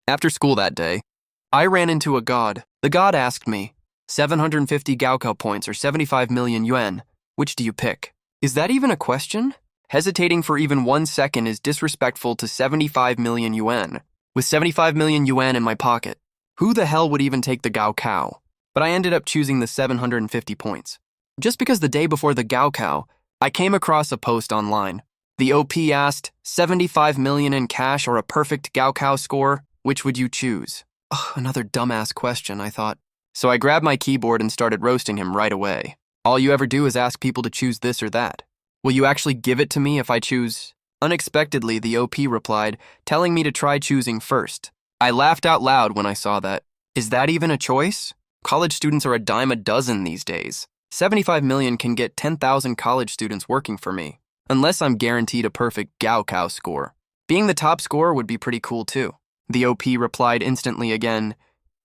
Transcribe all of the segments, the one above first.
After school that day, I ran into a god. The god asked me, 750 gaokao points or 75 million yuan, which do you pick? Is that even a question? Hesitating for even 1 second is disrespectful to 75 million yuan. With 75 million yuan in my pocket, who the hell would even take the gaokao? But I ended up choosing the 750 points. Just because the day before the gaokao, I came across a post online. The OP asked, 75 million in cash or a perfect gaokao score, which would you choose? Ugh, another dumbass question, I thought. So I grabbed my keyboard and started roasting him right away. All you ever do is ask people to choose this or that. Will you actually give it to me if I choose? Unexpectedly, the OP replied, telling me to try choosing first. I laughed out loud when I saw that. Is that even a choice? College students are a dime a dozen these days. 75 million can get 10,000 college students working for me, unless I'm guaranteed a perfect gaokao score. Being the top scorer would be pretty cool too. The OP replied instantly again,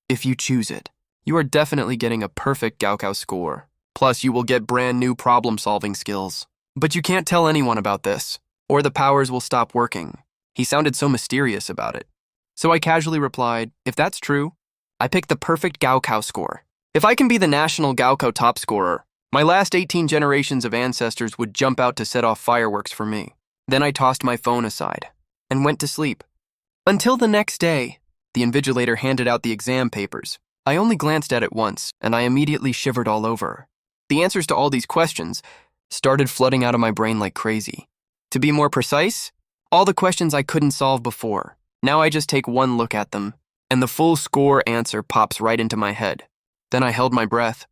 if you choose it, you are definitely getting a perfect gaokao score. Plus, you will get brand new problem-solving skills. But you can't tell anyone about this, or the powers will stop working. He sounded so mysterious about it. So I casually replied, if that's true, I picked the perfect gaokao score. If I can be the national gaokao top scorer, my last 18 generations of ancestors would jump out to set off fireworks for me. Then I tossed my phone aside and went to sleep. Until the next day, the invigilator handed out the exam papers. I only glanced at it once, and I immediately shivered all over. The answers to all these questions started flooding out of my brain like crazy. To be more precise, all the questions I couldn't solve before. Now I just take one look at them, and the full score answer pops right into my head. Then I held my breath.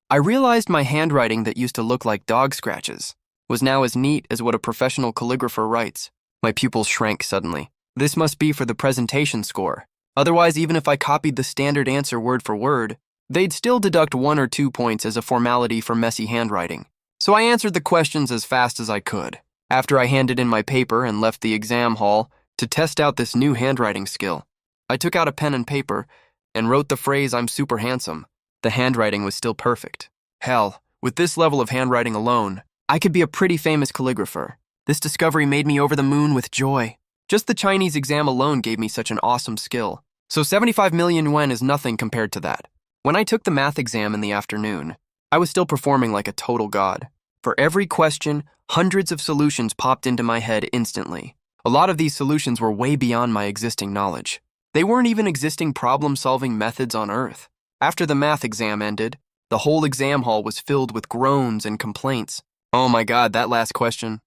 I realized my handwriting that used to look like dog scratches was now as neat as what a professional calligrapher writes. My pupils shrank suddenly. This must be for the presentation score. Otherwise, even if I copied the standard answer word for word, they'd still deduct 1 or 2 points as a formality for messy handwriting. So I answered the questions as fast as I could. After I handed in my paper and left the exam hall to test out this new handwriting skill, I took out a pen and paper and wrote the phrase, I'm super handsome. The handwriting was still perfect. Hell, with this level of handwriting alone, I could be a pretty famous calligrapher. This discovery made me over the moon with joy. Just the Chinese exam alone gave me such an awesome skill. So 75 million yuan is nothing compared to that. When I took the math exam in the afternoon, I was still performing like a total god. For every question, hundreds of solutions popped into my head instantly. A lot of these solutions were way beyond my existing knowledge. They weren't even existing problem-solving methods on Earth. After the math exam ended, the whole exam hall was filled with groans and complaints. Oh my God, that last question.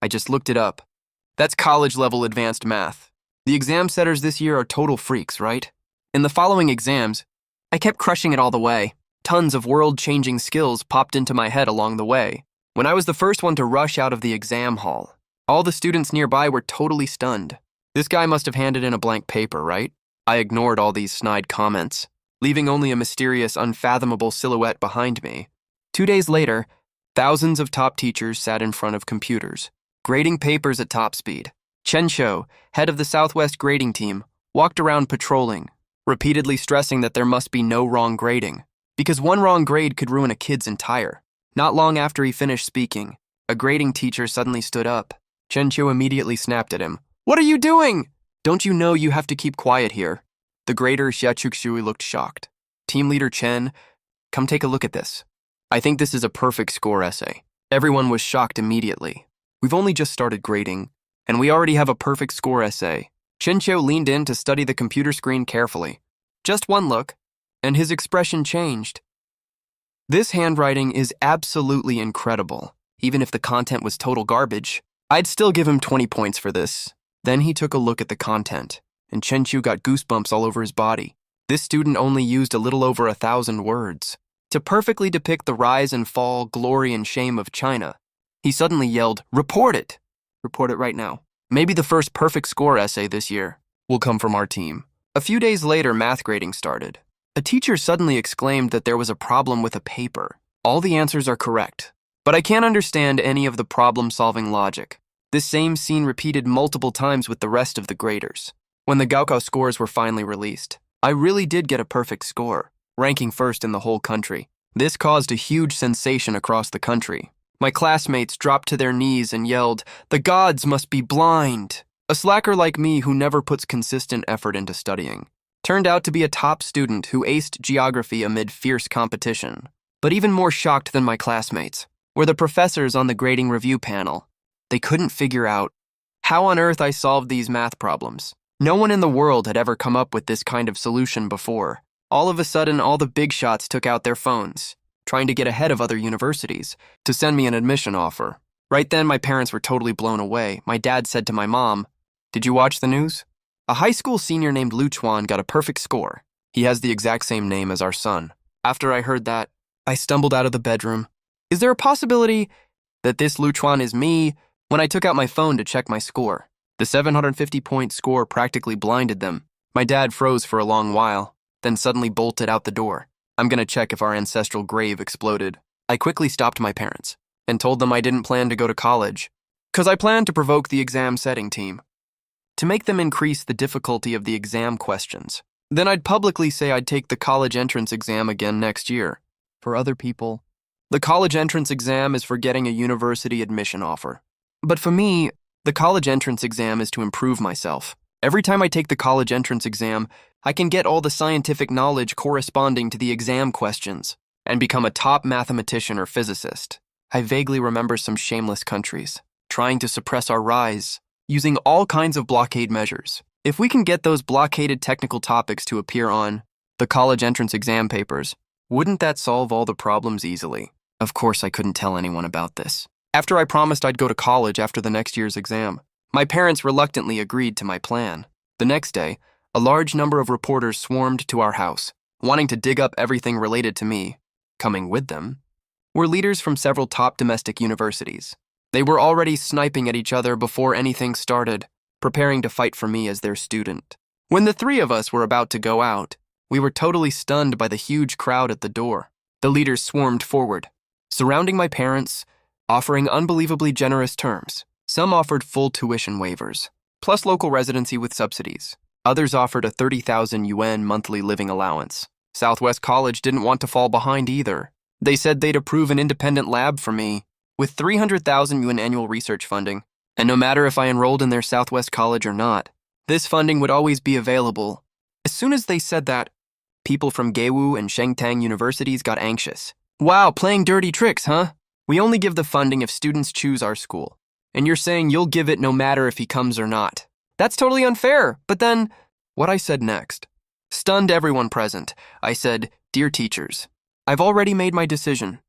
I just looked it up. That's college-level advanced math. The exam setters this year are total freaks, right? In the following exams, I kept crushing it all the way. Tons of world-changing skills popped into my head along the way. When I was the first one to rush out of the exam hall, all the students nearby were totally stunned. This guy must have handed in a blank paper, right? I ignored all these snide comments, leaving only a mysterious, unfathomable silhouette behind me. 2 days later, thousands of top teachers sat in front of computers, grading papers at top speed. Chen Shou, head of the Southwest grading team, walked around patrolling, repeatedly stressing that there must be no wrong grading, because one wrong grade could ruin a kid's entire. Not long after he finished speaking, a grading teacher suddenly stood up. Chen Shou immediately snapped at him. What are you doing? Don't you know you have to keep quiet here? The grader Xia Chuxui looked shocked. Team leader Chen, come take a look at this. I think this is a perfect score essay. Everyone was shocked immediately. We've only just started grading, and we already have a perfect score essay. Chen Shou leaned in to study the computer screen carefully. Just one look, and his expression changed. This handwriting is absolutely incredible. Even if the content was total garbage, I'd still give him 20 points for this. Then he took a look at the content, and Chen Shou got goosebumps all over his body. This student only used a little over 1,000 words to perfectly depict the rise and fall, glory and shame of China. He suddenly yelled, report it! Report it right now. Maybe the first perfect score essay this year will come from our team. A few days later, math grading started. A teacher suddenly exclaimed that there was a problem with a paper. All the answers are correct, but I can't understand any of the problem-solving logic. This same scene repeated multiple times with the rest of the graders. When the gaokao scores were finally released, I really did get a perfect score, ranking first in the whole country. This caused a huge sensation across the country. My classmates dropped to their knees and yelled, "The gods must be blind!" A slacker like me who never puts consistent effort into studying turned out to be a top student who aced geography amid fierce competition. But even more shocked than my classmates were the professors on the grading review panel. They couldn't figure out how on earth I solved these math problems. No one in the world had ever come up with this kind of solution before. All of a sudden, all the big shots took out their phones, trying to get ahead of other universities to send me an admission offer. Right then, my parents were totally blown away. My dad said to my mom, "Did you watch the news? A high school senior named Yuan got a perfect score. He has the exact same name as our son." After I heard that, I stumbled out of the bedroom. Is there a possibility that this Yuan is me? When I took out my phone to check my score, the 750-point score practically blinded them. My dad froze for a long while, then suddenly bolted out the door. I'm gonna check if our ancestral grave exploded. I quickly stopped my parents and told them I didn't plan to go to college, because I planned to provoke the exam setting team to make them increase the difficulty of the exam questions. Then I'd publicly say I'd take the college entrance exam again next year. For other people, the college entrance exam is for getting a university admission offer. But for me, the college entrance exam is to improve myself. Every time I take the college entrance exam, I can get all the scientific knowledge corresponding to the exam questions and become a top mathematician or physicist. I vaguely remember some shameless countries trying to suppress our rise using all kinds of blockade measures. If we can get those blockaded technical topics to appear on the college entrance exam papers, wouldn't that solve all the problems easily? Of course, I couldn't tell anyone about this. After I promised I'd go to college after the next year's exam, my parents reluctantly agreed to my plan. The next day, a large number of reporters swarmed to our house, wanting to dig up everything related to me. Coming with them were leaders from several top domestic universities. They were already sniping at each other before anything started, preparing to fight for me as their student. When the three of us were about to go out, we were totally stunned by the huge crowd at the door. The leaders swarmed forward, surrounding my parents, offering unbelievably generous terms. Some offered full tuition waivers, plus local residency with subsidies. Others offered a 30,000 yuan monthly living allowance. Southwest College didn't want to fall behind either. They said they'd approve an independent lab for me, with 300,000 yuan annual research funding. And no matter if I enrolled in their Southwest College or not, this funding would always be available. As soon as they said that, people from Gaokao and Shengtang universities got anxious. Wow, playing dirty tricks, huh? We only give the funding if students choose our school. And you're saying you'll give it no matter if he comes or not. That's totally unfair. But then, what I said next stunned everyone present. I said, "Dear teachers, I've already made my decision.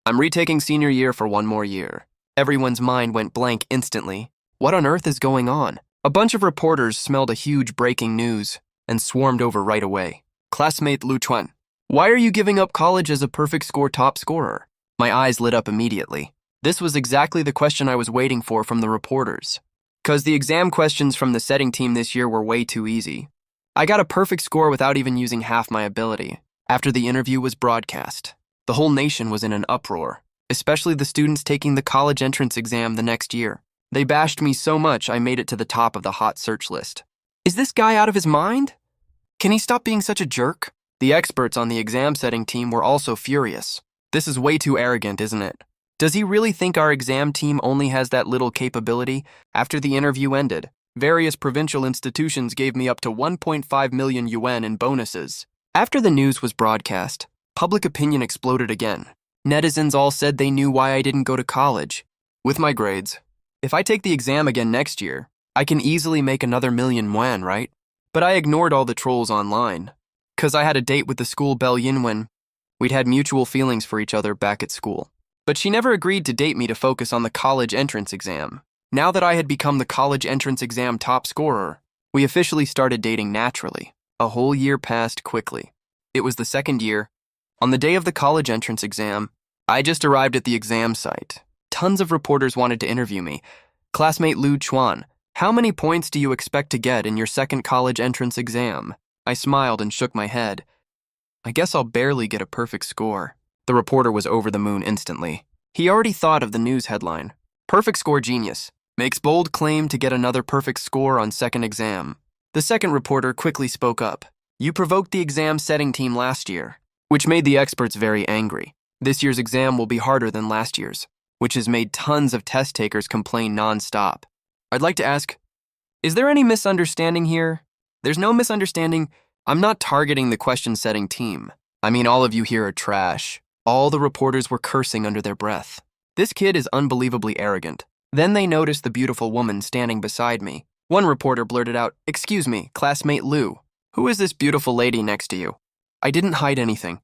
I'm retaking senior year for one more year." Everyone's mind went blank instantly. What on earth is going on? A bunch of reporters smelled a huge breaking news and swarmed over right away. "Classmate Yuan, why are you giving up college as a perfect score top scorer?" My eyes lit up immediately. This was exactly the question I was waiting for from the reporters. Because the exam questions from the setting team this year were way too easy. I got a perfect score without even using half my ability. After the interview was broadcast, the whole nation was in an uproar, especially the students taking the college entrance exam the next year. They bashed me so much I made it to the top of the hot search list. Is this guy out of his mind? Can he stop being such a jerk? The experts on the exam setting team were also furious. This is way too arrogant, isn't it? Does he really think our exam team only has that little capability? After the interview ended, various provincial institutions gave me up to 1.5 million yuan in bonuses. After the news was broadcast, public opinion exploded again. Netizens all said they knew why I didn't go to college. With my grades, if I take the exam again next year, I can easily make another million yuan, right? But I ignored all the trolls online, because I had a date with the school belle Yinwen. We'd had mutual feelings for each other back at school. But she never agreed to date me to focus on the college entrance exam. Now that I had become the college entrance exam top scorer, we officially started dating naturally. A whole year passed quickly. It was the second year. On the day of the college entrance exam, I just arrived at the exam site. Tons of reporters wanted to interview me. "Classmate Yuan, how many points do you expect to get in your second college entrance exam?" I smiled and shook my head. "I guess I'll barely get a perfect score." The reporter was over the moon instantly. He already thought of the news headline. "Perfect score genius. Makes bold claim to get another perfect score on second exam." The second reporter quickly spoke up. "You provoked the exam setting team last year," which made the experts very angry. "This year's exam will be harder than last year's," which has made tons of test takers complain non-stop. "I'd like to ask, Is there any misunderstanding here? There's no misunderstanding. I'm not targeting the question-setting team. I mean, all of you here are trash. All the reporters were cursing under their breath. This kid is unbelievably arrogant. Then they noticed the beautiful woman standing beside me. One reporter blurted out, "Excuse me, classmate Lou. Who is this beautiful lady next to you?" I didn't hide anything.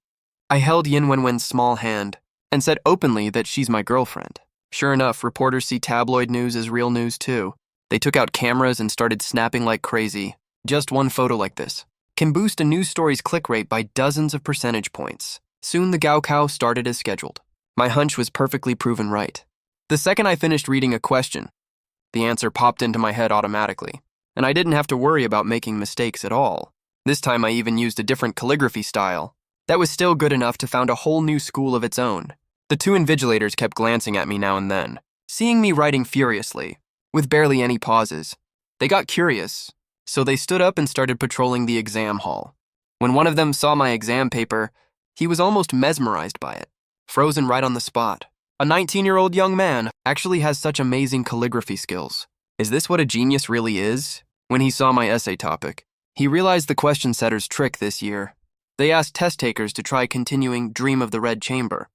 I held Yin Wenwen's small hand and said openly that she's my girlfriend. Sure enough, reporters see tabloid news as real news too. They took out cameras and started snapping like crazy. Just one photo like this can boost a news story's click rate by dozens of percentage points. Soon the gaokao started as scheduled. My hunch was perfectly proven right. The second I finished reading a question, the answer popped into my head automatically, and I didn't have to worry about making mistakes at all. This time I even used a different calligraphy style. That was still good enough to found a whole new school of its own. The two invigilators kept glancing at me now and then, seeing me writing furiously, with barely any pauses. They got curious, so they stood up and started patrolling the exam hall. When one of them saw my exam paper, he was almost mesmerized by it, frozen right on the spot. A 19-year-old young man actually has such amazing calligraphy skills. Is this what a genius really is? When he saw my essay topic, he realized the question setter's trick this year. They asked test takers to try continuing Dream of the Red Chamber.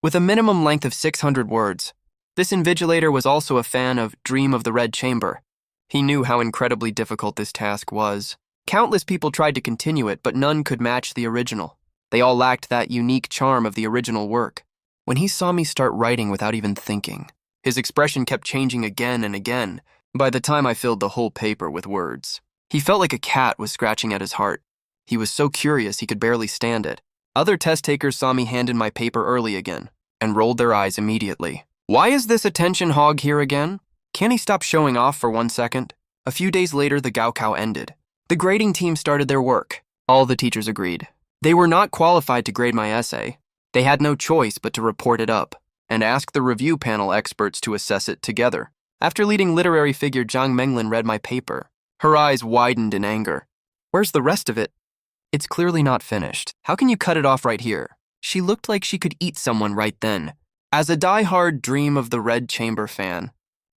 With a minimum length of 600 words, this invigilator was also a fan of Dream of the Red Chamber. He knew how incredibly difficult this task was. Countless people tried to continue it, but none could match the original. They all lacked that unique charm of the original work. When he saw me start writing without even thinking, his expression kept changing again and again. By the time I filled the whole paper with words, he felt like a cat was scratching at his heart. He was so curious he could barely stand it. Other test takers saw me hand in my paper early again and rolled their eyes immediately. Why is this attention hog here again? Can't he stop showing off for 1 second? A few days later, the gaokao ended. The grading team started their work. All the teachers agreed. They were not qualified to grade my essay. They had no choice but to report it up and ask the review panel experts to assess it together. After leading literary figure Zhang Menglin read my paper, her eyes widened in anger. Where's the rest of it? It's clearly not finished. How can you cut it off right here? She looked like she could eat someone right then. As a die-hard Dream of the Red Chamber fan,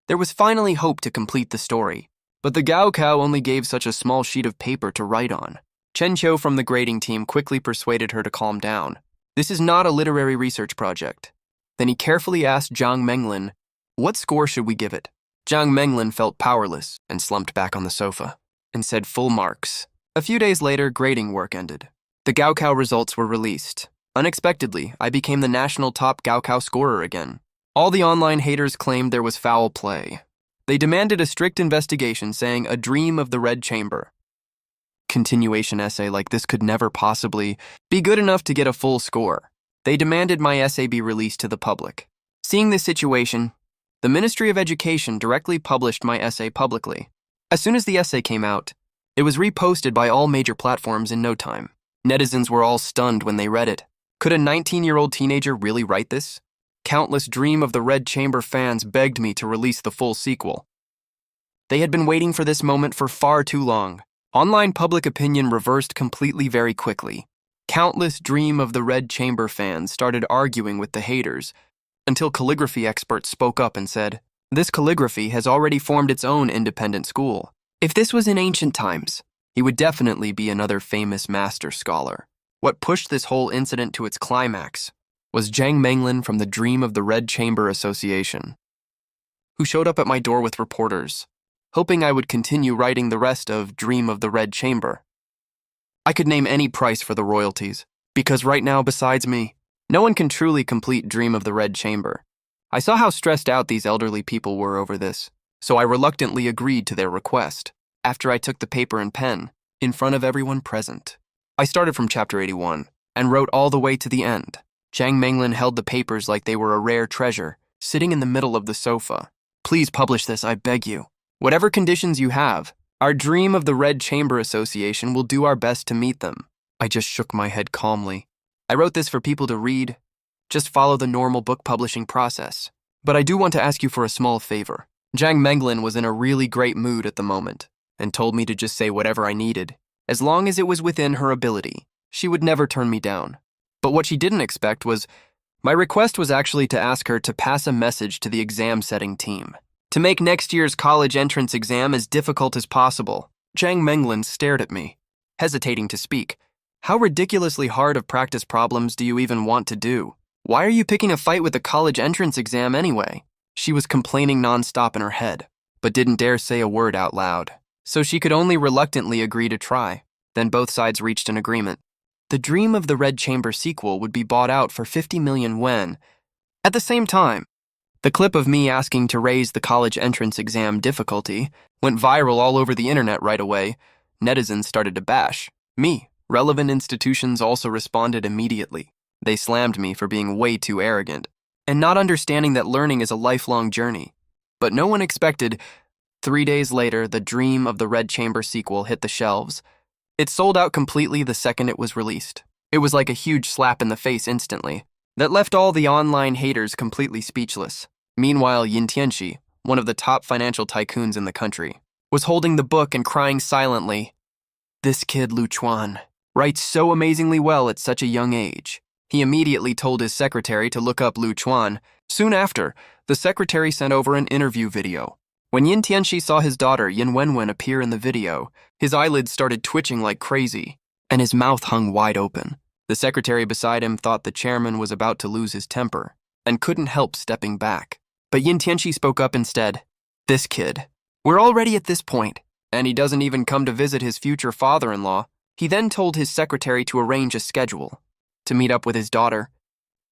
there was finally hope to complete the story. But the gaokao only gave such a small sheet of paper to write on. Chen Qiu from the grading team quickly persuaded her to calm down. This is not a literary research project. Then he carefully asked Zhang Menglin, "What score should we give it?" Zhang Menglin felt powerless and slumped back on the sofa and said full marks. A few days later, grading work ended. The gaokao results were released. Unexpectedly, I became the national top gaokao scorer again. All the online haters claimed there was foul play. They demanded a strict investigation, saying a Dream of the Red Chamber. Continuation essay like this could never possibly be good enough to get a full score. They demanded my essay be released to the public. Seeing this situation, the Ministry of Education directly published my essay publicly. As soon as the essay came out, it was reposted by all major platforms in no time. Netizens were all stunned when they read it. Could a 19-year-old teenager really write this? Countless Dream of the Red Chamber fans begged me to release the full sequel. They had been waiting for this moment for far too long. Online public opinion reversed completely very quickly. Countless Dream of the Red Chamber fans started arguing with the haters until calligraphy experts spoke up and said, "This calligraphy has already formed its own independent school. If this was in ancient times, he would definitely be another famous master scholar." What pushed this whole incident to its climax was Zhang Menglin from the Dream of the Red Chamber Association, who showed up at my door with reporters, hoping I would continue writing the rest of Dream of the Red Chamber. I could name any price for the royalties, because right now, besides me, no one can truly complete Dream of the Red Chamber. I saw how stressed out these elderly people were over this, so I reluctantly agreed to their request. After I took the paper and pen, in front of everyone present, I started from chapter 81 and wrote all the way to the end. Zhang Menglin held the papers like they were a rare treasure, sitting in the middle of the sofa. "Please publish this, I beg you. Whatever conditions you have, our Dream of the Red Chamber Association will do our best to meet them." I just shook my head calmly. I wrote this for people to read. Just follow the normal book publishing process. But I do want to ask you for a small favor. Zhang Menglin was in a really great mood at the moment and told me to just say whatever I needed. As long as it was within her ability, she would never turn me down. But what she didn't expect was my request was actually to ask her to pass a message to the exam setting team. to make next year's college entrance exam as difficult as possible. Zhang Menglin stared at me, hesitating to speak. How ridiculously hard of practice problems do you even want to do? Why are you picking a fight with the college entrance exam anyway? She was complaining nonstop in her head, but didn't dare say a word out loud, so she could only reluctantly agree to try. Then both sides reached an agreement. The dream of the Red Chamber sequel would be bought out for 50 million yuan. At the same time, the clip of me asking to raise the college entrance exam difficulty went viral all over the internet right away. Netizens started to bash me. Relevant institutions also responded immediately. They slammed me for being way too arrogant and not understanding that learning is a lifelong journey. But no one expected. 3 days later, the dream of the Red Chamber sequel hit the shelves. It sold out completely the second it was released. It was like a huge slap in the face instantly that left all the online haters completely speechless. Meanwhile, Yin Tianxi, one of the top financial tycoons in the country, was holding the book and crying silently. This kid, Lu Chuan, writes so amazingly well at such a young age. He immediately told his secretary to look up Lu Chuan. Soon after, the secretary sent over an interview video. When Yin Tianxi saw his daughter Yin Wenwen appear in the video, his eyelids started twitching like crazy, and his mouth hung wide open. The secretary beside him thought the chairman was about to lose his temper, and couldn't help stepping back. But Yin Tianxi spoke up instead. This kid. We're already at this point, and he doesn't even come to visit his future father-in-law. He then told his secretary to arrange a schedule to meet up with his daughter.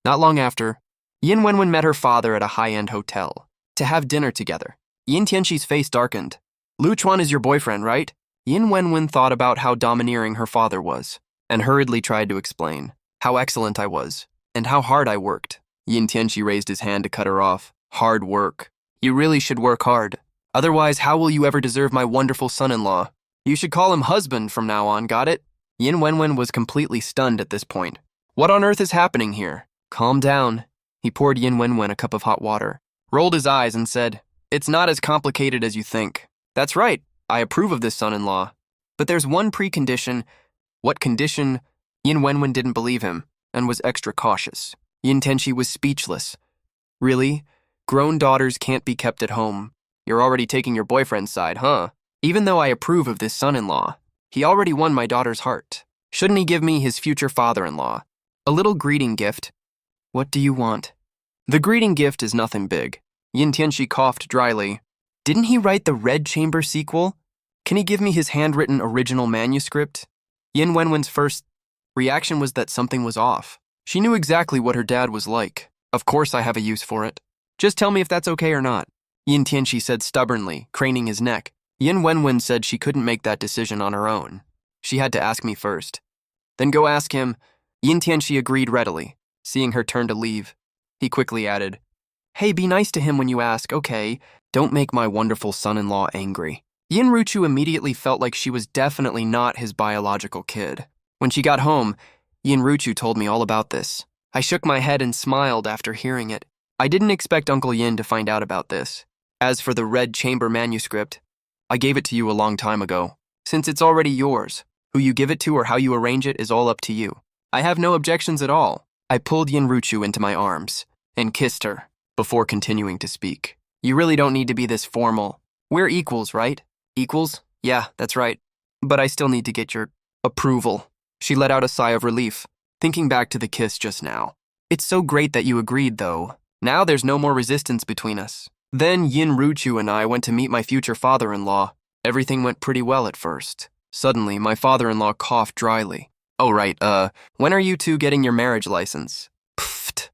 Not long after, Yin Wenwen met her father at a high-end hotel to have dinner together. Yin Tianxi's face darkened. Lu Chuan is your boyfriend, right? Yin Wenwen thought about how domineering her father was, and hurriedly tried to explain how excellent I was, and how hard I worked. Yin Tianxi raised his hand to cut her off. Hard work. You really should work hard. Otherwise, how will you ever deserve my wonderful son-in-law? You should call him husband from now on, got it? Yin Wenwen was completely stunned at this point. What on earth is happening here? Calm down. He poured Yin Wenwen a cup of hot water, rolled his eyes and said, It's not as complicated as you think. That's right, I approve of this son-in-law. But there's one precondition. What condition? Yin Wenwen didn't believe him, and was extra cautious. Yin Tianxi was speechless. Really? Grown daughters can't be kept at home. You're already taking your boyfriend's side, huh? Even though I approve of this son-in-law, he already won my daughter's heart. Shouldn't he give me his future father-in-law a little greeting gift? What do you want? The greeting gift is nothing big. Yin Tianxi coughed dryly. Didn't he write the Red Chamber sequel? Can he give me his handwritten original manuscript? Yin Wenwen's first reaction was that something was off. She knew exactly what her dad was like. Of course I have a use for it. Just tell me if that's okay or not. Yin Tianxi said stubbornly, craning his neck. Yin Wenwen said she couldn't make that decision on her own. She had to ask me first. Then go ask him. Yin Tianxi agreed readily, seeing her turn to leave. He quickly added, Hey, be nice to him when you ask, okay? Don't make my wonderful son-in-law angry. Yin Ruchu immediately felt like she was definitely not his biological kid. When she got home, Yin Ruchu told me all about this. I shook my head and smiled after hearing it. I didn't expect Uncle Yin to find out about this. As for the Red Chamber manuscript, I gave it to you a long time ago. Since it's already yours, who you give it to or how you arrange it is all up to you. I have no objections at all. I pulled Yin Ruchu into my arms and kissed her before continuing to speak. You really don't need to be this formal. We're equals, right? Equals? Yeah, that's right. But I still need to get your approval. She let out a sigh of relief, thinking back to the kiss just now. It's so great that you agreed, though. Now there's no more resistance between us. Then Yin Ruchu and I went to meet my future father-in-law. Everything went pretty well at first. Suddenly, my father-in-law coughed dryly. Oh, right, when are you two getting your marriage license? Pfft.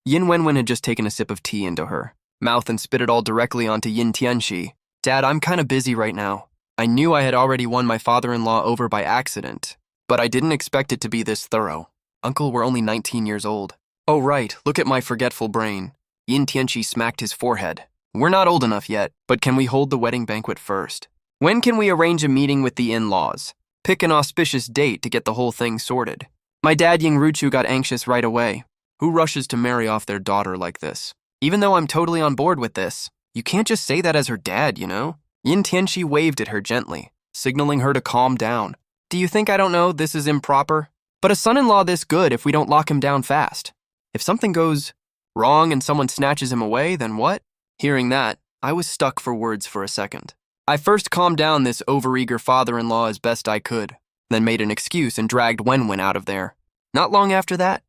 Yin Wenwen had just taken a sip of tea into her mouth and spit it all directly onto Yin Tianxi. Dad, I'm kinda busy right now. I knew I had already won my father-in-law over by accident, but I didn't expect it to be this thorough. Uncle, we're only 19 years old. Oh, right, look at my forgetful brain. Yin Tianxi smacked his forehead. We're not old enough yet, but can we hold the wedding banquet first? When can we arrange a meeting with the in-laws? Pick an auspicious date to get the whole thing sorted. My dad Yin Ruchu got anxious right away. Who rushes to marry off their daughter like this? Even though I'm totally on board with this, you can't just say that as her dad, you know? Yin Tianxi waved at her gently, signaling her to calm down. Do you think I don't know this is improper? But a son-in-law this good if we don't lock him down fast. If something goes wrong and someone snatches him away, then what? Hearing that, I was stuck for words for a second. I first calmed down this overeager father-in-law as best I could, then made an excuse and dragged Wen out of there. Not long after that,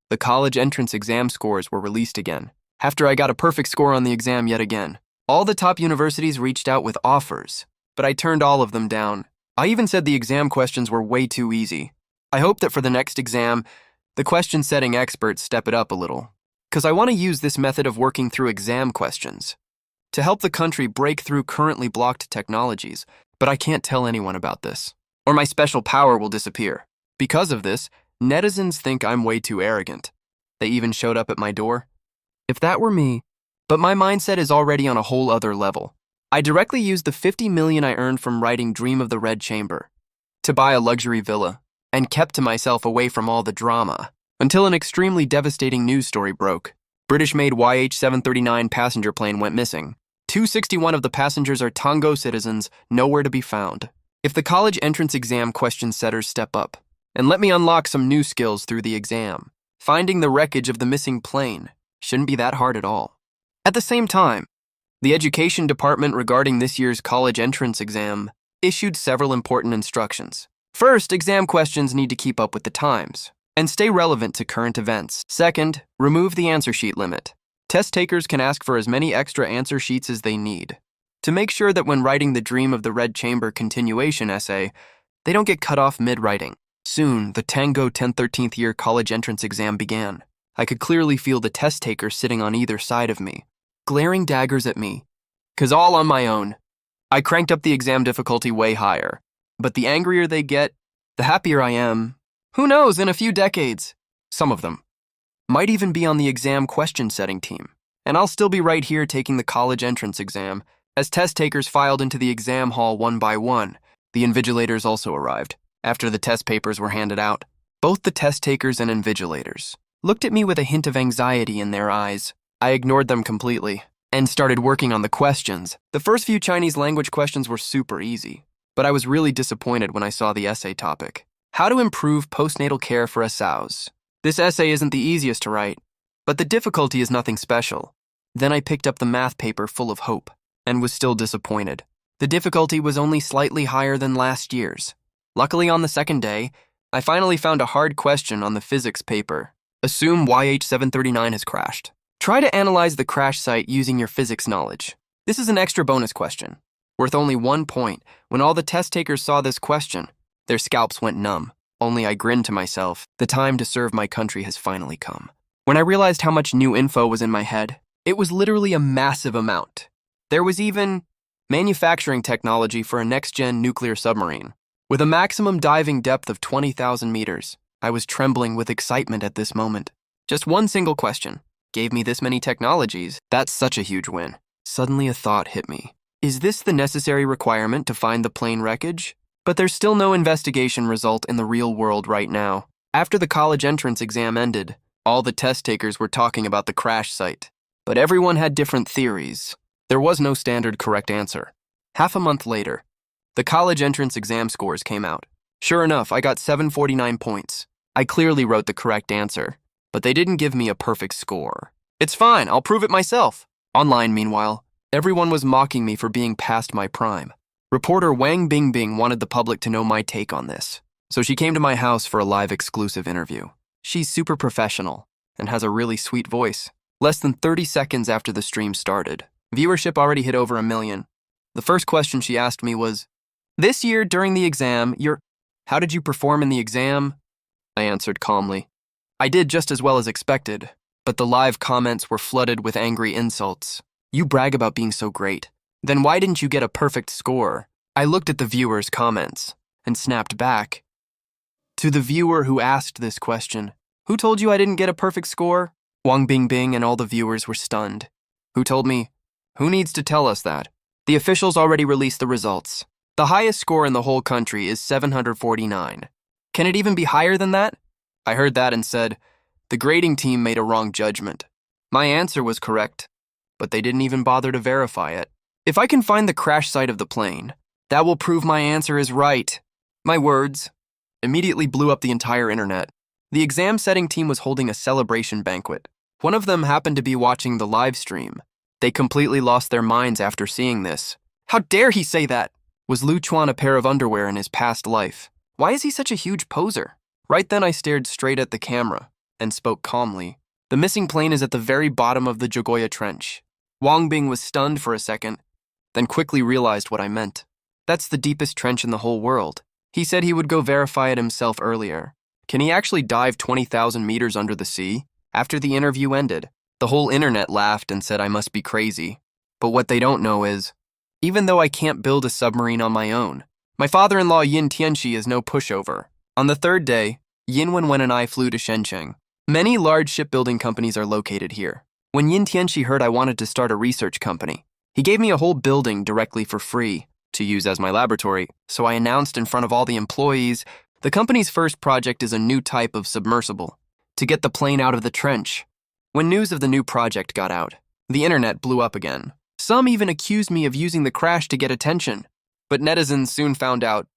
the college entrance exam scores were released again. After I got a perfect score on the exam yet again, all the top universities reached out with offers, but I turned all of them down. I even said the exam questions were way too easy. I hope that for the next exam, the question-setting experts step it up a little, because I want to use this method of working through exam questions to help the country break through currently blocked technologies, but I can't tell anyone about this, or my special power will disappear. Because of this, netizens think I'm way too arrogant. They even showed up at my door. If that were me, but my mindset is already on a whole other level. I directly used the 50 million I earned from writing Dream of the Red Chamber to buy a luxury villa, and kept to myself away from all the drama, until an extremely devastating news story broke. British-made YH-739 passenger plane went missing. 261 of the passengers are Tongo citizens, nowhere to be found. If the college entrance exam question setters step up, and let me unlock some new skills through the exam, finding the wreckage of the missing plane shouldn't be that hard at all. At the same time, the education department regarding this year's college entrance exam issued several important instructions. First, exam questions need to keep up with the times and stay relevant to current events. Second, remove the answer sheet limit. Test takers can ask for as many extra answer sheets as they need to make sure that when writing the Dream of the Red Chamber continuation essay, they don't get cut off mid-writing. Soon, the Tango 1013th year college entrance exam began. I could clearly feel the test takers sitting on either side of me, glaring daggers at me, 'cause all on my own. I cranked up the exam difficulty way higher, but the angrier they get, the happier I am. Who knows, in a few decades, some of them might even be on the exam question-setting team, and I'll still be right here taking the college entrance exam. As test takers filed into the exam hall one by one, the invigilators also arrived. After the test papers were handed out, both the test takers and invigilators looked at me with a hint of anxiety in their eyes. I ignored them completely and started working on the questions. The first few Chinese language questions were super easy, but I was really disappointed when I saw the essay topic. How to improve postnatal care for SOWs. This essay isn't the easiest to write, but the difficulty is nothing special. Then I picked up the math paper full of hope and was still disappointed. The difficulty was only slightly higher than last year's. Luckily, on the second day, I finally found a hard question on the physics paper. Assume YH-739 has crashed. Try to analyze the crash site using your physics knowledge. This is an extra bonus question, worth only 1 point. When all the test takers saw this question, their scalps went numb. Only I grinned to myself. The time to serve my country has finally come. When I realized how much new info was in my head, it was literally a massive amount. There was even manufacturing technology for a next-gen nuclear submarine. With a maximum diving depth of 20,000 meters, I was trembling with excitement at this moment. Just one single question gave me this many technologies. That's such a huge win. Suddenly a thought hit me. Is this the necessary requirement to find the plane wreckage? But there's still no investigation result in the real world right now. After the college entrance exam ended, all the test takers were talking about the crash site. But everyone had different theories. There was no standard correct answer. Half a month later, the college entrance exam scores came out. Sure enough, I got 749 points. I clearly wrote the correct answer, but they didn't give me a perfect score. It's fine, I'll prove it myself. Online, meanwhile, everyone was mocking me for being past my prime. Reporter Wang Bingbing wanted the public to know my take on this, so she came to my house for a live exclusive interview. She's super professional and has a really sweet voice. Less than 30 seconds after the stream started, viewership already hit over 1 million. The first question she asked me was, "This year during the exam, how did you perform in the exam?" I answered calmly. I did just as well as expected, but the live comments were flooded with angry insults. "You brag about being so great. Then why didn't you get a perfect score?" I looked at the viewer's comments and snapped back. To the viewer who asked this question, "Who told you I didn't get a perfect score?" Wang Bingbing and all the viewers were stunned. Who told me? Who needs to tell us that? The officials already released the results. The highest score in the whole country is 749. Can it even be higher than that? I heard that and said, the grading team made a wrong judgment. My answer was correct, but they didn't even bother to verify it. If I can find the crash site of the plane, that will prove my answer is right. My words immediately blew up the entire internet. The exam setting team was holding a celebration banquet. One of them happened to be watching the live stream They completely lost their minds after seeing this. How dare he say that? Was Lu Chuan a pair of underwear in his past life? Why is he such a huge poser? Right then I stared straight at the camera and spoke calmly. The missing plane is at the very bottom of the Jogoya Trench. Wang Bing was stunned for a second, then quickly realized what I meant. That's the deepest trench in the whole world. He said he would go verify it himself earlier. Can he actually dive 20,000 meters under the sea? After the interview ended, the whole internet laughed and said I must be crazy. But what they don't know is, even though I can't build a submarine on my own, my father-in-law Yin Tianxi is no pushover. On the third day, Yin Wenwen and I flew to Shenzhen. Many large shipbuilding companies are located here. When Yin Tianxi heard I wanted to start a research company, he gave me a whole building directly for free to use as my laboratory, so I announced in front of all the employees, the company's first project is a new type of submersible, to get the plane out of the trench. When news of the new project got out, the internet blew up again. Some even accused me of using the crash to get attention, but netizens soon found out.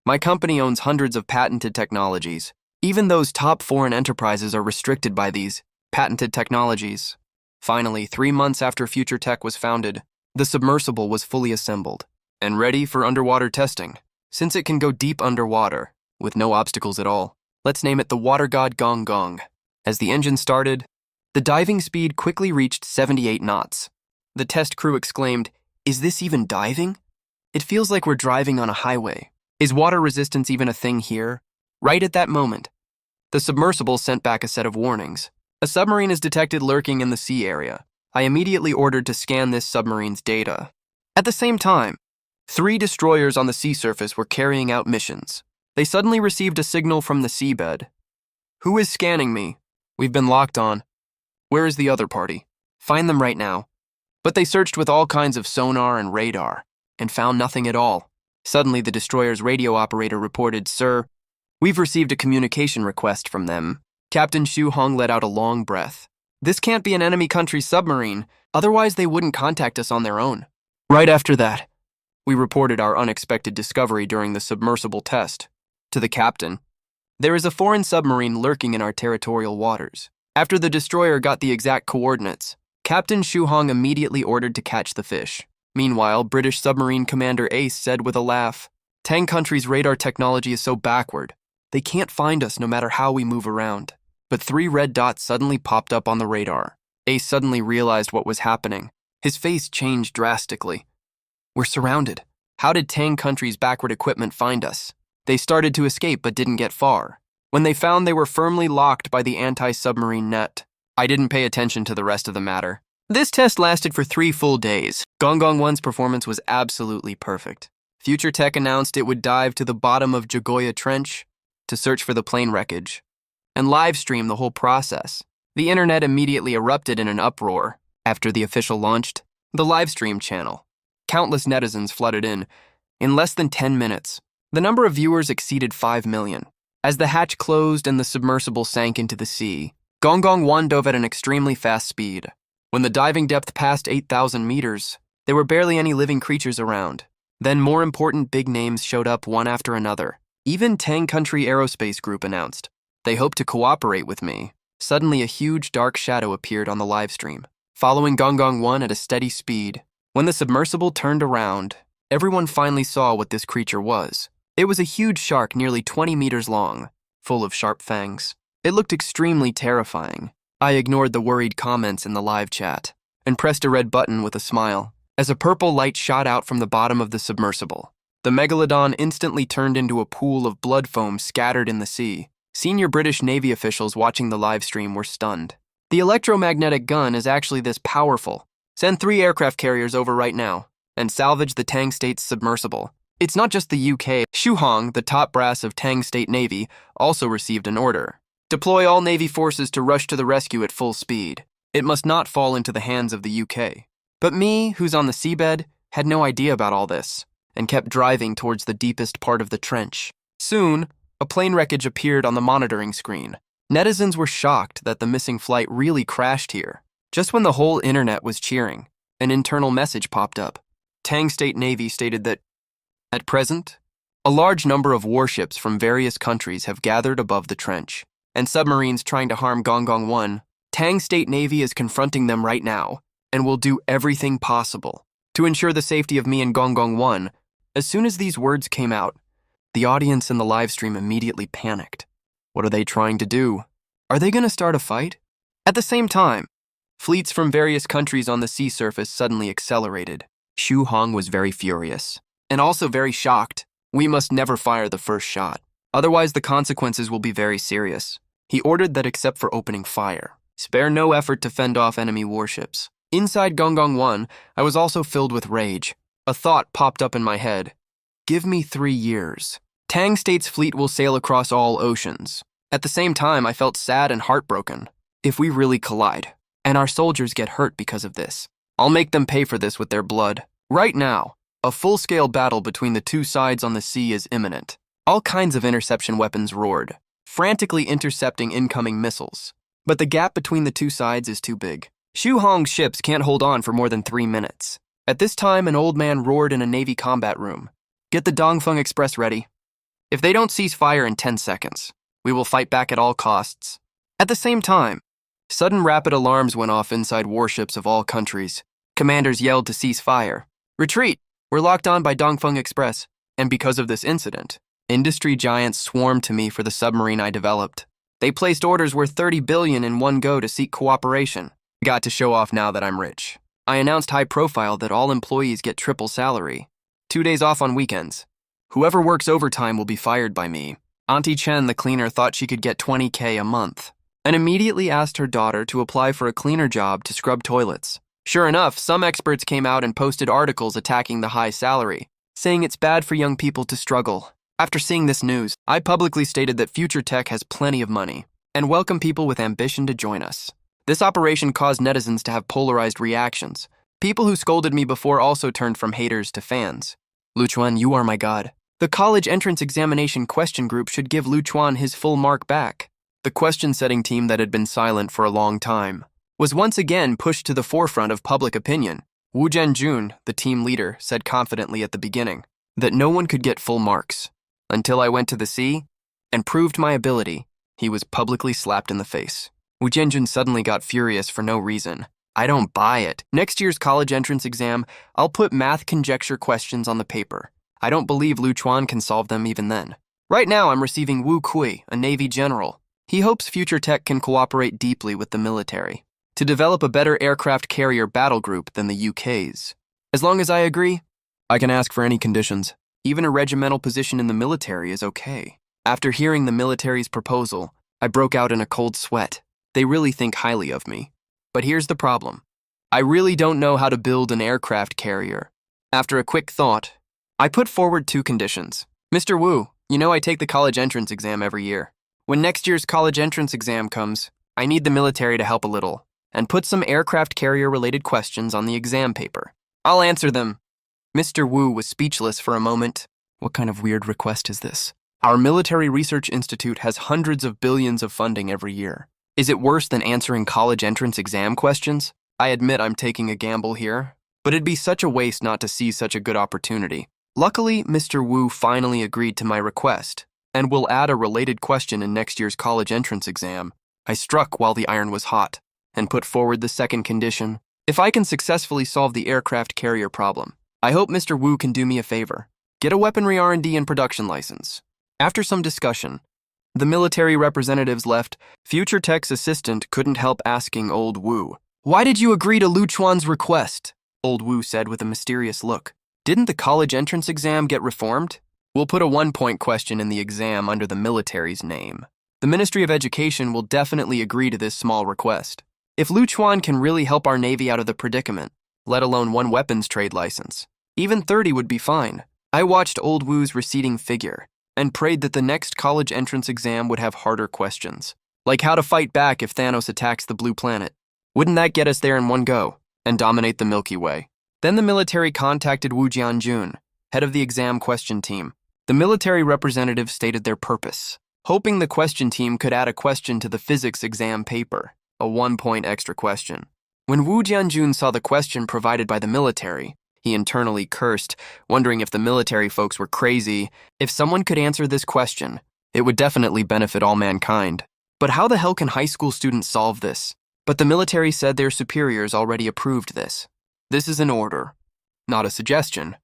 My company owns hundreds of patented technologies. Even those top foreign enterprises are restricted by these patented technologies. Finally, 3 months after Future Tech was founded, the submersible was fully assembled and ready for underwater testing. Since it can go deep underwater, with no obstacles at all, let's name it the Water God Gong Gong. As the engine started, the diving speed quickly reached 78 knots. The test crew exclaimed, "Is this even diving? It feels like we're driving on a highway. Is water resistance even a thing here?" Right at that moment, the submersible sent back a set of warnings. A submarine is detected lurking in the sea area. I immediately ordered to scan this submarine's data. At the same time, 3 destroyers on the sea surface were carrying out missions. They suddenly received a signal from the seabed. "Who is scanning me? We've been locked on. Where is the other party? Find them right now." But they searched with all kinds of sonar and radar and found nothing at all. Suddenly, the destroyer's radio operator reported, "Sir, we've received a communication request from them." Captain Xu Hong let out a long breath. "This can't be an enemy country's submarine, otherwise they wouldn't contact us on their own." Right after that, we reported our unexpected discovery during the submersible test. To the captain, "There is a foreign submarine lurking in our territorial waters." After the destroyer got the exact coordinates, Captain Xu Hong immediately ordered to catch the fish. Meanwhile, British submarine commander Ace said with a laugh, "Tang country's radar technology is so backward, they can't find us no matter how we move around." But 3 red dots suddenly popped up on the radar. Ace suddenly realized what was happening. His face changed drastically. "We're surrounded. How did Tang country's backward equipment find us?" They started to escape but didn't get far. When they found they were firmly locked by the anti-submarine net, I didn't pay attention to the rest of the matter. This test lasted for 3 full days. Gong Gong 1's performance was absolutely perfect. Future Tech announced it would dive to the bottom of Jogoya Trench to search for the plane wreckage and live stream the whole process. The internet immediately erupted in an uproar after the official launched the live stream channel. Countless netizens flooded in. In less than 10 minutes, the number of viewers exceeded 5 million. As the hatch closed and the submersible sank into the sea, Gong Gong 1 dove at an extremely fast speed. When the diving depth passed 8,000 meters, there were barely any living creatures around. Then more important big names showed up one after another. Even Tang Country Aerospace Group announced they hoped to cooperate with me. Suddenly, a huge dark shadow appeared on the live stream, following Gong Gong 1 at a steady speed. When the submersible turned around, everyone finally saw what this creature was. It was a huge shark nearly 20 meters long, full of sharp fangs. It looked extremely terrifying. I ignored the worried comments in the live chat and pressed a red button with a smile. As a purple light shot out from the bottom of the submersible, the megalodon instantly turned into a pool of blood foam scattered in the sea. Senior British Navy officials watching the live stream were stunned. "The electromagnetic gun is actually this powerful. Send 3 aircraft carriers over right now and salvage the Tang State's submersible." It's not just the UK. Xu Hong, the top brass of Tang State Navy, also received an order. "Deploy all Navy forces to rush to the rescue at full speed. It must not fall into the hands of the UK." But me, who's on the seabed, had no idea about all this and kept driving towards the deepest part of the trench. Soon, a plane wreckage appeared on the monitoring screen. Netizens were shocked that the missing flight really crashed here. Just when the whole internet was cheering, an internal message popped up. Tang State Navy stated that, at present, a large number of warships from various countries have gathered above the trench, and submarines trying to harm Gong Gong 1. Tang State Navy is confronting them right now and will do everything possible to ensure the safety of me and Gonggong 1. As soon as these words came out, the audience in the live stream immediately panicked. What are they trying to do? Are they going to start a fight? At the same time, fleets from various countries on the sea surface suddenly accelerated. Xu Hong was very furious, and also very shocked. We must never fire the first shot, otherwise the consequences will be very serious. He ordered that except for opening fire, spare no effort to fend off enemy warships. Inside Gonggong 1, I was also filled with rage. A thought popped up in my head. Give me 3 years. Tang State's fleet will sail across all oceans. At the same time, I felt sad and heartbroken. If we really collide, and our soldiers get hurt because of this, I'll make them pay for this with their blood. Right now, a full-scale battle between the two sides on the sea is imminent. All kinds of interception weapons roared, frantically intercepting incoming missiles. But the gap between the two sides is too big. Xu Hong's ships can't hold on for more than 3 minutes. At this time, an old man roared in a Navy combat room. Get the Dongfeng Express ready. If they don't cease fire in 10 seconds, we will fight back at all costs. At the same time, sudden rapid alarms went off inside warships of all countries. Commanders yelled to cease fire. Retreat! We're locked on by Dongfeng Express. And because of this incident, industry giants swarmed to me for the submarine I developed. They placed orders worth 30 billion in one go to seek cooperation. Got to show off now that I'm rich. I announced high profile that all employees get triple salary. 2 days off on weekends. Whoever works overtime will be fired by me. Auntie Chen, the cleaner, thought she could get 20K a month and immediately asked her daughter to apply for a cleaner job to scrub toilets. Sure enough, some experts came out and posted articles attacking the high salary, saying it's bad for young people to struggle. After seeing this news, I publicly stated that Future Tech has plenty of money and welcome people with ambition to join us. This operation caused netizens to have polarized reactions. People who scolded me before also turned from haters to fans. Lu Chuan, you are my god. The college entrance examination question group should give Lu Chuan his full mark back. The question-setting team that had been silent for a long time was once again pushed to the forefront of public opinion. Wu Zhenjun, the team leader, said confidently at the beginning that no one could get full marks. Until I went to the sea and proved my ability, he was publicly slapped in the face. Wu Zhenjun suddenly got furious for no reason. I don't buy it. Next year's college entrance exam, I'll put math conjecture questions on the paper. I don't believe Lu Chuan can solve them even then. Right now, I'm receiving Wu Kui, a Navy general. He hopes Future Tech can cooperate deeply with the military to develop a better aircraft carrier battle group than the UK's. As long as I agree, I can ask for any conditions. Even a regimental position in the military is okay. After hearing the military's proposal, I broke out in a cold sweat. They really think highly of me. But here's the problem. I really don't know how to build an aircraft carrier. After a quick thought, I put forward 2 conditions. Mr. Wu, you know I take the college entrance exam every year. When next year's college entrance exam comes, I need the military to help a little and put some aircraft carrier-related questions on the exam paper. I'll answer them. Mr. Wu was speechless for a moment. What kind of weird request is this? Our military research institute has hundreds of billions of funding every year. Is it worse than answering college entrance exam questions? I admit I'm taking a gamble here, but it'd be such a waste not to seize such a good opportunity. Luckily, Mr. Wu finally agreed to my request and will add a related question in next year's college entrance exam. I struck while the iron was hot and put forward the second condition. If I can successfully solve the aircraft carrier problem, I hope Mr. Wu can do me a favor. Get a weaponry R&D and production license. After some discussion, the military representatives left. Future Tech's assistant couldn't help asking Old Wu, "Why did you agree to Lu Chuan's request?" Old Wu said with a mysterious look. "Didn't the college entrance exam get reformed? We'll put a 1-point question in the exam under the military's name. The Ministry of Education will definitely agree to this small request. If Lu Chuan can really help our Navy out of the predicament, let alone 1 weapons trade license, even 30 would be fine." I watched Old Wu's receding figure and prayed that the next college entrance exam would have harder questions, like how to fight back if Thanos attacks the blue planet. Wouldn't that get us there in one go and dominate the Milky Way? Then the military contacted Wu Jianjun, head of the exam question team. The military representative stated their purpose, hoping the question team could add a question to the physics exam paper, a 1-point extra question. When Wu Jianjun saw the question provided by the military, he internally cursed, wondering if the military folks were crazy. If someone could answer this question, it would definitely benefit all mankind. But how the hell can high school students solve this? But the military said their superiors already approved this. This is an order, not a suggestion.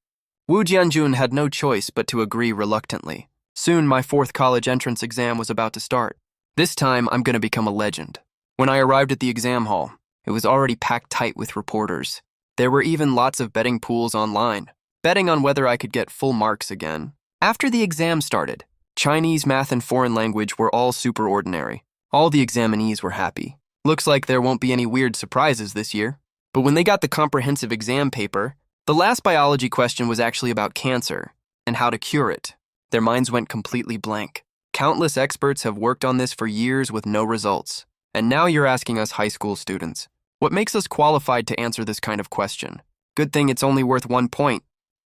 Wu Jianjun had no choice but to agree reluctantly. Soon, my fourth college entrance exam was about to start. This time, I'm going to become a legend. When I arrived at the exam hall, it was already packed tight with reporters. There were even lots of betting pools online, betting on whether I could get full marks again. After the exam started, Chinese, math, and foreign language were all super ordinary. All the examinees were happy. Looks like there won't be any weird surprises this year. But when they got the comprehensive exam paper, the last biology question was actually about cancer and how to cure it. Their minds went completely blank. Countless experts have worked on this for years with no results. And now you're asking us high school students. What makes us qualified to answer this kind of question? Good thing it's only worth 1 point.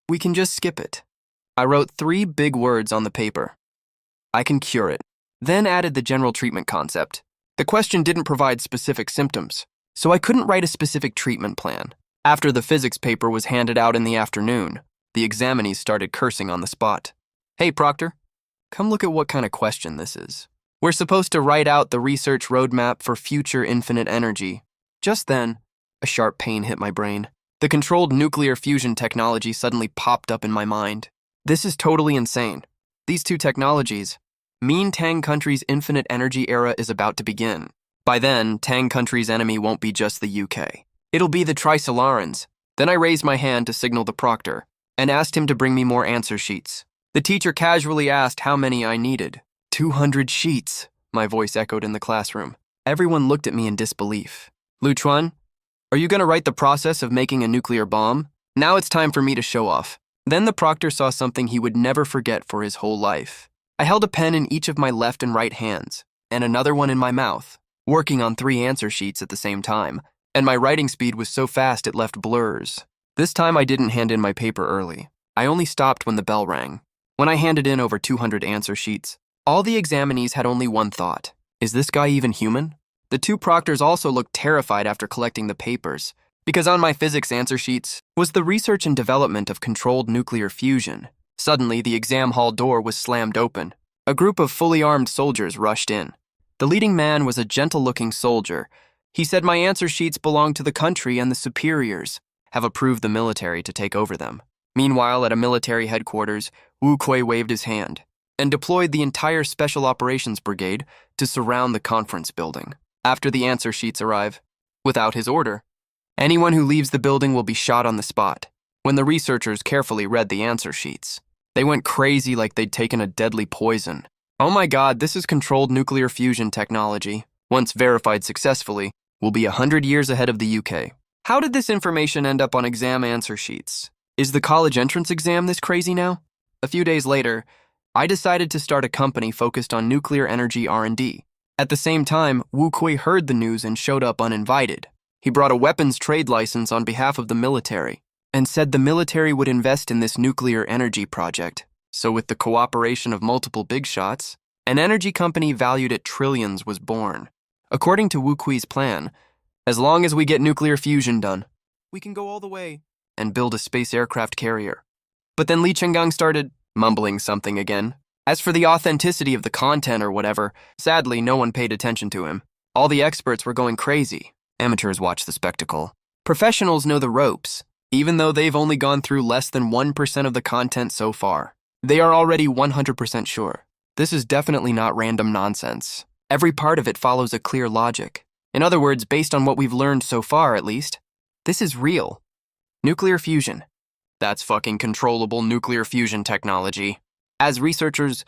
We can just skip it. I wrote 3 big words on the paper. I can cure it. Then added the general treatment concept. The question didn't provide specific symptoms, so I couldn't write a specific treatment plan. After the physics paper was handed out in the afternoon, the examinees started cursing on the spot. Hey, Proctor, come look at what kind of question this is. We're supposed to write out the research roadmap for future infinite energy. Just then, a sharp pain hit my brain. The controlled nuclear fusion technology suddenly popped up in my mind. This is totally insane. These two technologies mean Tang Country's infinite energy era is about to begin. By then, Tang Country's enemy won't be just the UK. It'll be the Trisolarans. Then I raised my hand to signal the proctor and asked him to bring me more answer sheets. The teacher casually asked how many I needed. 200 sheets, my voice echoed in the classroom. Everyone looked at me in disbelief. Lu Chuan, are you going to write the process of making a nuclear bomb? Now it's time for me to show off. Then the proctor saw something he would never forget for his whole life. I held a pen in each of my left and right hands, and another one in my mouth, working on 3 answer sheets at the same time, and my writing speed was so fast it left blurs. This time I didn't hand in my paper early. I only stopped when the bell rang. When I handed in over 200 answer sheets, all the examinees had only one thought. Is this guy even human? The 2 proctors also looked terrified after collecting the papers, because on my physics answer sheets was the research and development of controlled nuclear fusion. Suddenly, the exam hall door was slammed open. A group of fully armed soldiers rushed in. The leading man was a gentle-looking soldier. He said my answer sheets belong to the country and the superiors have approved the military to take over them. Meanwhile, at a military headquarters, Wu Kui waved his hand and deployed the entire Special Operations Brigade to surround the conference building. After the answer sheets arrive, without his order, anyone who leaves the building will be shot on the spot. When the researchers carefully read the answer sheets, they went crazy like they'd taken a deadly poison. Oh my God, this is controlled nuclear fusion technology. Once verified successfully, will be 100 years ahead of the UK. How did this information end up on exam answer sheets? Is the college entrance exam this crazy now? A few days later, I decided to start a company focused on nuclear energy R&D. At the same time, Wu Kui heard the news and showed up uninvited. He brought a weapons trade license on behalf of the military and said the military would invest in this nuclear energy project. So with the cooperation of multiple big shots, an energy company valued at trillions was born. According to Wu Kui's plan, as long as we get nuclear fusion done, we can go all the way and build a space aircraft carrier. But then Li Chenggang started mumbling something again. As for the authenticity of the content or whatever, sadly, no one paid attention to him. All the experts were going crazy. Amateurs watch the spectacle. Professionals know the ropes, even though they've only gone through less than 1% of the content so far. They are already 100% sure. This is definitely not random nonsense. Every part of it follows a clear logic. In other words, based on what we've learned so far at least, this is real. Nuclear fusion. That's fucking controllable nuclear fusion technology. As researchers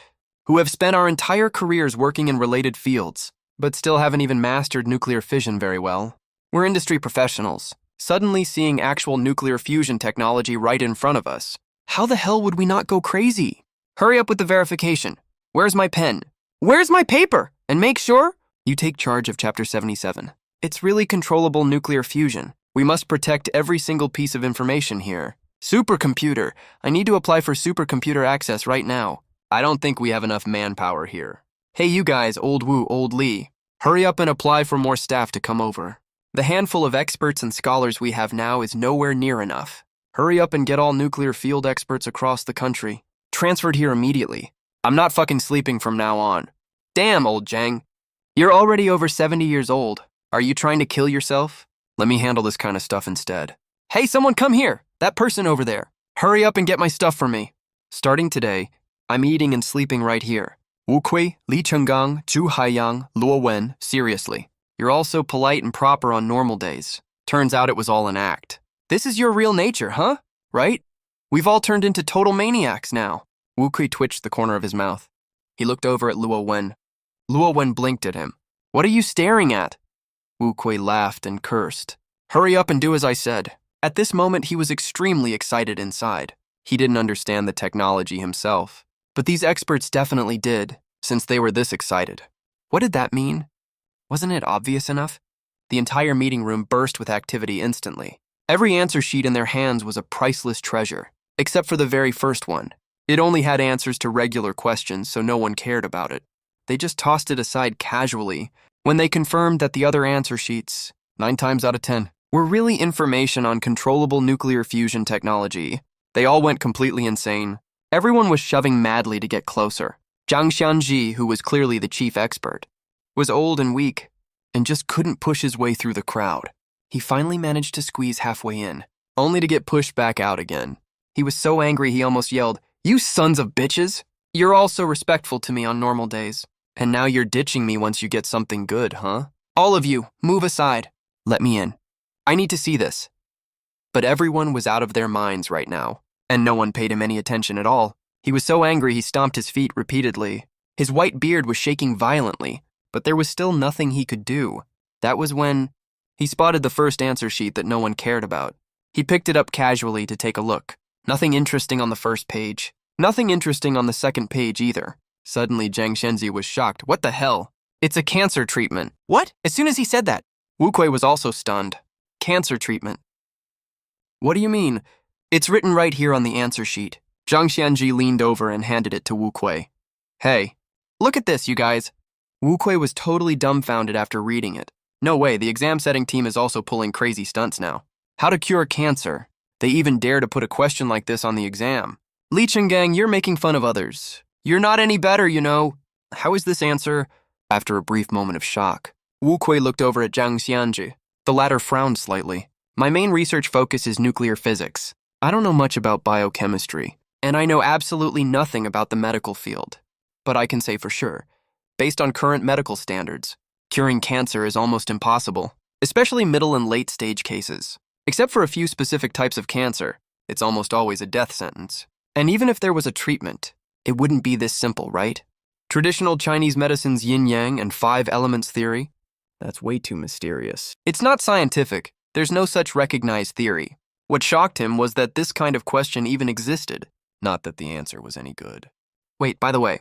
who have spent our entire careers working in related fields, but still haven't even mastered nuclear fission very well, we're industry professionals, suddenly seeing actual nuclear fusion technology right in front of us. How the hell would we not go crazy? Hurry up with the verification. Where's my pen? Where's my paper? And make sure you take charge of Chapter 77. It's really controllable nuclear fusion. We must protect every single piece of information here. Supercomputer. I need to apply for supercomputer access right now. I don't think we have enough manpower here. Hey, you guys, old Wu, old Li. Hurry up and apply for more staff to come over. The handful of experts and scholars we have now is nowhere near enough. Hurry up and get all nuclear field experts across the country transferred here immediately. I'm not fucking sleeping from now on. Damn, old Zhang. You're already over 70 years old. Are you trying to kill yourself? Let me handle this kind of stuff instead. Hey, someone come here! That person over there. Hurry up and get my stuff for me. Starting today, I'm eating and sleeping right here. Wu Kui, Li Chenggang, Zhu Haiyang, Luo Wen, seriously. You're all so polite and proper on normal days. Turns out it was all an act. This is your real nature, huh? Right? We've all turned into total maniacs now. Wu Kui twitched the corner of his mouth. He looked over at Luo Wen. Luo Wen blinked at him. What are you staring at? Wu Kui laughed and cursed. Hurry up and do as I said. At this moment, he was extremely excited inside. He didn't understand the technology himself, but these experts definitely did, since they were this excited. What did that mean? Wasn't it obvious enough? The entire meeting room burst with activity instantly. Every answer sheet in their hands was a priceless treasure, except for the very first one. It only had answers to regular questions, so no one cared about it. They just tossed it aside casually when they confirmed that the other answer sheets, 9 times out of 10, were really information on controllable nuclear fusion technology. They all went completely insane. Everyone was shoving madly to get closer. Zhang Xianji, who was clearly the chief expert, was old and weak and just couldn't push his way through the crowd. He finally managed to squeeze halfway in, only to get pushed back out again. He was so angry he almost yelled, "You sons of bitches! You're all so respectful to me on normal days, and now you're ditching me once you get something good, huh? All of you, move aside. Let me in. I need to see this." But everyone was out of their minds right now, and no one paid him any attention at all. He was so angry he stomped his feet repeatedly. His white beard was shaking violently, but there was still nothing he could do. That was when he spotted the first answer sheet that no one cared about. He picked it up casually to take a look. Nothing interesting on the first page. Nothing interesting on the second page either. Suddenly, Zhang Shenzi was shocked. What the hell? It's a cancer treatment. What? As soon as he said that, Wu Kui was also stunned. Cancer treatment. What do you mean? It's written right here on the answer sheet. Zhang Xianji leaned over and handed it to Wu Kui. Hey, look at this, you guys. Wu Kui was totally dumbfounded after reading it. No way, the exam setting team is also pulling crazy stunts now. How to cure cancer. They even dare to put a question like this on the exam. Li Chenggang, you're making fun of others. You're not any better, you know. How is this answer? After a brief moment of shock, Wu Kui looked over at Zhang Xianji. The latter frowned slightly. My main research focus is nuclear physics. I don't know much about biochemistry, and I know absolutely nothing about the medical field. But I can say for sure, based on current medical standards, curing cancer is almost impossible, especially middle and late stage cases. Except for a few specific types of cancer, it's almost always a death sentence. And even if there was a treatment, it wouldn't be this simple, right? Traditional Chinese medicine's yin-yang and 5 elements theory? That's way too mysterious. It's not scientific. There's no such recognized theory. What shocked him was that this kind of question even existed, not that the answer was any good. Wait, by the way,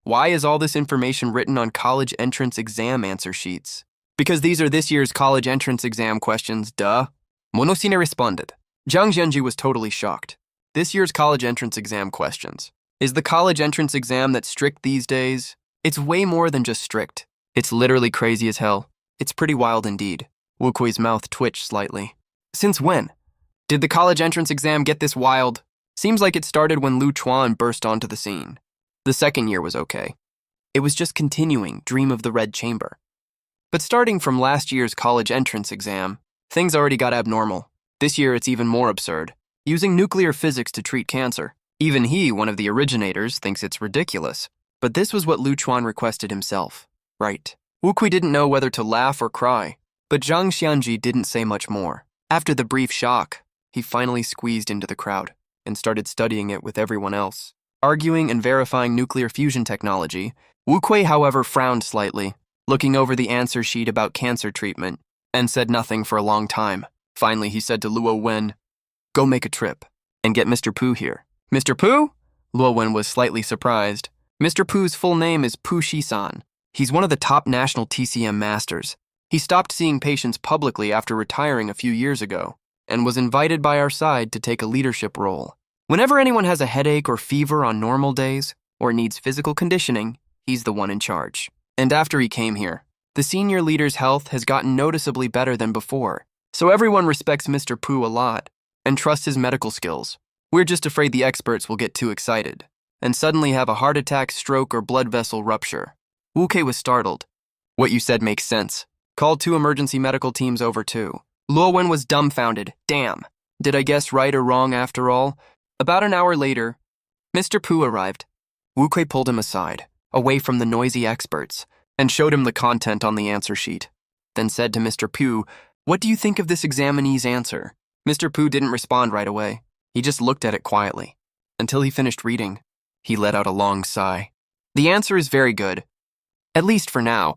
why is all this information written on college entrance exam answer sheets? Because these are this year's college entrance exam questions, duh. Monosine responded. Zhang Zhenji was totally shocked. This year's college entrance exam questions. Is the college entrance exam that's strict these days? It's way more than just strict. It's literally crazy as hell. It's pretty wild indeed. Wu Kui's mouth twitched slightly. Since when? Did the college entrance exam get this wild? Seems like it started when Lu Chuan burst onto the scene. The second year was okay. It was just continuing Dream of the Red Chamber. But starting from last year's college entrance exam, things already got abnormal. This year it's even more absurd. Using nuclear physics to treat cancer. Even he, one of the originators, thinks it's ridiculous. But this was what Lu Chuan requested himself. Right. Wu Kui didn't know whether to laugh or cry, but Zhang Xianji didn't say much more. After the brief shock, he finally squeezed into the crowd and started studying it with everyone else. Arguing and verifying nuclear fusion technology, Wu Kui, however, frowned slightly, looking over the answer sheet about cancer treatment, and said nothing for a long time. Finally, he said to Luo Wen, "Go make a trip and get Mr. Pu here." Mr. Pu? Luo Wen was slightly surprised. Mr. Pu's full name is Pu Shisan. He's one of the top national TCM masters. He stopped seeing patients publicly after retiring a few years ago and was invited by our side to take a leadership role. Whenever anyone has a headache or fever on normal days or needs physical conditioning, he's the one in charge. And after he came here, the senior leader's health has gotten noticeably better than before, so everyone respects Mr. Pu a lot and trusts his medical skills. We're just afraid the experts will get too excited and suddenly have a heart attack, stroke, or blood vessel rupture. Wu Kui was startled. What you said makes sense. Called 2 emergency medical teams over too. Luo Wen was dumbfounded. Damn. Did I guess right or wrong after all? About an hour later, Mr. Pu arrived. Wu Kui pulled him aside, away from the noisy experts, and showed him the content on the answer sheet. Then said to Mr. Pu, "What do you think of this examinee's answer?" Mr. Pu didn't respond right away. He just looked at it quietly. Until he finished reading, he let out a long sigh. "The answer is very good. At least for now.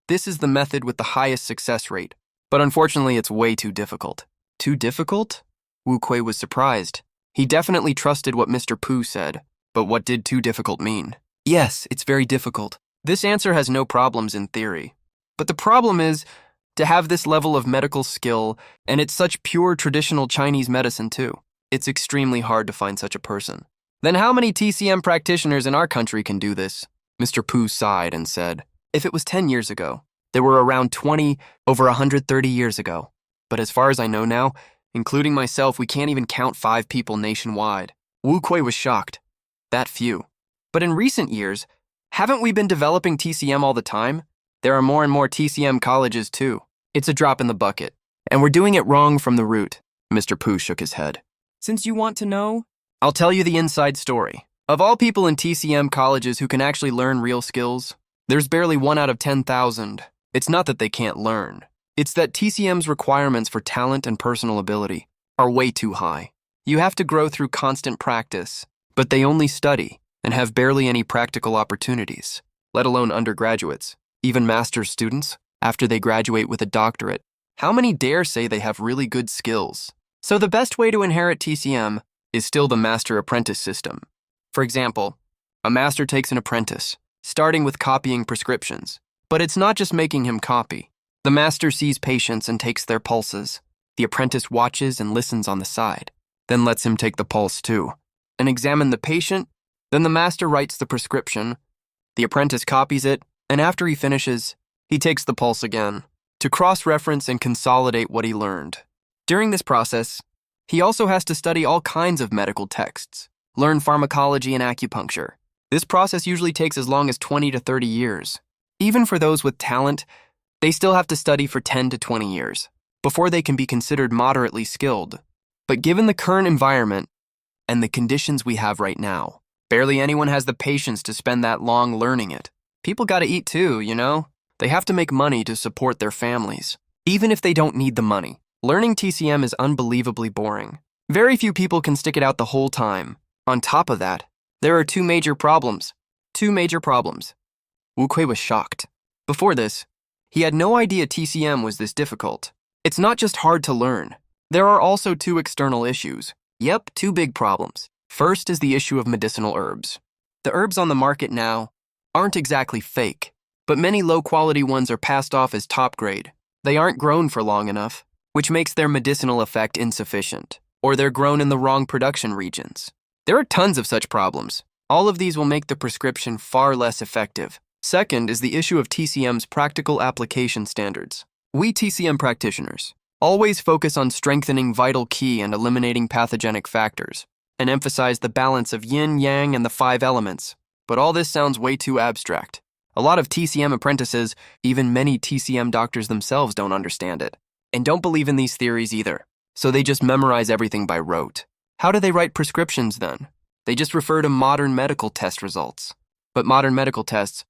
This is the method with the highest success rate. But unfortunately, it's way too difficult." Too difficult? Wu Kui was surprised. He definitely trusted what Mr. Pu said. But what did too difficult mean? Yes, it's very difficult. This answer has no problems in theory. But the problem is to have this level of medical skill, and it's such pure traditional Chinese medicine too. It's extremely hard to find such a person. Then how many TCM practitioners in our country can do this? Mr. Pu sighed and said, "If it was 10 years ago, there were around 20 over 130 years ago. But as far as I know now, including myself, we can't even count 5 people nationwide." Wu Kui was shocked. That few. But in recent years, haven't we been developing TCM all the time? There are more and more TCM colleges too. It's a drop in the bucket. And we're doing it wrong from the root. Mr. Pu shook his head. Since you want to know, I'll tell you the inside story. Of all people in TCM colleges who can actually learn real skills, there's barely 1 out of 10,000. It's not that they can't learn. It's that TCM's requirements for talent and personal ability are way too high. You have to grow through constant practice, but they only study and have barely any practical opportunities, let alone undergraduates, even master's students, after they graduate with a doctorate. How many dare say they have really good skills? So the best way to inherit TCM is still the master-apprentice system. For example, a master takes an apprentice, starting with copying prescriptions. But it's not just making him copy. The master sees patients and takes their pulses. The apprentice watches and listens on the side, then lets him take the pulse too, and examine the patient. Then the master writes the prescription. The apprentice copies it, and after he finishes, he takes the pulse again to cross-reference and consolidate what he learned. During this process, he also has to study all kinds of medical texts, learn pharmacology and acupuncture. This process usually takes as long as 20 to 30 years. Even for those with talent, they still have to study for 10 to 20 years before they can be considered moderately skilled. But given the current environment and the conditions we have right now, barely anyone has the patience to spend that long learning it. People gotta eat too, you know? They have to make money to support their families. Even if they don't need the money, learning TCM is unbelievably boring. Very few people can stick it out the whole time. On top of that, there are 2 major problems. 2 major problems. Wu Kui was shocked. Before this, he had no idea TCM was this difficult. It's not just hard to learn. There are also 2 external issues. Yep, 2 big problems. First is the issue of medicinal herbs. The herbs on the market now aren't exactly fake, but many low-quality ones are passed off as top grade. They aren't grown for long enough, which makes their medicinal effect insufficient, or they're grown in the wrong production regions. There are tons of such problems. All of these will make the prescription far less effective. Second is the issue of TCM's practical application standards. We TCM practitioners always focus on strengthening vital qi and eliminating pathogenic factors, and emphasize the balance of yin, yang, and the 5 elements. But all this sounds way too abstract. A lot of TCM apprentices, even many TCM doctors themselves, don't understand it, and don't believe in these theories either. So they just memorize everything by rote. How do they write prescriptions then? They just refer to modern medical test results. But modern medical tests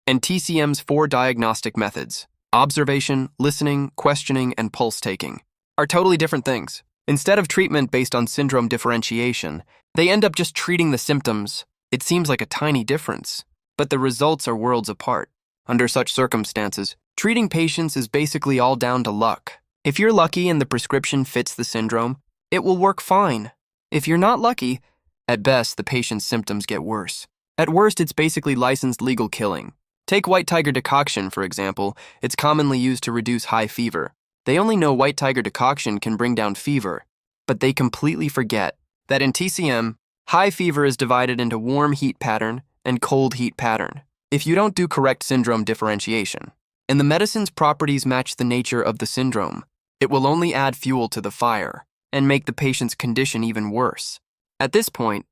and TCM's 4 diagnostic methods, observation, listening, questioning, and pulse taking, are totally different things. Instead of treatment based on syndrome differentiation, they end up just treating the symptoms. It seems like a tiny difference, but the results are worlds apart. Under such circumstances, treating patients is basically all down to luck. If you're lucky and the prescription fits the syndrome, it will work fine. If you're not lucky, at best, the patient's symptoms get worse. At worst, it's basically licensed legal killing. Take white tiger decoction, for example. It's commonly used to reduce high fever. They only know white tiger decoction can bring down fever, but they completely forget that in TCM, high fever is divided into warm heat pattern and cold heat pattern if you don't do correct syndrome differentiation. And the medicine's properties match the nature of the syndrome. It will only add fuel to the fire and make the patient's condition even worse. At this point,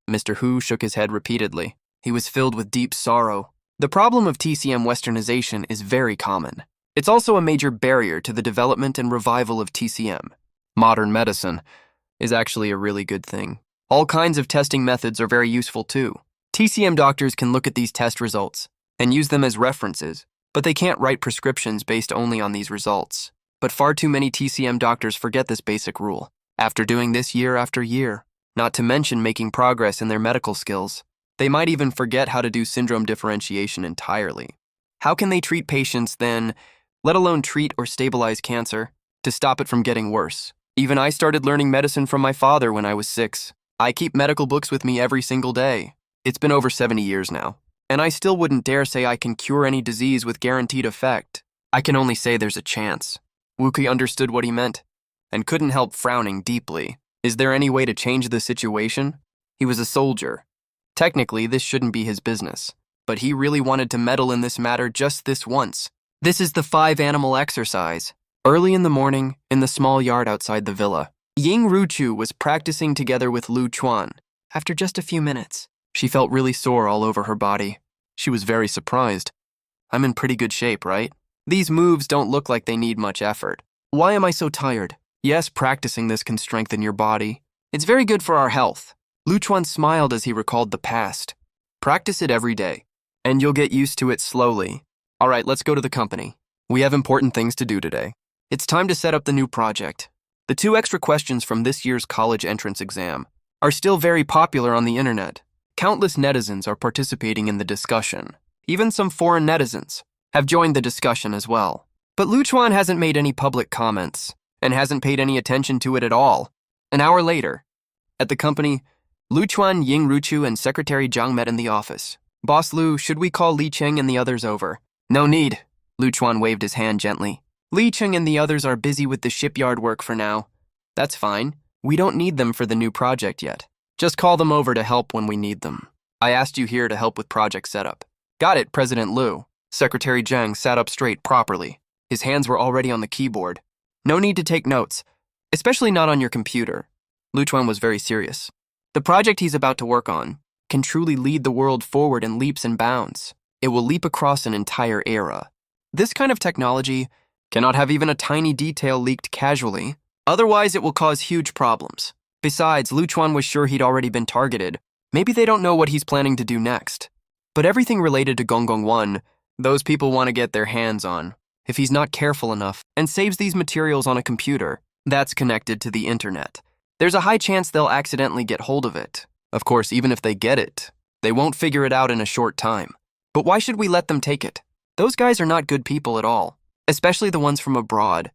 Mr. Hu shook his head repeatedly. He was filled with deep sorrow. The problem of TCM westernization is very common. It's also a major barrier to the development and revival of TCM. Modern medicine is actually a really good thing. All kinds of testing methods are very useful too. TCM doctors can look at these test results and use them as references, but they can't write prescriptions based only on these results. But far too many TCM doctors forget this basic rule, after doing this year after year, not to mention making progress in their medical skills. They might even forget how to do syndrome differentiation entirely. How can they treat patients then, let alone treat or stabilize cancer, to stop it from getting worse? Even I started learning medicine from my father when I was 6. I keep medical books with me every single day. It's been over 70 years now, and I still wouldn't dare say I can cure any disease with guaranteed effect. I can only say there's a chance. Wuki understood what he meant, and couldn't help frowning deeply. Is there any way to change the situation? He was a soldier. Technically, this shouldn't be his business, but he really wanted to meddle in this matter just this once. This is the 5-animal exercise. Early in the morning, in the small yard outside the villa, Ying Ruchu was practicing together with Lu Chuan. After just a few minutes, she felt really sore all over her body. She was very surprised. I'm in pretty good shape, right? These moves don't look like they need much effort. Why am I so tired? Yes, practicing this can strengthen your body. It's very good for our health. Lu Chuan smiled as he recalled the past. Practice it every day, and you'll get used to it slowly. All right, let's go to the company. We have important things to do today. It's time to set up the new project. The 2 extra questions from this year's college entrance exam are still very popular on the internet. Countless netizens are participating in the discussion. Even some foreign netizens have joined the discussion as well. But Lu Chuan hasn't made any public comments and hasn't paid any attention to it at all. An hour later, at the company, Lu Chuan, Ying Ruchu, and Secretary Zhang met in the office. Boss Lu, should we call Li Cheng and the others over? No need. Lu Chuan waved his hand gently. Li Cheng and the others are busy with the shipyard work for now. That's fine. We don't need them for the new project yet. Just call them over to help when we need them. I asked you here to help with project setup. Got it, President Lu. Secretary Zhang sat up straight properly. His hands were already on the keyboard. No need to take notes, especially not on your computer. Lu Chuan was very serious. The project he's about to work on can truly lead the world forward in leaps and bounds. It will leap across an entire era. This kind of technology cannot have even a tiny detail leaked casually, otherwise it will cause huge problems. Besides, Lu Chuan was sure he'd already been targeted. Maybe they don't know what he's planning to do next. But everything related to Gonggong 1, those people want to get their hands on. If he's not careful enough and saves these materials on a computer that's connected to the internet, there's a high chance they'll accidentally get hold of it. Of course, even if they get it, they won't figure it out in a short time. But why should we let them take it? Those guys are not good people at all, especially the ones from abroad.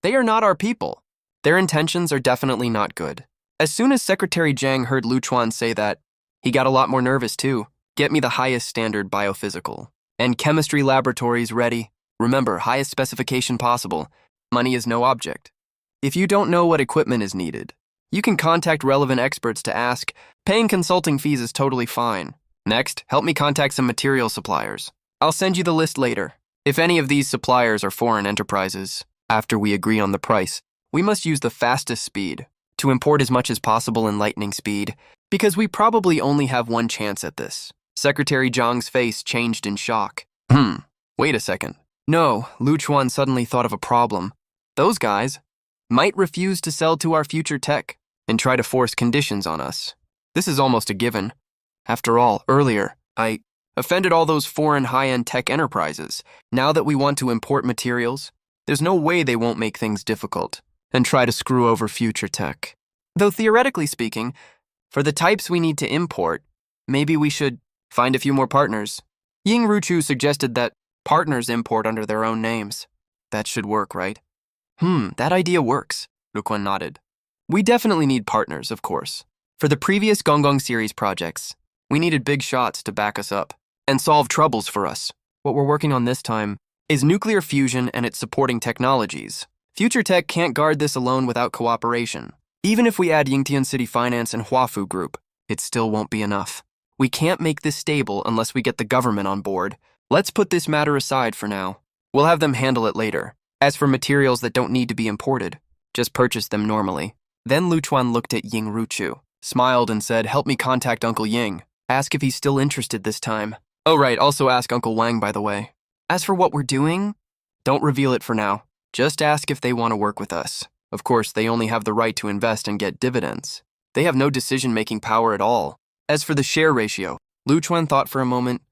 They are not our people. Their intentions are definitely not good. As soon as Secretary Zhang heard Lu Chuan say that, he got a lot more nervous too. Get me the highest standard biophysical and chemistry laboratories ready. Remember, highest specification possible. Money is no object. If you don't know what equipment is needed, you can contact relevant experts to ask. Paying consulting fees is totally fine. Next, help me contact some material suppliers. I'll send you the list later. If any of these suppliers are foreign enterprises, after we agree on the price, we must use the fastest speed to import as much as possible in lightning speed, because we probably only have one chance at this. Secretary Zhang's face changed in shock. Wait a second. No, Lu Chuan suddenly thought of a problem. Those guys might refuse to sell to our future tech and try to force conditions on us. This is almost a given. After all, earlier, I offended all those foreign high-end tech enterprises. Now that we want to import materials, there's no way they won't make things difficult and try to screw over future tech. Though theoretically speaking, for the types we need to import, maybe we should find a few more partners. Ying Ruchu suggested that partners import under their own names. That should work, right? That idea works, Lu Chuan nodded. We definitely need partners, of course. For the previous Gonggong series projects, we needed big shots to back us up and solve troubles for us. What we're working on this time is nuclear fusion and its supporting technologies. Future Tech can't guard this alone without cooperation. Even if we add Yingtian City Finance and Huafu Group, it still won't be enough. We can't make this stable unless we get the government on board. Let's put this matter aside for now. We'll have them handle it later. As for materials that don't need to be imported, just purchase them normally. Then Lu Chuan looked at Ying Ruchu, smiled and said, help me contact Uncle Ying. Ask if he's still interested this time. Oh right, also ask Uncle Wang, by the way. As for what we're doing, Don't reveal it for now. Just ask if they want to work with us. Of course, they only have the right to invest and get dividends. They have no decision-making power at all. As for the share ratio, Lu Chuan thought for a moment.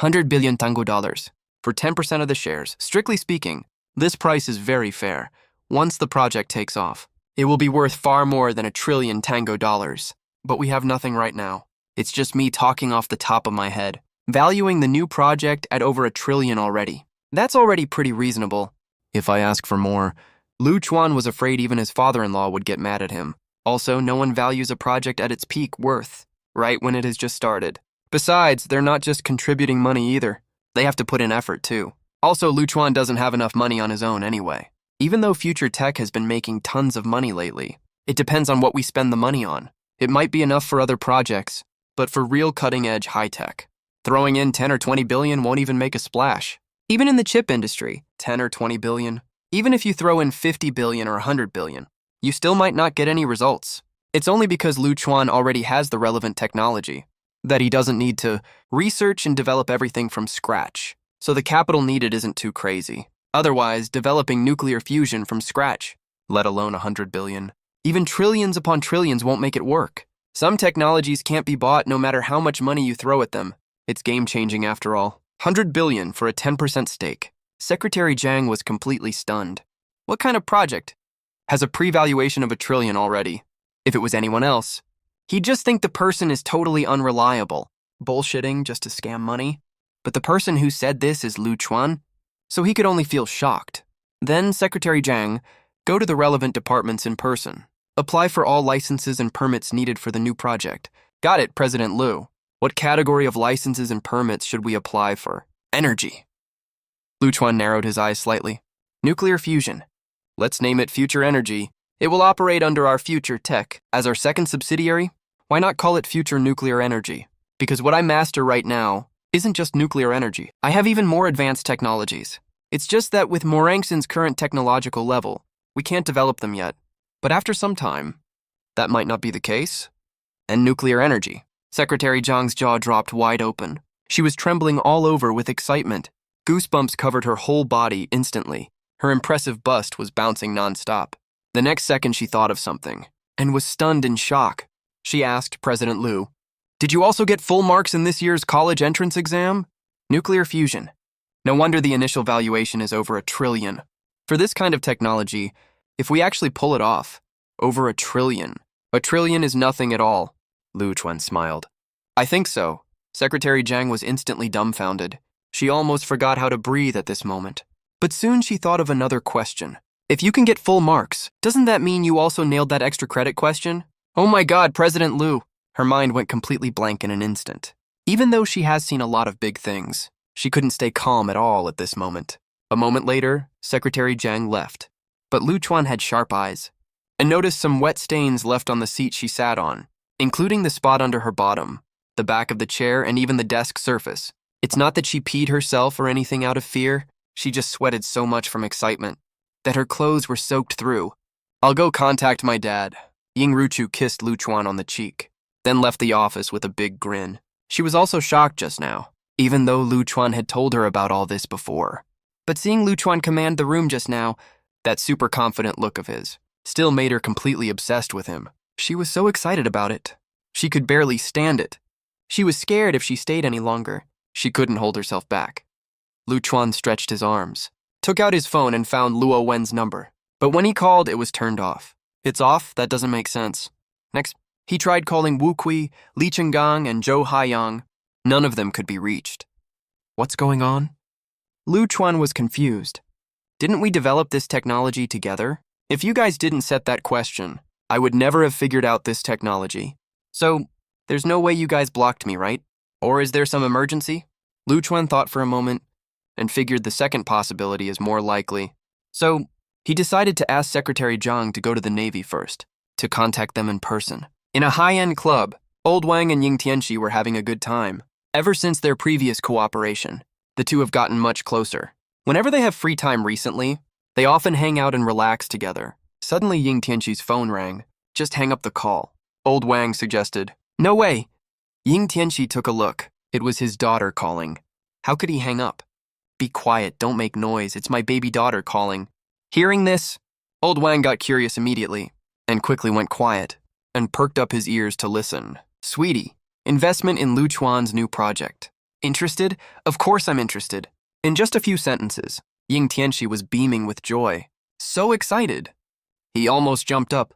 100 billion Tango dollars. For 10% of the shares, strictly speaking, this price is very fair. Once the project takes off, it will be worth far more than 1 trillion Tango dollars. But we have nothing right now. It's just me talking off the top of my head, valuing the new project at over 1 trillion already. That's already pretty reasonable. If I ask for more, Lu Chuan was afraid even his father-in-law would get mad at him. Also, no one values a project at its peak worth, right when it has just started. Besides, they're not just contributing money either. They have to put in effort too. Also, Lu Chuan doesn't have enough money on his own anyway. Even though future tech has been making tons of money lately, it depends on what we spend the money on. It might be enough for other projects, but for real cutting-edge high-tech, throwing in 10 or 20 billion won't even make a splash. Even in the chip industry, 10 or 20 billion, even if you throw in 50 billion or 100 billion, you still might not get any results. It's only because Lu Chuan already has the relevant technology that he doesn't need to research and develop everything from scratch. So the capital needed isn't too crazy. Otherwise, developing nuclear fusion from scratch, let alone 100 billion, even trillions upon trillions won't make it work. Some technologies can't be bought no matter how much money you throw at them. It's game-changing after all. 100 billion for a 10% stake. Secretary Zhang was completely stunned. What kind of project has a pre-valuation of 1 trillion already? If it was anyone else, he'd just think the person is totally unreliable, bullshitting just to scam money. But the person who said this is Lu Chuan, so he could only feel shocked. Then Secretary Zhang, go to the relevant departments in person. Apply for all licenses and permits needed for the new project. Got it, President Lu. What category of licenses and permits should we apply for? Energy. Lu Chuan narrowed his eyes slightly. Nuclear fusion. Let's name it Future Energy. It will operate under our Future Tech. As our second subsidiary, why not call it Future Nuclear Energy? Because what I master right now isn't just nuclear energy. I have even more advanced technologies. It's just that with Morangson's current technological level, we can't develop them yet. But after some time, that might not be the case. And nuclear energy. Secretary Zhang's jaw dropped wide open. She was trembling all over with excitement. Goosebumps covered her whole body instantly. Her impressive bust was bouncing nonstop. The next second she thought of something, and was stunned in shock. She asked President Lu, "Did you also get full marks in this year's college entrance exam?" Nuclear fusion. No wonder the initial valuation is over 1 trillion. For this kind of technology, if we actually pull it off, over 1 trillion. 1 trillion is nothing at all. Lu Chuan smiled. I think so. Secretary Zhang was instantly dumbfounded. She almost forgot how to breathe at this moment. But soon she thought of another question. If you can get full marks, doesn't that mean you also nailed that extra credit question? Oh my God, President Lu. Her mind went completely blank in an instant. Even though she has seen a lot of big things, she couldn't stay calm at all at this moment. A moment later, Secretary Zhang left. But Lu Chuan had sharp eyes and noticed some wet stains left on the seat she sat on, including the spot under her bottom, the back of the chair, and even the desk surface. It's not that she peed herself or anything out of fear. She just sweated so much from excitement that her clothes were soaked through. I'll go contact my dad. Ying Ruchu kissed Lu Chuan on the cheek, then left the office with a big grin. She was also shocked just now, even though Lu Chuan had told her about all this before. But seeing Lu Chuan command the room just now, that super confident look of his, still made her completely obsessed with him. She was so excited about it. She could barely stand it. She was scared if she stayed any longer. She couldn't hold herself back. Lu Chuan stretched his arms, took out his phone and found Luo Wen's number. But when he called, it was turned off. It's off? That doesn't make sense. Next, he tried calling Wu Kui, Li Chenggang, and Zhou Haiyang. None of them could be reached. What's going on? Lu Chuan was confused. Didn't we develop this technology together? If you guys didn't set that question, I would never have figured out this technology. So, there's no way you guys blocked me, right? Or is there some emergency? Lu Chuan thought for a moment and figured the second possibility is more likely. So, he decided to ask Secretary Zhang to go to the Navy first, to contact them in person. In a high-end club, Old Wang and Ying Tianxi were having a good time. Ever since their previous cooperation, the two have gotten much closer. Whenever they have free time recently, they often hang out and relax together. Suddenly Ying Tianxi's phone rang. Just hang up the call. Old Wang suggested. No way. Ying Tianxi took a look. It was his daughter calling. How could he hang up? Be quiet, don't make noise, it's my baby daughter calling. Hearing this, old Wang got curious immediately and quickly went quiet and perked up his ears to listen. Sweetie, investment in Lu Chuan's new project. Interested? Of course I'm interested. In just a few sentences, Ying Tianxi was beaming with joy. So excited. He almost jumped up.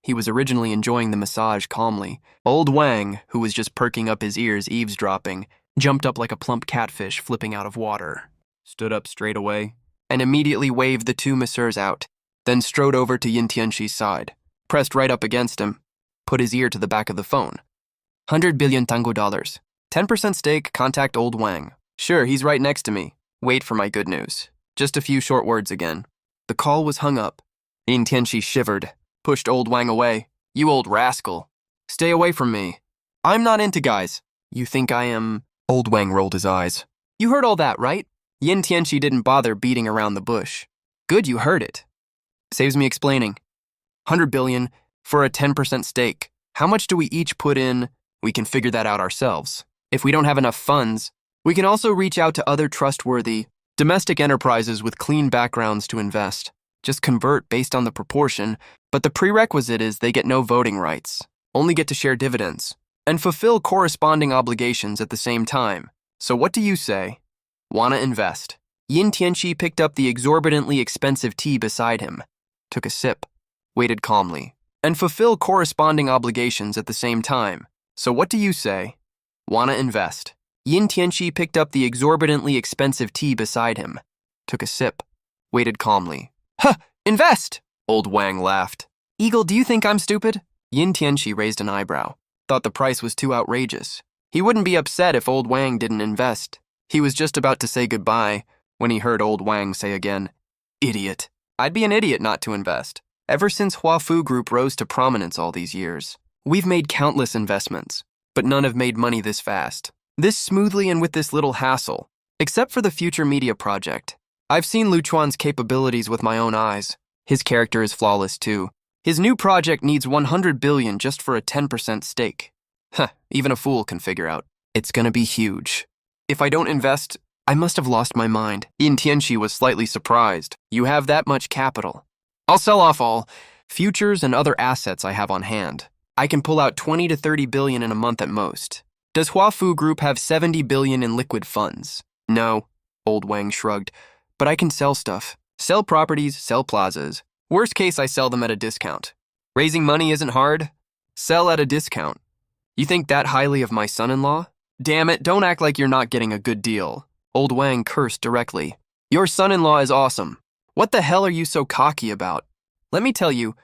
He was originally enjoying the massage calmly. Old Wang, who was just perking up his ears eavesdropping, jumped up like a plump catfish flipping out of water, stood up straight away, and immediately waved the two masseurs out, then strode over to Ying Tianxi's side, pressed right up against him, put his ear to the back of the phone. 100 billion Tango dollars. 10% stake, contact old Wang. Sure, he's right next to me. Wait for my good news. Just a few short words again. The call was hung up. Ying Tianxi shivered, pushed old Wang away. You old rascal. Stay away from me. I'm not into guys. You think I am? Old Wang rolled his eyes. You heard all that, right? Ying Tianxi didn't bother beating around the bush. Good, you heard it. Saves me explaining. 100 billion for a 10% stake. How much do we each put in? We can figure that out ourselves. If we don't have enough funds, we can also reach out to other trustworthy, domestic enterprises with clean backgrounds to invest. Just convert based on the proportion, but the prerequisite is they get no voting rights, only get to share dividends, and fulfill corresponding obligations at the same time. So what do you say? Wanna invest? Ying Tianxi picked up the exorbitantly expensive tea beside him, took a sip, waited calmly, and fulfill corresponding obligations at the same time. So what do you say? Wanna invest? Ying Tianxi picked up the exorbitantly expensive tea beside him, took a sip, waited calmly. Huh, invest! Old Wang laughed. Eagle, do you think I'm stupid? Ying Tianxi raised an eyebrow, thought the price was too outrageous. He wouldn't be upset if old Wang didn't invest. He was just about to say goodbye when he heard old Wang say again, Idiot. I'd be an idiot not to invest. Ever since Huafu Group rose to prominence all these years, we've made countless investments, but none have made money this fast, this smoothly and with this little hassle, except for the Future Media project. I've seen Lu Chuan's capabilities with my own eyes. His character is flawless too. His new project needs 100 billion just for a 10% stake. Huh, even a fool can figure out. It's gonna be huge. If I don't invest, I must have lost my mind. Ying Tianxi was slightly surprised. You have that much capital. I'll sell off all futures and other assets I have on hand. I can pull out 20 to 30 billion in a month at most. Does Huafu Group have 70 billion in liquid funds? No, old Wang shrugged, but I can sell stuff. Sell properties, sell plazas. Worst case, I sell them at a discount. Raising money isn't hard. Sell at a discount. You think that highly of my son-in-law? Damn it, don't act like you're not getting a good deal. Old Wang cursed directly. Your son-in-law is awesome. What the hell are you so cocky about? Let me tell you,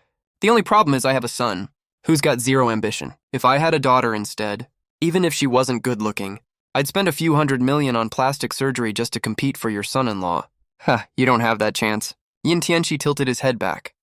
the only problem is I have a son who's got zero ambition. If I had a daughter instead, even if she wasn't good-looking, I'd spend a few $100 million on plastic surgery just to compete for your son-in-law. Ha, you don't have that chance. Ying Tianxi tilted his head back.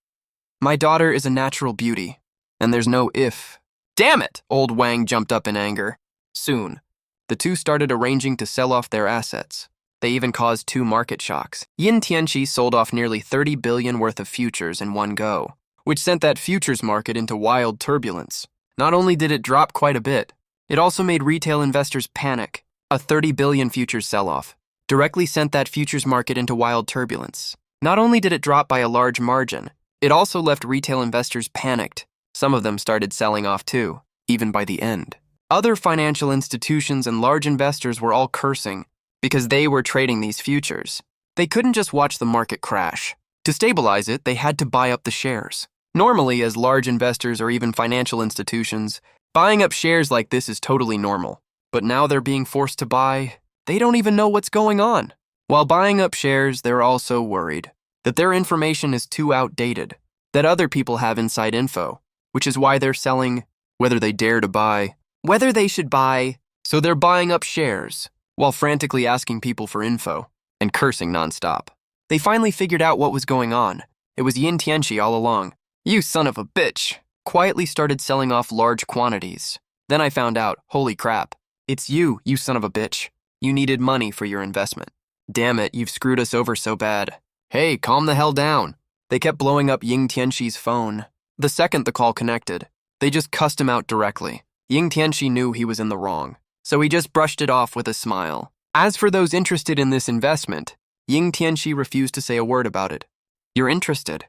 My daughter is a natural beauty, and there's no if. Damn it! Old Wang jumped up in anger. Soon, the two started arranging to sell off their assets. They even caused 2 market shocks. Ying Tianxi sold off nearly 30 billion worth of futures in one go, which sent that futures market into wild turbulence. Not only did it drop quite a bit, it also made retail investors panic. A 30 billion futures sell-off directly sent that futures market into wild turbulence. Not only did it drop by a large margin, it also left retail investors panicked. Some of them started selling off too, even by the end. Other financial institutions and large investors were all cursing because they were trading these futures. They couldn't just watch the market crash. To stabilize it, they had to buy up the shares. Normally, as large investors or even financial institutions, buying up shares like this is totally normal. But now they're being forced to buy. They don't even know what's going on. While buying up shares, they're also worried that their information is too outdated, that other people have inside info, which is why they're selling, whether they dare to buy, whether they should buy. So they're buying up shares while frantically asking people for info and cursing nonstop. They finally figured out what was going on. It was Ying Tianxi all along. You son of a bitch. Quietly started selling off large quantities. Then I found out, holy crap, it's you son of a bitch. You needed money for your investment. Damn it, you've screwed us over so bad. Hey, calm the hell down. They kept blowing up Ying Tianxi's phone. The second the call connected, they just cussed him out directly. Ying Tianxi knew he was in the wrong, so he just brushed it off with a smile. As for those interested in this investment, Ying Tianxi refused to say a word about it. You're interested?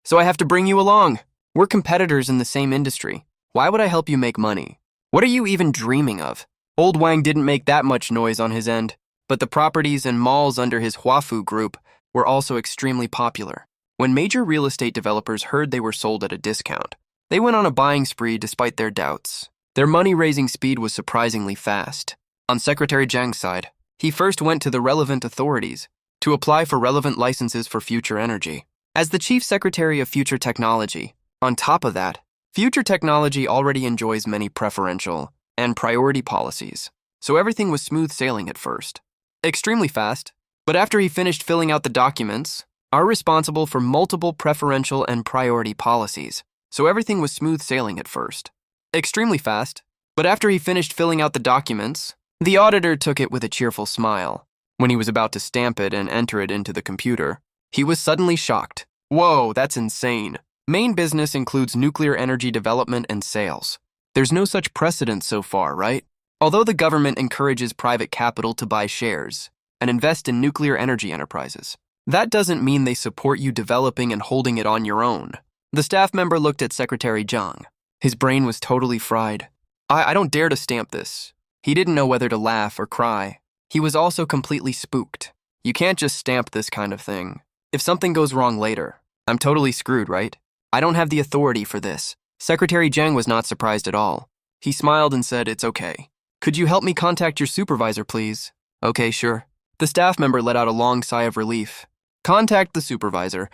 So I have to bring you along. We're competitors in the same industry. Why would I help you make money? What are you even dreaming of? Old Wang didn't make that much noise on his end, but the properties and malls under his Huafu group were also extremely popular. When major real estate developers heard they were sold at a discount, they went on a buying spree despite their doubts. Their money-raising speed was surprisingly fast. On Secretary Zhang's side, he first went to the relevant authorities to apply for relevant licenses for Future Energy. As the Chief Secretary of Future Technology, on top of that, Future Technology already enjoys many preferential and priority policies, so everything was smooth sailing at first. Extremely fast, but after he finished filling out the documents, are responsible for multiple preferential and priority policies, so everything was smooth sailing at first. Extremely fast, but after he finished filling out the documents, the auditor took it with a cheerful smile. When he was about to stamp it and enter it into the computer, he was suddenly shocked. Whoa, that's insane. Main business includes nuclear energy development and sales. There's no such precedent so far, right? Although the government encourages private capital to buy shares and invest in nuclear energy enterprises, that doesn't mean they support you developing and holding it on your own. The staff member looked at Secretary Zhang. His brain was totally fried. I don't dare to stamp this. He didn't know whether to laugh or cry. He was also completely spooked. You can't just stamp this kind of thing. If something goes wrong later, I'm totally screwed, right? I don't have the authority for this. Secretary Zhang was not surprised at all. He smiled and said, it's okay. Could you help me contact your supervisor, please? Okay, sure. The staff member let out a long sigh of relief. Contact the supervisor.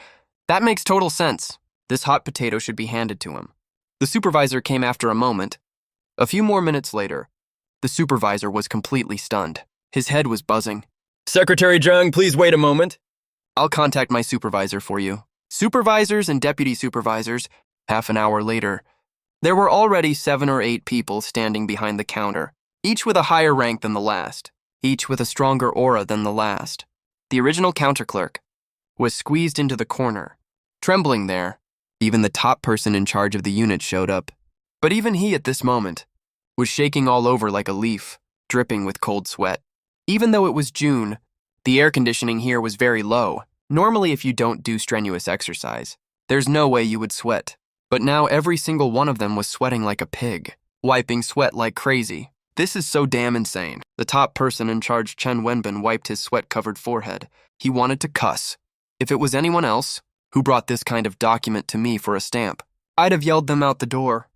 That makes total sense. This hot potato should be handed to him. The supervisor came after a moment. A few more minutes later, the supervisor was completely stunned. His head was buzzing. Secretary Zhang, please wait a moment. I'll contact my supervisor for you. Supervisors and deputy supervisors. Half an hour later, there were already 7 or 8 people standing behind the counter, each with a higher rank than the last, each with a stronger aura than the last. The original counter clerk was squeezed into the corner, trembling there. Even the top person in charge of the unit showed up. But even he, at this moment, was shaking all over like a leaf, dripping with cold sweat. Even though it was June, the air conditioning here was very low. Normally, if you don't do strenuous exercise, there's no way you would sweat. But now every single one of them was sweating like a pig, wiping sweat like crazy. This is so damn insane. The top person in charge, Chen Wenbin, wiped his sweat-covered forehead. He wanted to cuss. If it was anyone else who brought this kind of document to me for a stamp, I'd have yelled them out the door.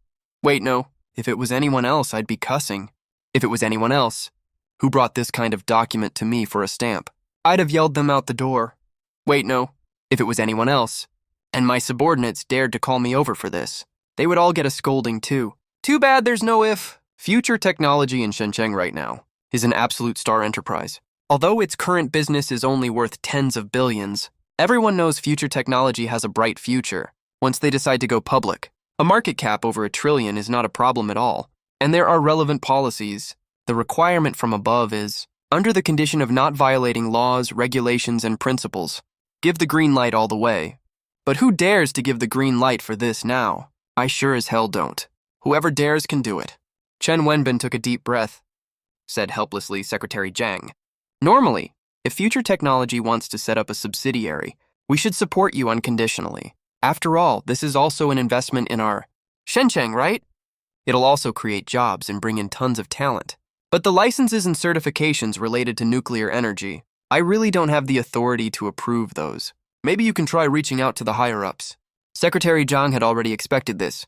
Wait, no. If it was anyone else, I'd be cussing. If it was anyone else who brought this kind of document to me for a stamp, I'd have yelled them out the door. Wait, no. If it was anyone else, and my subordinates dared to call me over for this, they would all get a scolding too. Too bad there's no if. Future Technology in Shenzhen right now is an absolute star enterprise. Although its current business is only worth tens of billions, everyone knows Future Technology has a bright future once they decide to go public. A market cap over $1 trillion is not a problem at all, and there are relevant policies. The requirement from above is, under the condition of not violating laws, regulations, and principles, give the green light all the way. But who dares to give the green light for this now? I sure as hell don't. Whoever dares can do it. Chen Wenbin took a deep breath, said helplessly Secretary Zhang. Normally, if Future Technology wants to set up a subsidiary, we should support you unconditionally. After all, this is also an investment in our Shenzhen, right? It'll also create jobs and bring in tons of talent. But the licenses and certifications related to nuclear energy, I really don't have the authority to approve those. Maybe you can try reaching out to the higher-ups. Secretary Zhang had already expected this.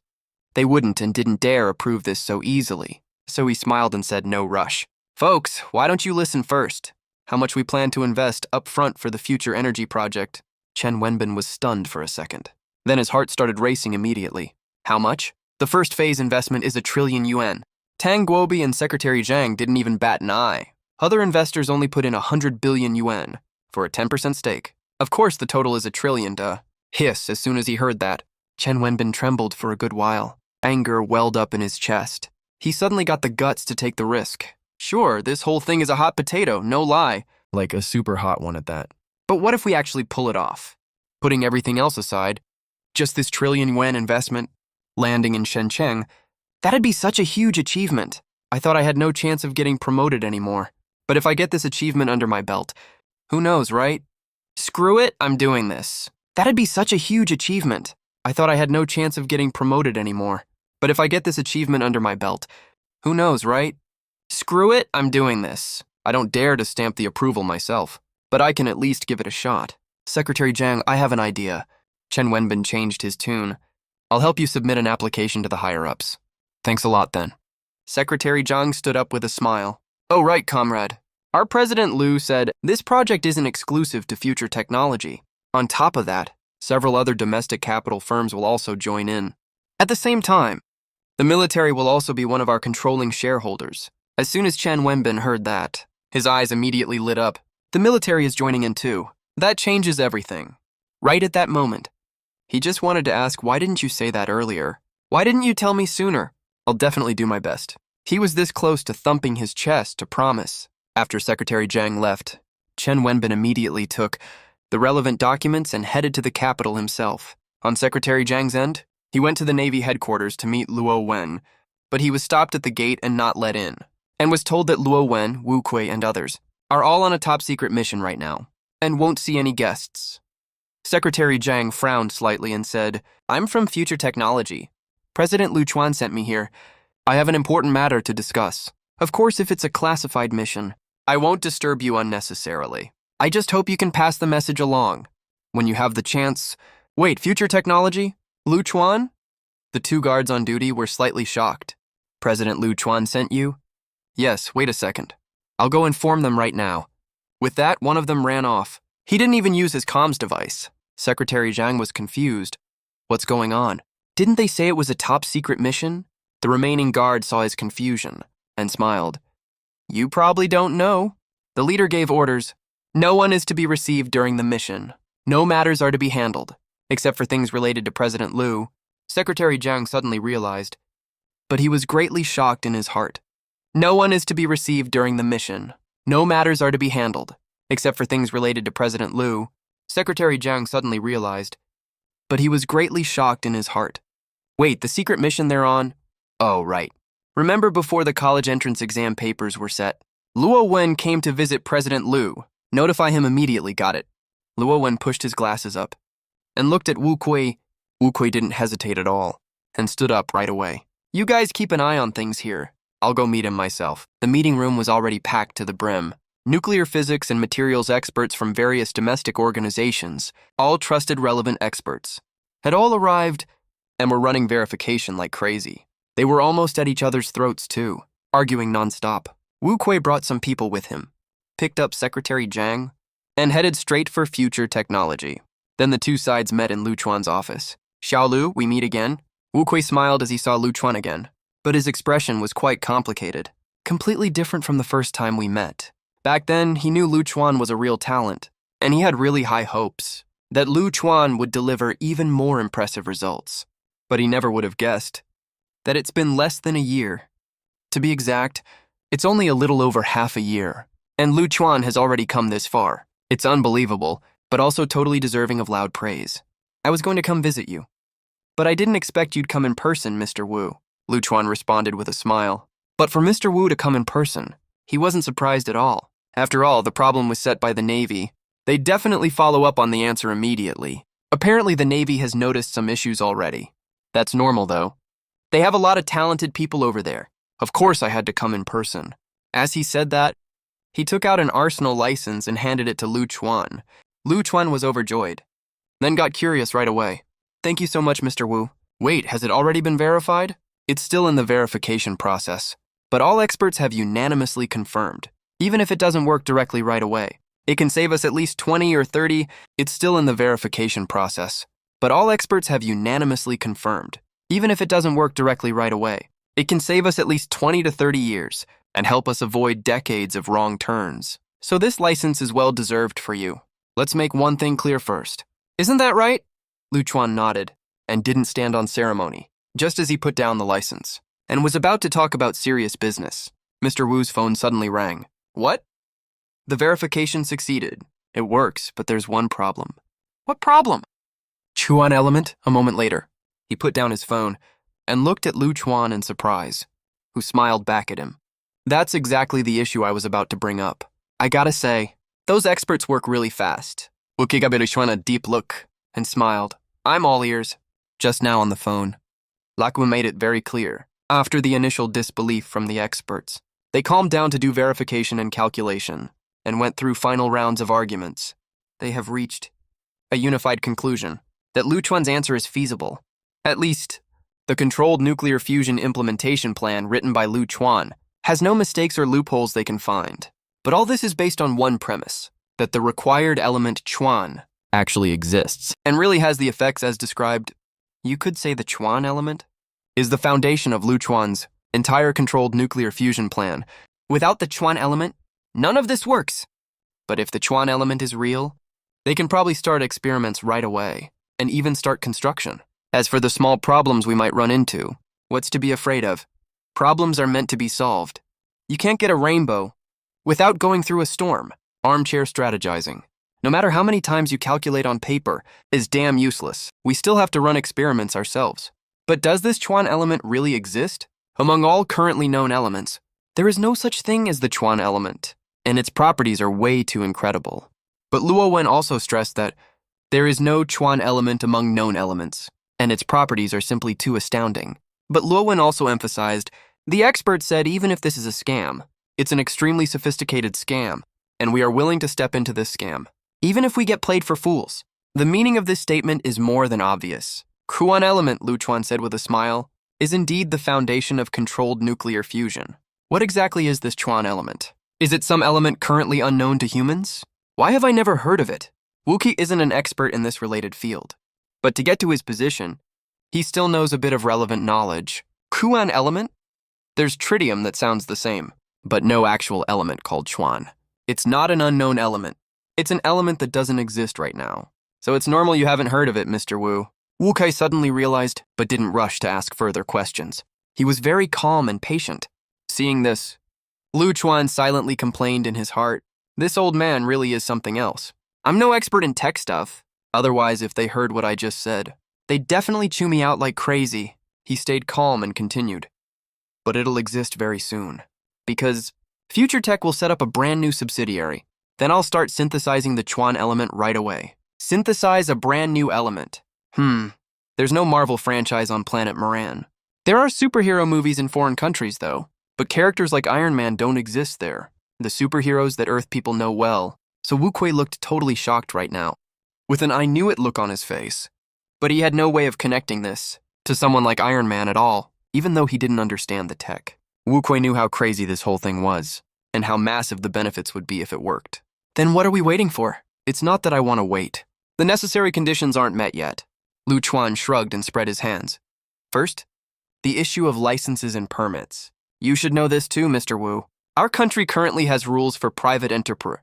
They wouldn't and didn't dare approve this so easily, so he smiled and said no rush. Folks, why don't you listen first? How much we plan to invest up front for the future energy project? Chen Wenbin was stunned for a second. Then his heart started racing immediately. How much? The first phase investment is 1 trillion yuan. Tang Guobi and Secretary Zhang didn't even bat an eye. Other investors only put in 100 billion yuan for a 10% stake. Of course the total is 1 trillion, duh. Hiss as soon as he heard that. Chen Wenbin trembled for a good while. Anger welled up in his chest. He suddenly got the guts to take the risk. Sure, this whole thing is a hot potato, no lie. Like a super hot one at that. But what if we actually pull it off? Putting everything else aside, just this 1 trillion yuan investment, landing in Shenzhen, that'd be such a huge achievement. I thought I had no chance of getting promoted anymore. But if I get this achievement under my belt, who knows, right? Screw it, I'm doing this. That'd be such a huge achievement. I thought I had no chance of getting promoted anymore. But if I get this achievement under my belt, who knows, right? Screw it, I'm doing this. I don't dare to stamp the approval myself, but I can at least give it a shot. Secretary Jiang, I have an idea. Chen Wenbin changed his tune. I'll help you submit an application to the higher-ups. Thanks a lot, then. Secretary Jiang stood up with a smile. Oh, right, comrade. Our President Liu said, this project isn't exclusive to future technology. On top of that, several other domestic capital firms will also join in. At the same time, the military will also be one of our controlling shareholders. As soon as Chen Wenbin heard that, his eyes immediately lit up. The military is joining in too. That changes everything. Right at that moment. He just wanted to ask, why didn't you say that earlier? Why didn't you tell me sooner? I'll definitely do my best. He was this close to thumping his chest to promise. After Secretary Jiang left, Chen Wenbin immediately took the relevant documents and headed to the capital himself. On Secretary Jiang's end, he went to the Navy headquarters to meet Luo Wen, but he was stopped at the gate and not let in, and was told that Luo Wen, Wu Kui, and others are all on a top-secret mission right now, and won't see any guests. Secretary Jiang frowned slightly and said, I'm from Future Technology. President Lu Chuan sent me here. I have an important matter to discuss. Of course, if it's a classified mission, I won't disturb you unnecessarily. I just hope you can pass the message along. When you have the chance... Wait, Future Technology? Lu Chuan? The two guards on duty were slightly shocked. President Lu Chuan sent you? Yes, wait a second. I'll go inform them right now. With that, one of them ran off. He didn't even use his comms device. Secretary Jiang was confused. What's going on? Didn't they say it was a top-secret mission? The remaining guard saw his confusion and smiled. You probably don't know. The leader gave orders. No one is to be received during the mission. No matters are to be handled, except for things related to President Liu. Secretary Jiang suddenly realized. But he was greatly shocked in his heart. No one is to be received during the mission. No matters are to be handled, except for things related to President Liu. Secretary Jiang suddenly realized. But he was greatly shocked in his heart. Wait, the secret mission they're on? Oh, right. Remember before the college entrance exam papers were set? Luo Wen came to visit President Liu. Notify him immediately, got it. Luo Wen pushed his glasses up and looked at Wu Kui. Wu Kui didn't hesitate at all and stood up right away. You guys keep an eye on things here. I'll go meet him myself. The meeting room was already packed to the brim. Nuclear physics and materials experts from various domestic organizations, all trusted relevant experts, had all arrived and were running verification like crazy. They were almost at each other's throats too, arguing nonstop. Wu Kui brought some people with him, picked up Secretary Jiang, and headed straight for Future Technology. Then the two sides met in Lu Chuan's office. Xiao Lu, we meet again? Wu Kui smiled as he saw Lu Chuan again, but his expression was quite complicated, completely different from the first time we met. Back then, he knew Lu Chuan was a real talent, and he had really high hopes that Lu Chuan would deliver even more impressive results. But he never would have guessed that it's been less than a year. To be exact, it's only a little over half a year, and Lu Chuan has already come this far. It's unbelievable, but also totally deserving of loud praise. I was going to come visit you, but I didn't expect you'd come in person, Mr. Wu. Lu Chuan responded with a smile. But for Mr. Wu to come in person, he wasn't surprised at all. After all, the problem was set by the Navy. They'd definitely follow up on the answer immediately. Apparently, the Navy has noticed some issues already. That's normal, though. They have a lot of talented people over there. Of course I had to come in person. As he said that, he took out an arsenal license and handed it to Lu Chuan. Lu Chuan was overjoyed, then got curious right away. Thank you so much, Mr. Wu. Wait, has it already been verified? It's still in the verification process, but all experts have unanimously confirmed. Even if it doesn't work directly right away, it can save us at least 20 or 30. It's still in the verification process, but all experts have unanimously confirmed. Even if it doesn't work directly right away, it can save us at least 20 to 30 years and help us avoid decades of wrong turns. So this license is well deserved for you. Let's make one thing clear first. Isn't that right? Lu Chuan nodded and didn't stand on ceremony, just as he put down the license and was about to talk about serious business. Mr. Wu's phone suddenly rang. What? The verification succeeded. It works, but there's one problem. What problem? Chuan element, a moment later. He put down his phone and looked at Lu Chuan in surprise, who smiled back at him. That's exactly the issue I was about to bring up. I gotta say, those experts work really fast. Wuki a deep look and smiled. I'm all ears. Just now on the phone. Lakwa made it very clear. After the initial disbelief from the experts, they calmed down to do verification and calculation, and went through final rounds of arguments. They have reached a unified conclusion that Luchuan's answer is feasible. At least, the controlled nuclear fusion implementation plan written by Luchuan has no mistakes or loopholes they can find. But all this is based on one premise, that the required element Chuan actually exists, and really has the effects as described. You could say the Chuan element is the foundation of Luchuan's entire controlled nuclear fusion plan. Without the Chuan element, none of this works. But if the Chuan element is real, they can probably start experiments right away, and even start construction. As for the small problems we might run into, what's to be afraid of? Problems are meant to be solved. You can't get a rainbow without going through a storm. Armchair strategizing, no matter how many times you calculate on paper, is damn useless. We still have to run experiments ourselves. But does this Chuan element really exist? Among all currently known elements, there is no such thing as the Chuan element, and its properties are way too incredible. But Luo Wen also stressed that there is no Chuan element among known elements, and its properties are simply too astounding. But Luo Wen also emphasized, the expert said even if this is a scam, it's an extremely sophisticated scam, and we are willing to step into this scam, even if we get played for fools. The meaning of this statement is more than obvious. Chuan element, Luchuan said with a smile, is indeed the foundation of controlled nuclear fusion. What exactly is this Chuan element? Is it some element currently unknown to humans? Why have I never heard of it? Wuki isn't an expert in this related field, but to get to his position, he still knows a bit of relevant knowledge. Chuan element? There's tritium that sounds the same, but no actual element called Chuan. It's not an unknown element. It's an element that doesn't exist right now. So it's normal you haven't heard of it, Mr. Wu. Wu Kai suddenly realized, but didn't rush to ask further questions. He was very calm and patient. Seeing this, Luchuan silently complained in his heart, this old man really is something else. I'm no expert in tech stuff. Otherwise, if they heard what I just said, they'd definitely chew me out like crazy. He stayed calm and continued. But it'll exist very soon. Because Future Tech will set up a brand new subsidiary. Then I'll start synthesizing the Chuan element right away. Synthesize a brand new element. There's no Marvel franchise on planet Moran. There are superhero movies in foreign countries, though. But characters like Iron Man don't exist there. The superheroes that Earth people know well. So Wu Kui looked totally shocked right now, with an I knew it look on his face. But he had no way of connecting this to someone like Iron Man at all, even though he didn't understand the tech. Wu Kui knew how crazy this whole thing was, and how massive the benefits would be if it worked. Then what are we waiting for? It's not that I want to wait. The necessary conditions aren't met yet. Luchuan shrugged and spread his hands. First, the issue of licenses and permits. You should know this too, Mr. Wu. Our country currently has rules for private enterprise.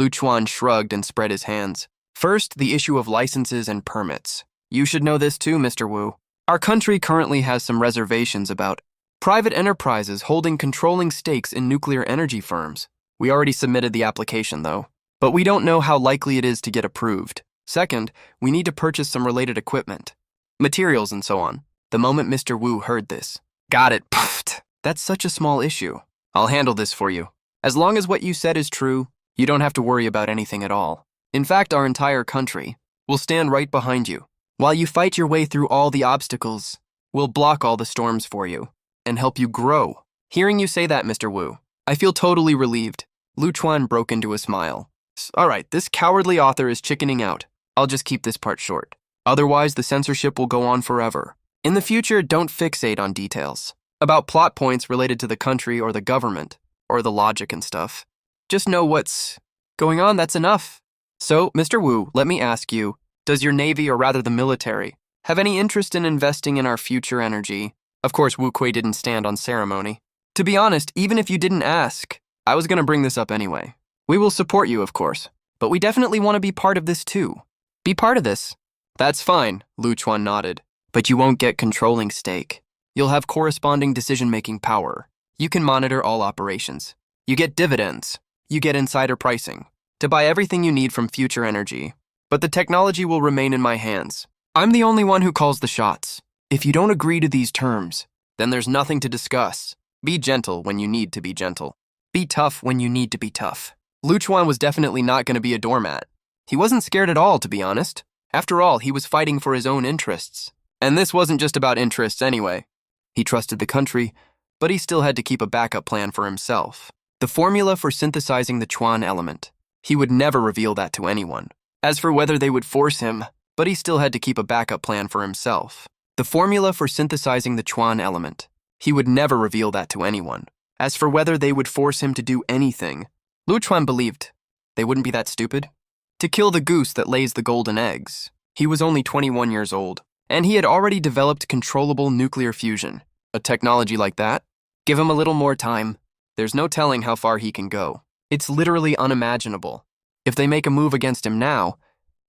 Luchuan shrugged and spread his hands. First, the issue of licenses and permits. You should know this too, Mr. Wu. Our country currently has some reservations about private enterprises holding controlling stakes in nuclear energy firms. We already submitted the application, though, but we don't know how likely it is to get approved. Second, we need to purchase some related equipment, materials, and so on. The moment Mr. Wu heard this, got it, puffed. That's such a small issue. I'll handle this for you. As long as what you said is true, you don't have to worry about anything at all. In fact, our entire country will stand right behind you. While you fight your way through all the obstacles, we'll block all the storms for you and help you grow. Hearing you say that, Mr. Wu, I feel totally relieved. Luchuan broke into a smile. All right, this cowardly author is chickening out. I'll just keep this part short. Otherwise, the censorship will go on forever. In the future, don't fixate on details about plot points related to the country or the government or the logic and stuff. Just know what's going on, that's enough. So, Mr. Wu, let me ask you, does your Navy, or rather the military, have any interest in investing in our future energy? Of course, Wu Kui didn't stand on ceremony. To be honest, even if you didn't ask, I was going to bring this up anyway. We will support you, of course, but we definitely want to be part of this too. Be part of this. That's fine, Luchuan nodded. But you won't get controlling stake. You'll have corresponding decision-making power. You can monitor all operations. You get dividends. You get insider pricing to buy everything you need from future energy. But the technology will remain in my hands. I'm the only one who calls the shots. If you don't agree to these terms, then there's nothing to discuss. Be gentle when you need to be gentle. Be tough when you need to be tough. Lu Chuan was definitely not going to be a doormat. He wasn't scared at all, to be honest. After all, he was fighting for his own interests. And this wasn't just about interests anyway. He trusted the country, but he still had to keep a backup plan for himself. The formula for synthesizing the Chuan element. He would never reveal that to anyone. As for whether they would force him, but he still had to keep a backup plan for himself. The formula for synthesizing the Chuan element. He would never reveal that to anyone. As for whether they would force him to do anything, Lu Chuan believed they wouldn't be that stupid. To kill the goose that lays the golden eggs. He was only 21 years old, and he had already developed controllable nuclear fusion. A technology like that? Give him a little more time. There's no telling how far he can go. It's literally unimaginable. If they make a move against him now,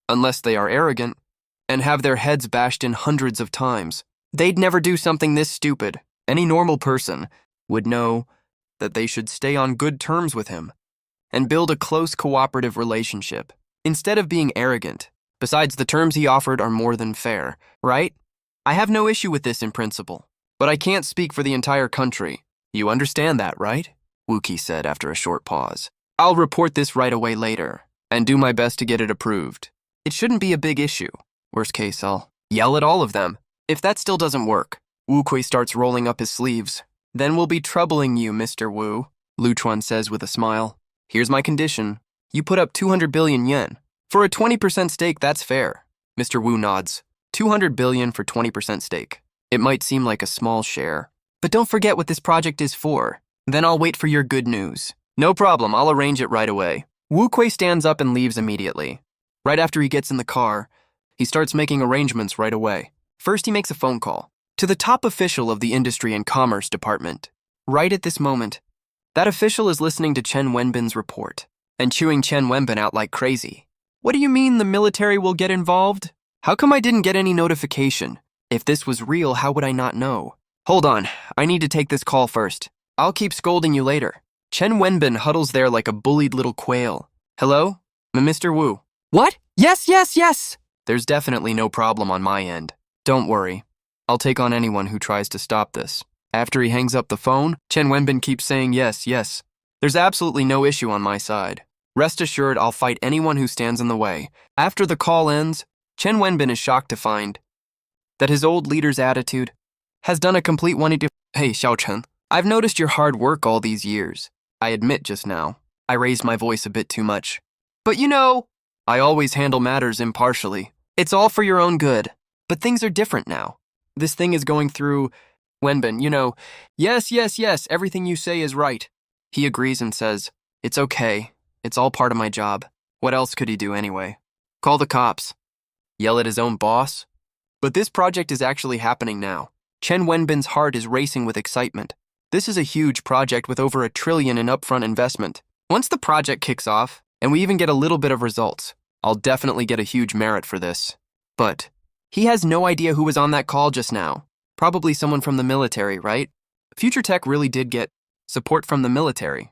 unless they are arrogant, and have their heads bashed in hundreds of times, they'd never do something this stupid. Any normal person would know that they should stay on good terms with him and build a close cooperative relationship, instead of being arrogant. Besides, the terms he offered are more than fair, right? I have no issue with this in principle, but I can't speak for the entire country. You understand that, right? Wuki said after a short pause. I'll report this right away later, and do my best to get it approved. It shouldn't be a big issue. Worst case, I'll yell at all of them. If that still doesn't work, Wu Kui starts rolling up his sleeves. Then we'll be troubling you, Mr. Wu, Lu Chuan says with a smile. Here's my condition. You put up 200 billion yen. For a 20% stake, that's fair. Mr. Wu nods. 200 billion for 20% stake. It might seem like a small share, but don't forget what this project is for. Then I'll wait for your good news. No problem, I'll arrange it right away. Wu Kui stands up and leaves immediately. Right after he gets in the car, he starts making arrangements right away. First, he makes a phone call to the top official of the Industry and Commerce Department. Right at this moment, that official is listening to Chen Wenbin's report and chewing Chen Wenbin out like crazy. What do you mean the military will get involved? How come I didn't get any notification? If this was real, how would I not know? Hold on, I need to take this call first. I'll keep scolding you later. Chen Wenbin huddles there like a bullied little quail. Hello? Mr. Wu. What? Yes. There's definitely no problem on my end. Don't worry. I'll take on anyone who tries to stop this. After he hangs up the phone, Chen Wenbin keeps saying yes. There's absolutely no issue on my side. Rest assured, I'll fight anyone who stands in the way. After the call ends, Chen Wenbin is shocked to find that his old leader's attitude has done a complete 180. Hey, Xiao Chen, I've noticed your hard work all these years. I admit just now, I raised my voice a bit too much. But you know, I always handle matters impartially. It's all for your own good. But things are different now. This thing is going through. Wenbin, you know, yes, everything you say is right. He agrees and says, it's okay. It's all part of my job. What else could he do anyway? Call the cops. Yell at his own boss? But this project is actually happening now. Chen Wenbin's heart is racing with excitement. This is a huge project with over $1 trillion in upfront investment. Once the project kicks off, and we even get a little bit of results, I'll definitely get a huge merit for this. But he has no idea who was on that call just now. Probably someone from the military, right? Future Tech really did get support from the military.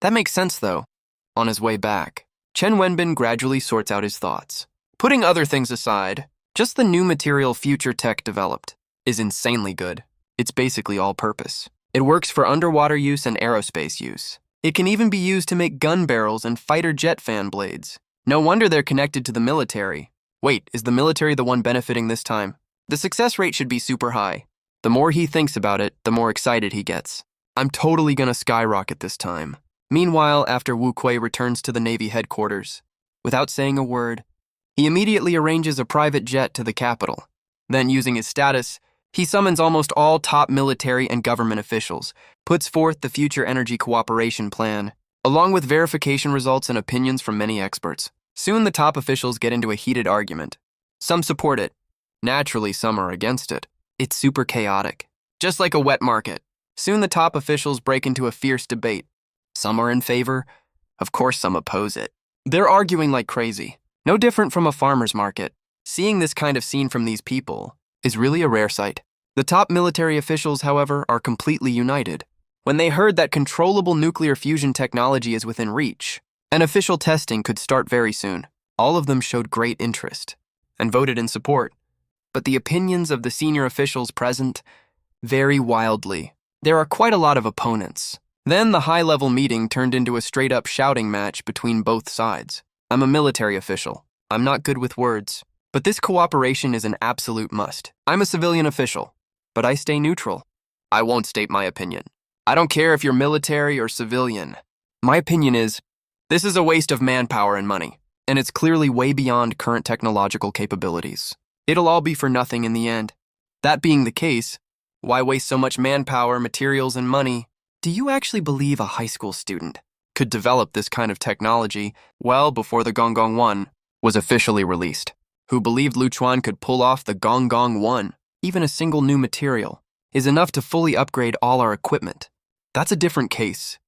That makes sense, though. On his way back, Chen Wenbin gradually sorts out his thoughts. Putting other things aside, just the new material Future Tech developed is insanely good. It's basically all-purpose. It works for underwater use and aerospace use. It can even be used to make gun barrels and fighter jet fan blades. No wonder they're connected to the military. Wait, is the military the one benefiting this time? The success rate should be super high. The more he thinks about it, the more excited he gets. I'm totally gonna skyrocket this time. Meanwhile, after Wu Kui returns to the Navy headquarters, without saying a word, he immediately arranges a private jet to the capital. Then, using his status, he summons almost all top military and government officials, puts forth the Future Energy Cooperation Plan, along with verification results and opinions from many experts. Soon the top officials get into a heated argument. Some support it. Naturally, some are against it. It's super chaotic, just like a wet market. Soon the top officials break into a fierce debate. Some are in favor. Of course, some oppose it. They're arguing like crazy. No different from a farmer's market. Seeing this kind of scene from these people is really a rare sight. The top military officials, however, are completely united. When they heard that controllable nuclear fusion technology is within reach, and official testing could start very soon, all of them showed great interest and voted in support. But the opinions of the senior officials present vary wildly. There are quite a lot of opponents. Then the high-level meeting turned into a straight-up shouting match between both sides. I'm a military official. I'm not good with words. But this cooperation is an absolute must. I'm a civilian official, but I stay neutral. I won't state my opinion. I don't care if you're military or civilian. My opinion is, this is a waste of manpower and money, and it's clearly way beyond current technological capabilities. It'll all be for nothing in the end. That being the case, why waste so much manpower, materials, and money? Do you actually believe a high school student could develop this kind of technology well before the Gong 1 was officially released? Who believed Luchuan could pull off the Gong 1, even a single new material, is enough to fully upgrade all our equipment? That's a different case.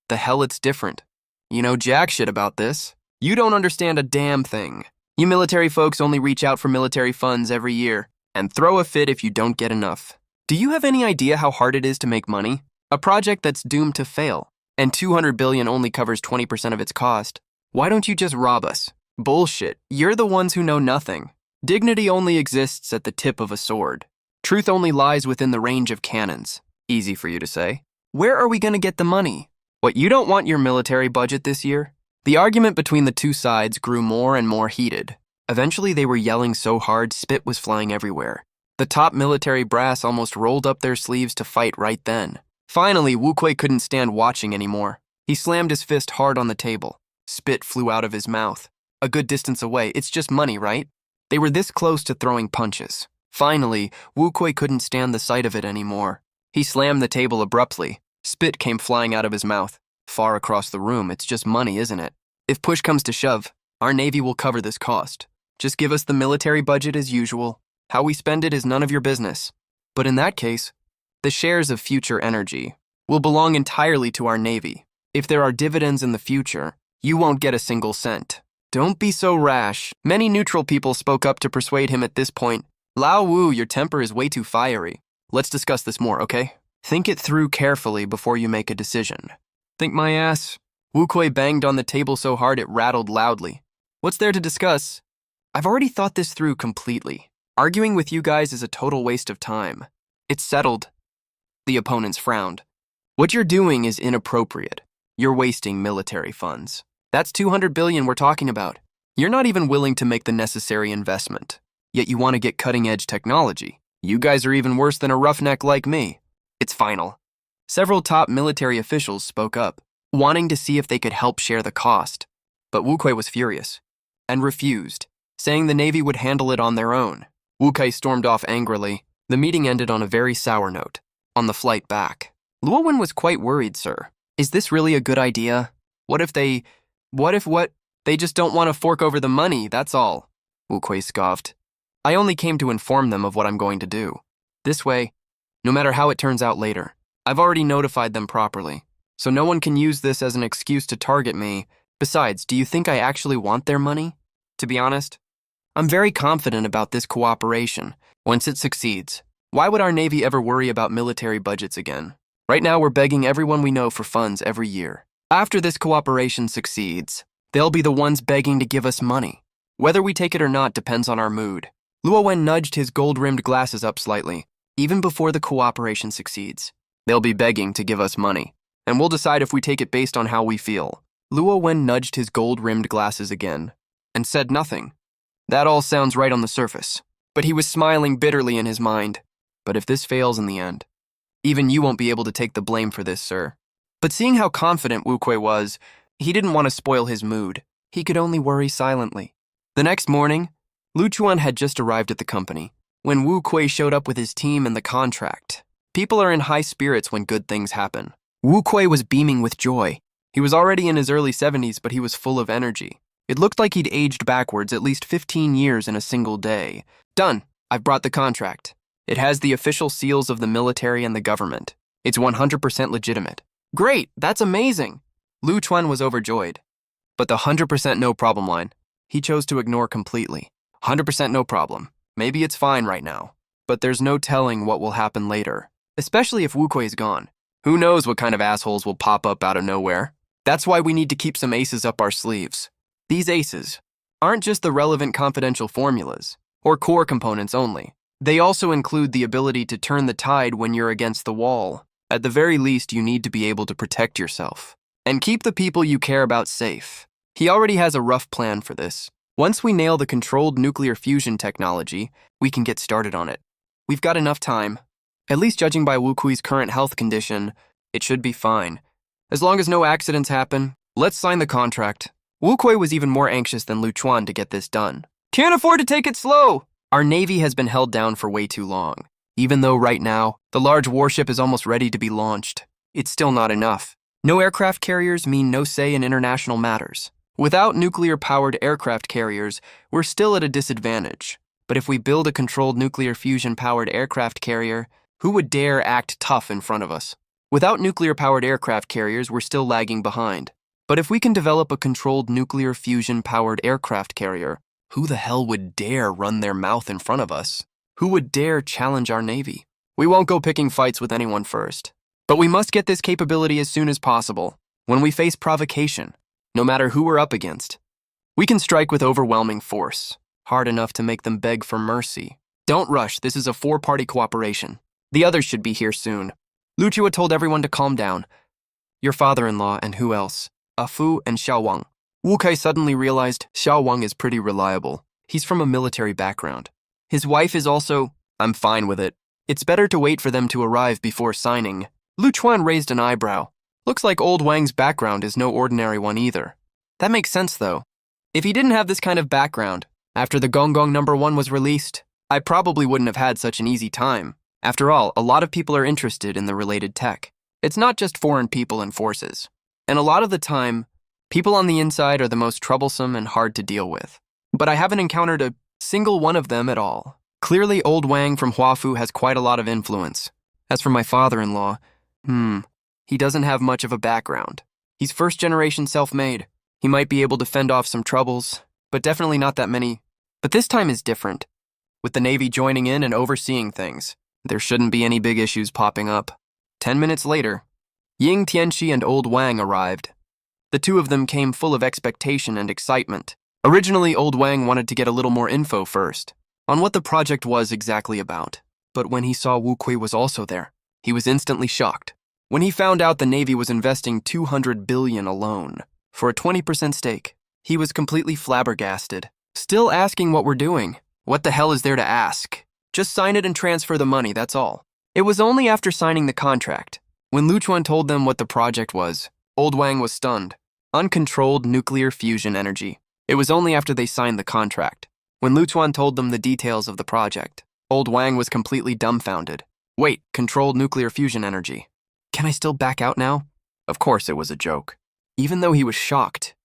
The hell it's different. You know jack shit about this. You don't understand a damn thing. You military folks only reach out for military funds every year and throw a fit if you don't get enough. Do you have any idea how hard it is to make money? A project that's doomed to fail, and 200 billion only covers 20% of its cost. Why don't you just rob us? Bullshit. You're the ones who know nothing. Dignity only exists at the tip of a sword. Truth only lies within the range of cannons. Easy for you to say. Where are we going to get the money? What, you don't want your military budget this year? The argument between the two sides grew more and more heated. Eventually they were yelling so hard spit was flying everywhere. The top military brass almost rolled up their sleeves to fight right then. Finally, Wu Kui couldn't stand watching anymore. He slammed his fist hard on the table. Spit flew out of his mouth. A good distance away, it's just money, right? They were this close to throwing punches. Finally, Wu Kui couldn't stand the sight of it anymore. He slammed the table abruptly. Spit came flying out of his mouth. Far across the room, it's just money, isn't it? If push comes to shove, our Navy will cover this cost. Just give us the military budget as usual. How we spend it is none of your business. But in that case, the shares of future energy will belong entirely to our Navy. If there are dividends in the future, you won't get a single cent. Don't be so rash. Many neutral people spoke up to persuade him at this point. Lao Wu, your temper is way too fiery. Let's discuss this more, okay? Think it through carefully before you make a decision. Think my ass. Wu Kui banged on the table so hard it rattled loudly. What's there to discuss? I've already thought this through completely. Arguing with you guys is a total waste of time. It's settled. The opponents frowned. What you're doing is inappropriate. You're wasting military funds. That's 200 billion we're talking about. You're not even willing to make the necessary investment. Yet you want to get cutting-edge technology. You guys are even worse than a roughneck like me. It's final. Several top military officials spoke up, wanting to see if they could help share the cost. But Wu Kui was furious and refused, saying the Navy would handle it on their own. Wu Kui stormed off angrily. The meeting ended on a very sour note. On the flight back, Luowen was quite worried, sir. Is this really a good idea? What if they just don't want to fork over the money, that's all. Wu Kui scoffed. I only came to inform them of what I'm going to do. This way, no matter how it turns out later, I've already notified them properly, so no one can use this as an excuse to target me. Besides, do you think I actually want their money? To be honest, I'm very confident about this cooperation. Once it succeeds, why would our Navy ever worry about military budgets again? Right now, we're begging everyone we know for funds every year. After this cooperation succeeds, they'll be the ones begging to give us money. Whether we take it or not depends on our mood. Luowen nudged his gold-rimmed glasses up slightly. Even before the cooperation succeeds, they'll be begging to give us money, and we'll decide if we take it based on how we feel. Luowen nudged his gold-rimmed glasses again and said nothing. That all sounds right on the surface, but he was smiling bitterly in his mind. But if this fails in the end, even you won't be able to take the blame for this, sir. But seeing how confident Wu Kui was, he didn't want to spoil his mood. He could only worry silently. The next morning, Luchuan had just arrived at the company when Wu Kui showed up with his team and the contract. People are in high spirits when good things happen. Wu Kui was beaming with joy. He was already in his early 70s, but he was full of energy. It looked like he'd aged backwards at least 15 years in a single day. Done. I've brought the contract. It has the official seals of the military and the government. It's 100% legitimate. Great, that's amazing. Luchuan was overjoyed. But the 100% no problem line, he chose to ignore completely. 100% no problem. Maybe it's fine right now, but there's no telling what will happen later, especially if Wu Kui is gone. Who knows what kind of assholes will pop up out of nowhere? That's why we need to keep some aces up our sleeves. These aces aren't just the relevant confidential formulas or core components only. They also include the ability to turn the tide when you're against the wall. At the very least, you need to be able to protect yourself and keep the people you care about safe. He already has a rough plan for this. Once we nail the controlled nuclear fusion technology, we can get started on it. We've got enough time. At least judging by Wu Kui's current health condition, it should be fine. As long as no accidents happen, let's sign the contract. Wu Kui was even more anxious than Lu Chuan to get this done. Can't afford to take it slow! Our navy has been held down for way too long. Even though right now, the large warship is almost ready to be launched, it's still not enough. No aircraft carriers mean no say in international matters. Without nuclear-powered aircraft carriers, we're still at a disadvantage. But if we build a controlled nuclear fusion-powered aircraft carrier, who would dare act tough in front of us? Without nuclear-powered aircraft carriers, we're still lagging behind. But if we can develop a controlled nuclear fusion-powered aircraft carrier, who the hell would dare run their mouth in front of us? Who would dare challenge our navy? We won't go picking fights with anyone first. But we must get this capability as soon as possible, when we face provocation, no matter who we're up against. We can strike with overwhelming force, hard enough to make them beg for mercy. Don't rush, this is a 4-party cooperation. The others should be here soon. Luchua told everyone to calm down. Your father-in-law and who else? Fu and Xiao Wang. Wu Kai suddenly realized Xiao Wang is pretty reliable. He's from a military background. His wife is also, I'm fine with it. It's better to wait for them to arrive before signing. Lu Chuan raised an eyebrow. Looks like old Wang's background is no ordinary one either. That makes sense though. If he didn't have this kind of background, after the Gong Gong #1 was released, I probably wouldn't have had such an easy time. After all, a lot of people are interested in the related tech. It's not just foreign people and forces. And a lot of the time, people on the inside are the most troublesome and hard to deal with. But I haven't encountered a single one of them at all. Clearly, old Wang from Huafu has quite a lot of influence. As for my father-in-law, he doesn't have much of a background. He's first-generation self-made. He might be able to fend off some troubles, but definitely not that many. But this time is different. With the Navy joining in and overseeing things, there shouldn't be any big issues popping up. 10 minutes later, Ying Tianxi and old Wang arrived. The two of them came full of expectation and excitement. Originally, old Wang wanted to get a little more info first, on what the project was exactly about. But when he saw Wu Kui was also there, he was instantly shocked. When he found out the Navy was investing $200 billion alone for a 20% stake, he was completely flabbergasted. Still asking what we're doing. What the hell is there to ask? Just sign it and transfer the money, that's all. It was only after signing the contract, when Lu Chuan told them what the project was, old Wang was stunned. Uncontrolled nuclear fusion energy. It was only after they signed the contract, when Lu Chuan told them the details of the project. Old Wang was completely dumbfounded. Wait, controlled nuclear fusion energy. Can I still back out now? Of course it was a joke. Even though he was shocked,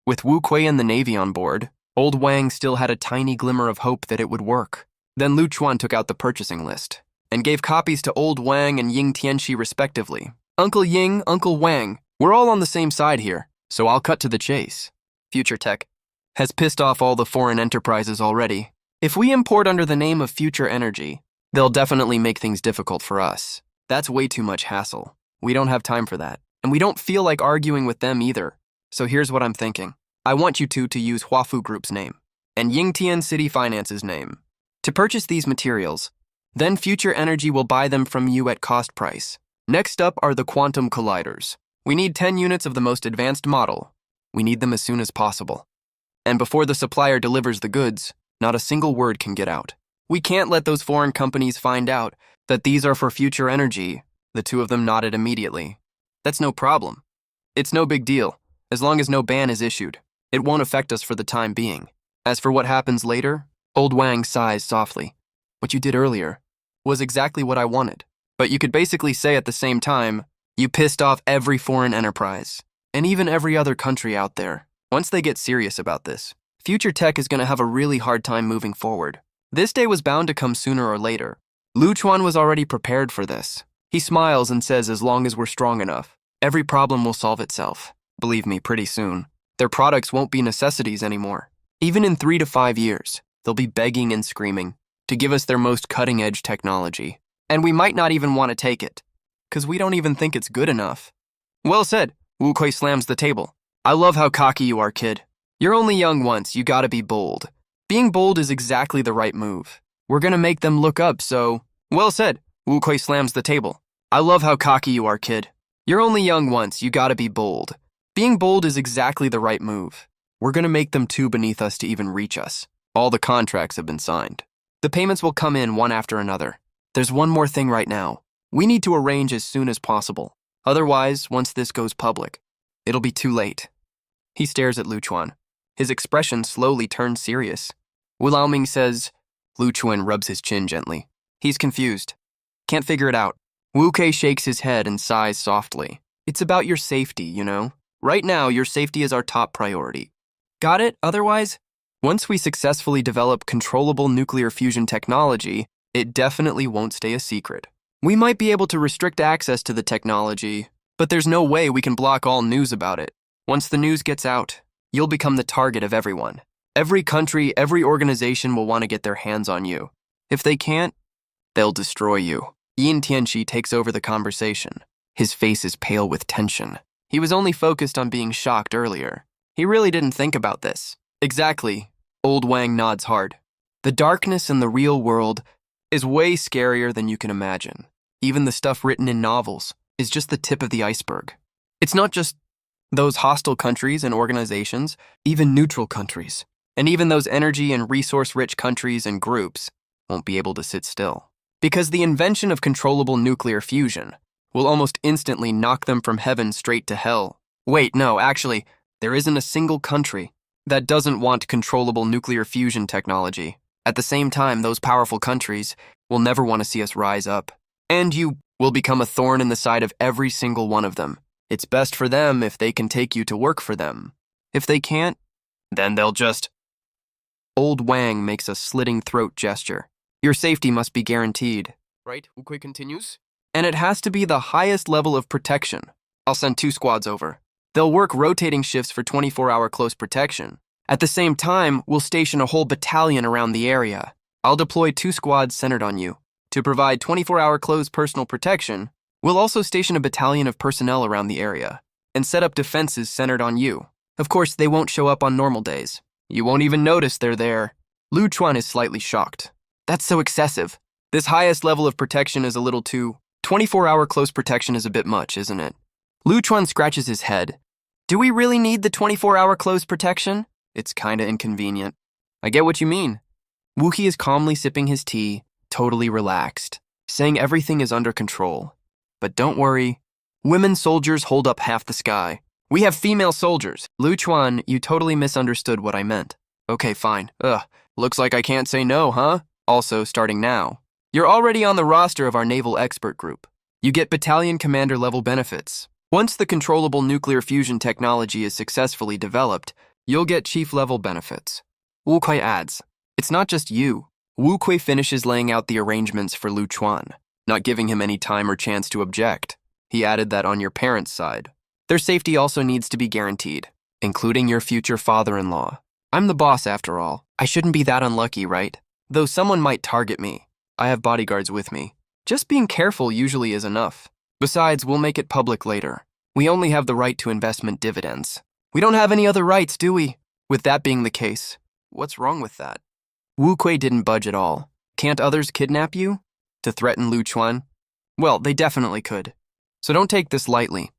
with Wu Kui and the Navy on board, old Wang still had a tiny glimmer of hope that it would work. Then Lu Chuan took out the purchasing list and gave copies to old Wang and Ying Tianxi respectively. Uncle Ying, Uncle Wang, we're all on the same side here, so I'll cut to the chase. Future Tech has pissed off all the foreign enterprises already. If we import under the name of Future Energy, they'll definitely make things difficult for us. That's way too much hassle. We don't have time for that. And we don't feel like arguing with them either. So here's what I'm thinking. I want you two to use Huafu Group's name and Yingtian City Finance's name to purchase these materials. Then Future Energy will buy them from you at cost price. Next up are the quantum colliders. We need 10 units of the most advanced model. We need them as soon as possible. And before the supplier delivers the goods, not a single word can get out. We can't let those foreign companies find out that these are for Future Energy. The two of them nodded immediately. That's no problem. It's no big deal, as long as no ban is issued. It won't affect us for the time being. As for what happens later, old Wang sighs softly. What you did earlier was exactly what I wanted. But you could basically say at the same time, you pissed off every foreign enterprise, and even every other country out there. Once they get serious about this, Future Tech is going to have a really hard time moving forward. This day was bound to come sooner or later. Lu Chuan was already prepared for this. He smiles and says as long as we're strong enough, every problem will solve itself. Believe me, pretty soon. Their products won't be necessities anymore. Even in 3 to 5 years, they'll be begging and screaming to give us their most cutting-edge technology. And we might not even want to take it, because we don't even think it's good enough. Well said, Wu Kui slams the table. I love how cocky you are, kid. You're only young once, you gotta be bold. Being bold is exactly the right move. We're gonna make them look up, so... Well said, Wu Kui slams the table. I love how cocky you are, kid. You're only young once, you gotta be bold. Being bold is exactly the right move. We're gonna make them too beneath us to even reach us. All the contracts have been signed. The payments will come in one after another. There's one more thing right now. We need to arrange as soon as possible. Otherwise, once this goes public, it'll be too late. He stares at Lu Chuan. His expression slowly turns serious. Wu Laoming says. Lu Chuan rubs his chin gently. He's confused. Can't figure it out. Wu Kei shakes his head and sighs softly. It's about your safety, you know? Right now, your safety is our top priority. Got it? Otherwise, once we successfully develop controllable nuclear fusion technology, it definitely won't stay a secret. We might be able to restrict access to the technology, but there's no way we can block all news about it. Once the news gets out, you'll become the target of everyone. Every country, every organization will want to get their hands on you. If they can't, they'll destroy you. Yin Tianxi takes over the conversation. His face is pale with tension. He was only focused on being shocked earlier. He really didn't think about this. Exactly. Old Wang nods hard. The darkness in the real world is way scarier than you can imagine. Even the stuff written in novels is just the tip of the iceberg. It's not just those hostile countries and organizations, even neutral countries, and even those energy and resource-rich countries and groups won't be able to sit still. Because the invention of controllable nuclear fusion will almost instantly knock them from heaven straight to hell. Wait, no, actually, there isn't a single country that doesn't want controllable nuclear fusion technology. At the same time, those powerful countries will never want to see us rise up. And you will become a thorn in the side of every single one of them. It's best for them if they can take you to work for them. If they can't, then they'll just... Old Wang makes a slitting throat gesture. Your safety must be guaranteed. Right, Wu Kui continues. And it has to be the highest level of protection. I'll send 2 squads over. They'll work rotating shifts for 24-hour close protection. At the same time, we'll station a whole battalion around the area. I'll deploy 2 squads centered on you. To provide 24-hour close personal protection, we'll also station a battalion of personnel around the area and set up defenses centered on you. Of course, they won't show up on normal days. You won't even notice they're there. Lu Chuan is slightly shocked. That's so excessive. This highest level of protection is a little too... 24-hour close protection is a bit much, isn't it? Lu Chuan scratches his head. Do we really need the 24-hour close protection? It's kinda inconvenient. I get what you mean. Wu Qi is calmly sipping his tea, totally relaxed, saying everything is under control. But don't worry, women soldiers hold up half the sky. We have female soldiers. Lu Chuan, you totally misunderstood what I meant. Okay, fine. Looks like I can't say no, huh? Also, starting now, you're already on the roster of our naval expert group. You get battalion commander level benefits. Once the controllable nuclear fusion technology is successfully developed, you'll get chief level benefits. Wu Kui adds, it's not just you. Wu Kui finishes laying out the arrangements for Lu Chuan, not giving him any time or chance to object. He added that on your parents' side, their safety also needs to be guaranteed, including your future father-in-law. I'm the boss after all. I shouldn't be that unlucky, right? Though someone might target me, I have bodyguards with me. Just being careful usually is enough. Besides, we'll make it public later. We only have the right to investment dividends. We don't have any other rights, do we? With that being the case, what's wrong with that? Wu Kui didn't budge at all. Can't others kidnap you? To threaten Lu Chuan? Well, they definitely could. So don't take this lightly.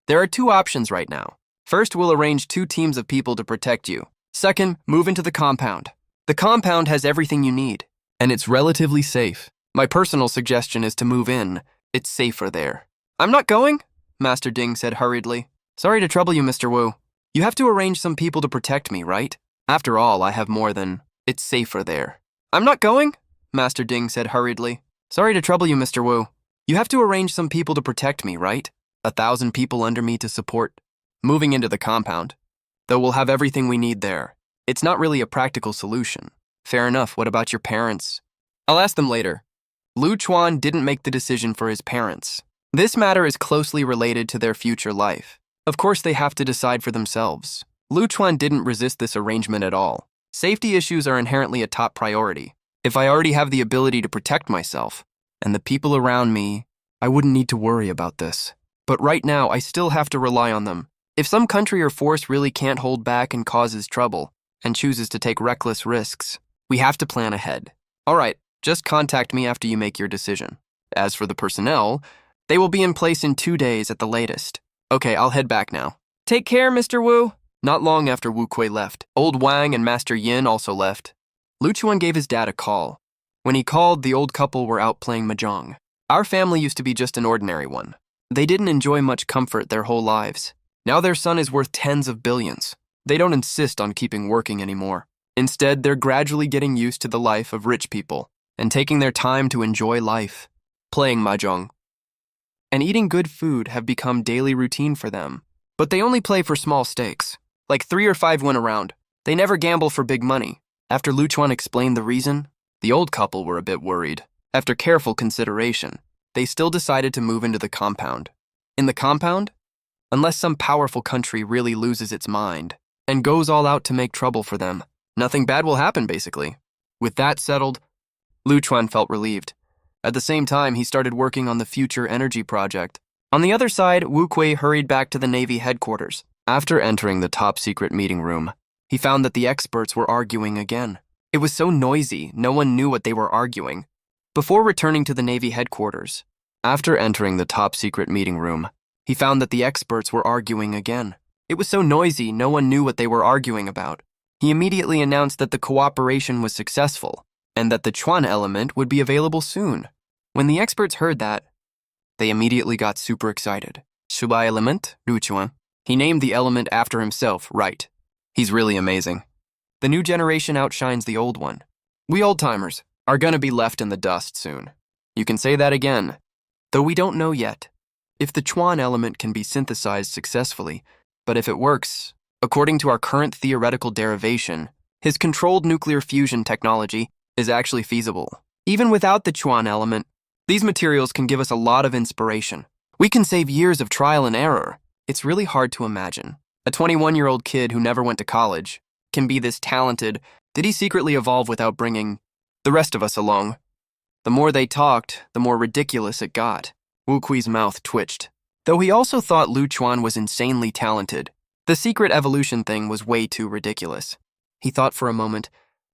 There are 2 options right now. First, we'll arrange 2 teams of people to protect you. Second, move into the compound. The compound has everything you need, and it's relatively safe. My personal suggestion is to move in. It's safer there. I'm not going, Master Ding said hurriedly. Sorry to trouble you, Mr. Wu. You have to arrange some people to protect me, right? After all, I have more than... It's safer there. I'm not going, Master Ding said hurriedly. Sorry to trouble you, Mr. Wu. You have to arrange some people to protect me, right? 1,000 people under me to support moving into the compound. Though we'll have everything we need there. It's not really a practical solution. Fair enough, what about your parents? I'll ask them later. Lu Chuan didn't make the decision for his parents. This matter is closely related to their future life. Of course, they have to decide for themselves. Lu Chuan didn't resist this arrangement at all. Safety issues are inherently a top priority. If I already have the ability to protect myself and the people around me, I wouldn't need to worry about this. But right now, I still have to rely on them. If some country or force really can't hold back and causes trouble and chooses to take reckless risks, we have to plan ahead. All right, just contact me after you make your decision. As for the personnel, They will be in place in 2 days at the latest. Okay, I'll head back now. Take care, Mr. Wu. Not long after Wu Kui left, old Wang and Master Yin also left. Lu Chuan gave his dad a call. When he called, the old couple were out playing mahjong. Our family used to be just an ordinary one. They didn't enjoy much comfort their whole lives. Now their son is worth tens of billions. They don't insist on keeping working anymore. Instead, they're gradually getting used to the life of rich people and taking their time to enjoy life. Playing mahjong and eating good food have become daily routine for them. But they only play for small stakes, like 3 or 5 win a round. They never gamble for big money. After Lu Chuan explained the reason, the old couple were a bit worried. After careful consideration, they still decided to move into the compound. In the compound? Unless some powerful country really loses its mind and goes all out to make trouble for them, nothing bad will happen, basically. With that settled, Lu Chuan felt relieved. At the same time, he started working on the future energy project. On the other side, Wu Kui hurried back to the Navy headquarters. After entering the top-secret meeting room, he found that the experts were arguing again. It was so noisy, no one knew what they were arguing. Before returning to the Navy headquarters, after entering the top-secret meeting room, he found that the experts were arguing again. It was so noisy, no one knew what they were arguing about. He immediately announced that the cooperation was successful and that the Chuan element would be available soon. When the experts heard that, they immediately got super excited. Shubai element, Lu Chuan. He named the element after himself, right? He's really amazing. The new generation outshines the old one. We old-timers are gonna be left in the dust soon. You can say that again. Though we don't know yet if the Chuan element can be synthesized successfully, but if it works, according to our current theoretical derivation, his controlled nuclear fusion technology is actually feasible. Even without the Chuan element, these materials can give us a lot of inspiration. We can save years of trial and error. It's really hard to imagine. A 21-year-old kid who never went to college can be this talented. Did he secretly evolve without bringing the rest of us along? The more they talked, the more ridiculous it got. Wu Kui's mouth twitched. Though he also thought Lu Chuan was insanely talented, the secret evolution thing was way too ridiculous. He thought for a moment,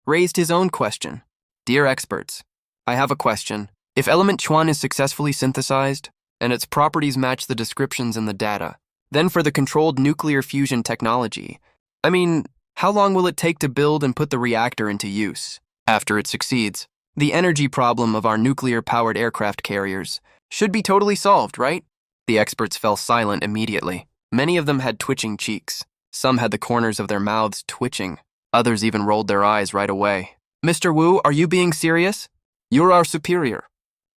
raised his own question. Dear experts, I have a question. If element Chuan is successfully synthesized, and its properties match the descriptions in the data, then for the controlled nuclear fusion technology, how long will it take to build and put the reactor into use? After it succeeds, the energy problem of our nuclear-powered aircraft carriers should be totally solved, right? The experts fell silent immediately. Many of them had twitching cheeks. Some had the corners of their mouths twitching. Others even rolled their eyes right away. Mr. Wu, are you being serious? You're our superior.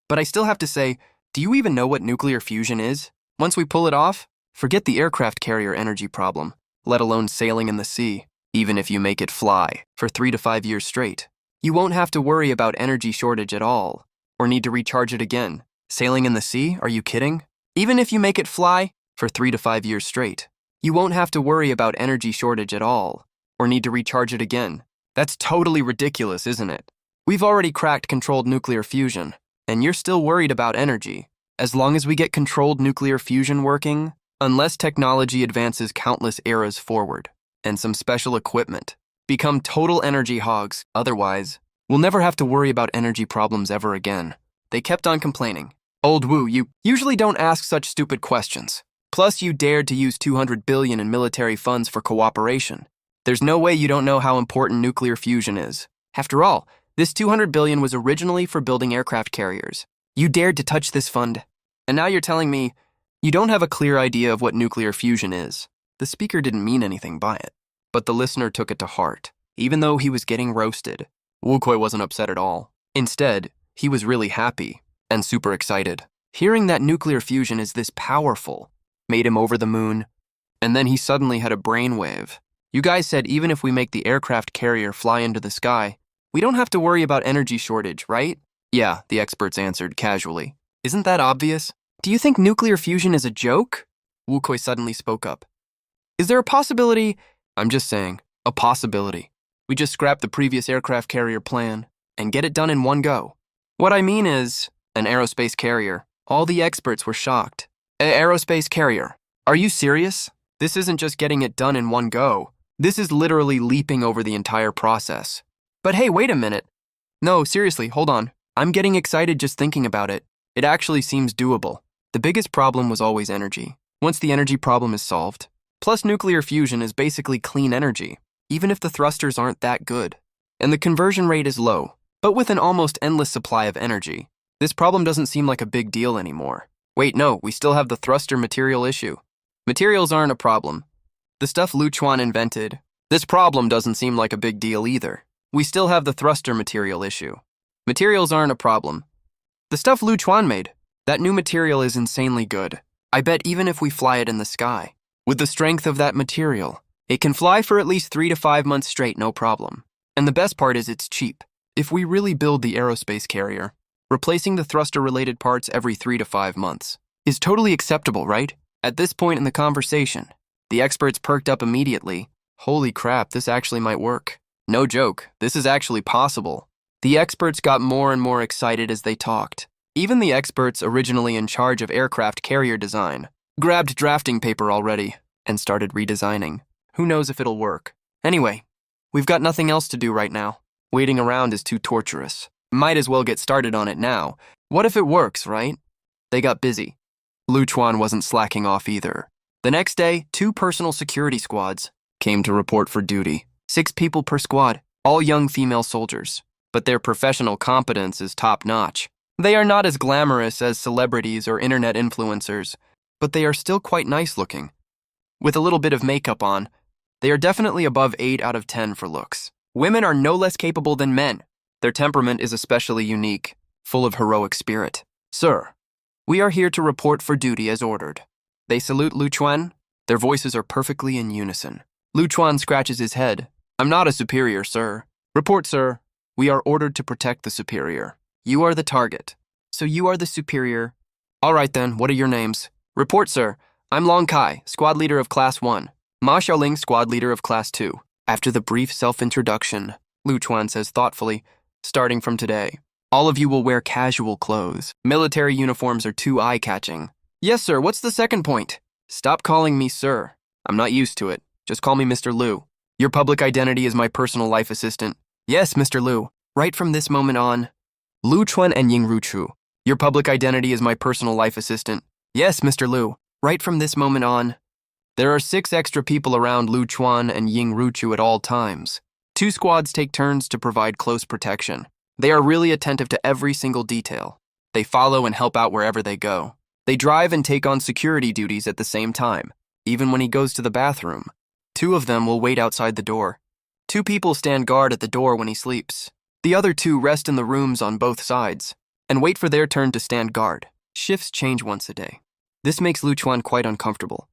But I still have to say, do you even know what nuclear fusion is? Once we pull it off, forget the aircraft carrier energy problem, let alone sailing in the sea. Even if you make it fly for 3 to 5 years straight, you won't have to worry about energy shortage at all, or need to recharge it again. Sailing in the sea? Are you kidding? Even if you make it fly for 3 to 5 years straight, you won't have to worry about energy shortage at all, or need to recharge it again. That's totally ridiculous, isn't it? We've already cracked controlled nuclear fusion, and you're still worried about energy. As long as we get controlled nuclear fusion working, unless technology advances countless eras forward, and some special equipment, become total energy hogs, otherwise, we'll never have to worry about energy problems ever again. They kept on complaining. Old Wu, you usually don't ask such stupid questions. Plus, you dared to use 200 billion in military funds for cooperation. There's no way you don't know how important nuclear fusion is. After all, this 200 billion was originally for building aircraft carriers. You dared to touch this fund. And now you're telling me you don't have a clear idea of what nuclear fusion is. The speaker didn't mean anything by it, but the listener took it to heart. Even though he was getting roasted, Wu Kui wasn't upset at all. Instead, he was really happy and super excited. Hearing that nuclear fusion is this powerful made him over the moon. And then he suddenly had a brainwave. You guys said even if we make the aircraft carrier fly into the sky, we don't have to worry about energy shortage, right? Yeah, the experts answered casually. Isn't that obvious? Do you think nuclear fusion is a joke? Wu Kui suddenly spoke up. Is there a possibility? I'm just saying, a possibility. We just scrap the previous aircraft carrier plan and get it done in one go. What I mean is, an aerospace carrier. All the experts were shocked. Aerospace carrier. Are you serious? This isn't just getting it done in one go. This is literally leaping over the entire process. But hey, wait a minute. No, seriously, hold on. I'm getting excited just thinking about it. It actually seems doable. The biggest problem was always energy. Once the energy problem is solved, plus nuclear fusion is basically clean energy, even if the thrusters aren't that good. And the conversion rate is low, but with an almost endless supply of energy, this problem doesn't seem like a big deal anymore. Wait, no, we still have the thruster material issue. Materials aren't a problem. The stuff Lu Chuan invented, this problem doesn't seem like a big deal either. We still have the thruster material issue. Materials aren't a problem. The stuff Lu Chuan made, that new material is insanely good. I bet even if we fly it in the sky, with the strength of that material, it can fly for at least 3 to 5 months straight, no problem. And the best part is it's cheap. If we really build the aerospace carrier, replacing the thruster-related parts every 3 to 5 months is totally acceptable, right? At this point in the conversation, the experts perked up immediately. Holy crap, this actually might work. No joke, this is actually possible. The experts got more and more excited as they talked. Even the experts originally in charge of aircraft carrier design grabbed drafting paper already and started redesigning. Who knows if it'll work? Anyway, we've got nothing else to do right now. Waiting around is too torturous. Might as well get started on it now. What if it works, right? They got busy. Lu Chuan wasn't slacking off either. The next day, 2 personal security squads came to report for duty. 6 people per squad, all young female soldiers. But their professional competence is top-notch. They are not as glamorous as celebrities or internet influencers, but they are still quite nice-looking. With a little bit of makeup on, they are definitely above 8 out of 10 for looks. Women are no less capable than men. Their temperament is especially unique, full of heroic spirit. Sir, we are here to report for duty as ordered. They salute Lu Chuan. Their voices are perfectly in unison. Lu Chuan scratches his head. I'm not a superior, sir. Report, sir. We are ordered to protect the superior. You are the target. So you are the superior. All right then, what are your names? Report, sir. I'm Long Kai, squad leader of Class 1. Ma Xiaoling, squad leader of Class 2. After the brief self-introduction, Lu Chuan says thoughtfully, starting from today, all of you will wear casual clothes. Military uniforms are too eye-catching. Yes, sir, what's the second point? Stop calling me sir. I'm not used to it. Just call me Mr. Lu. Your public identity is my personal life assistant. Yes, Mr. Lu. Right from this moment on, Lu Chuan and Ying Ruchu. Your public identity is my personal life assistant. Yes, Mr. Lu. Right from this moment on, there are 6 extra people around Lu Chuan and Ying Ruchu at all times. 2 squads take turns to provide close protection. They are really attentive to every single detail. They follow and help out wherever they go. They drive and take on security duties at the same time, even when he goes to the bathroom. 2 of them will wait outside the door. 2 people stand guard at the door when he sleeps. The other 2 rest in the rooms on both sides and wait for their turn to stand guard. Shifts change once a day. This makes Lu Chuan quite uncomfortable,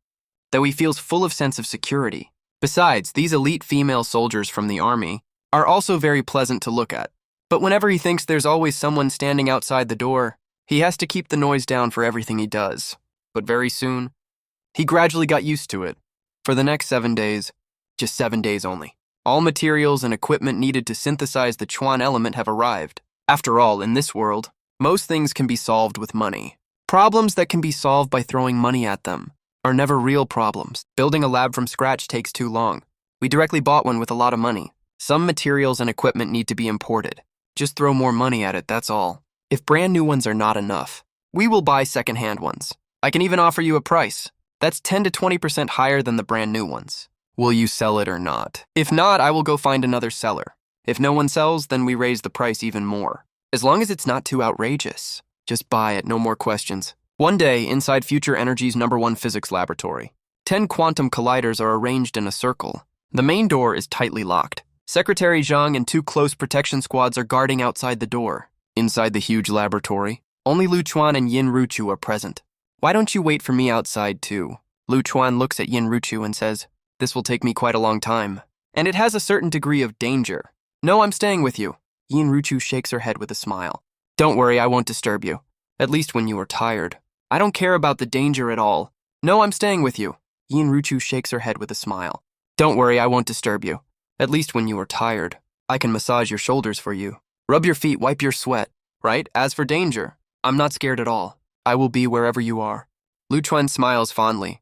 though he feels full of sense of security. Besides, these elite female soldiers from the army are also very pleasant to look at. But whenever he thinks there's always someone standing outside the door, he has to keep the noise down for everything he does. But very soon, he gradually got used to it. For the next 7 days, just 7 days only, all materials and equipment needed to synthesize the Chuan element have arrived. After all, in this world, most things can be solved with money. Problems that can be solved by throwing money at them are never real problems. Building a lab from scratch takes too long. We directly bought one with a lot of money. Some materials and equipment need to be imported. Just throw more money at it, that's all. If brand new ones are not enough, we will buy second-hand ones. I can even offer you a price that's 10 to 20% higher than the brand new ones. Will you sell it or not? If not, I will go find another seller. If no one sells, then we raise the price even more. As long as it's not too outrageous. Just buy it, no more questions. One day, inside Future Energy's #1 physics laboratory, 10 quantum colliders are arranged in a circle. The main door is tightly locked. Secretary Zhang and 2 close protection squads are guarding outside the door. Inside the huge laboratory, only Lu Chuan and Yin Ruchu are present. Why don't you wait for me outside too? Lu Chuan looks at Yin Ruchu and says, this will take me quite a long time, and it has a certain degree of danger. No, I'm staying with you. Yin Ruchu shakes her head with a smile. Don't worry, I won't disturb you. At least when you are tired. I don't care about the danger at all. No, I'm staying with you. Yin Ruchu shakes her head with a smile. Don't worry, I won't disturb you. At least when you are tired. I can massage your shoulders for you. Rub your feet, wipe your sweat. Right? As for danger, I'm not scared at all. I will be wherever you are. Lu Chuan smiles fondly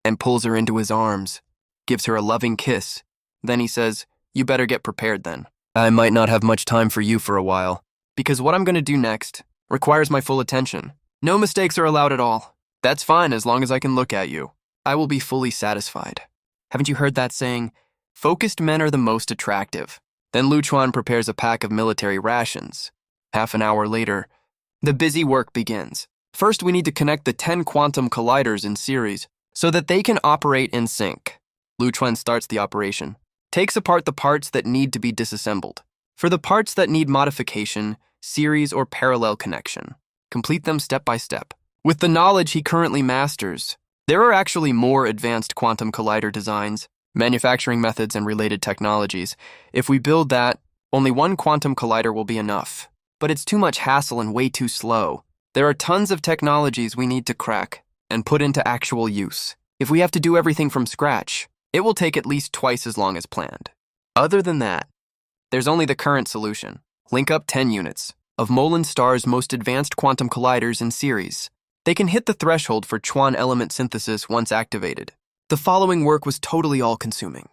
and pulls her into his arms, gives her a loving kiss. Then he says, you better get prepared then. I might not have much time for you for a while, because what I'm going to do next requires my full attention. No mistakes are allowed at all. That's fine as long as I can look at you. I will be fully satisfied. Haven't you heard that saying? Focused men are the most attractive. Then Lu Chuan prepares a pack of military rations. Half an hour later, the busy work begins. First, we need to connect the 10 quantum colliders in series so that they can operate in sync. Lu Chuan starts the operation, takes apart the parts that need to be disassembled. For the parts that need modification, series or parallel connection, complete them step by step. With the knowledge he currently masters, there are actually more advanced quantum collider designs, manufacturing methods, and related technologies. If we build that, only one quantum collider will be enough. But it's too much hassle and way too slow. There are tons of technologies we need to crack and put into actual use. If we have to do everything from scratch, it will take at least twice as long as planned. Other than that, there's only the current solution. Link up 10 units of Molin Star's most advanced quantum colliders in series. They can hit the threshold for Chuan element synthesis once activated. The following work was totally all-consuming.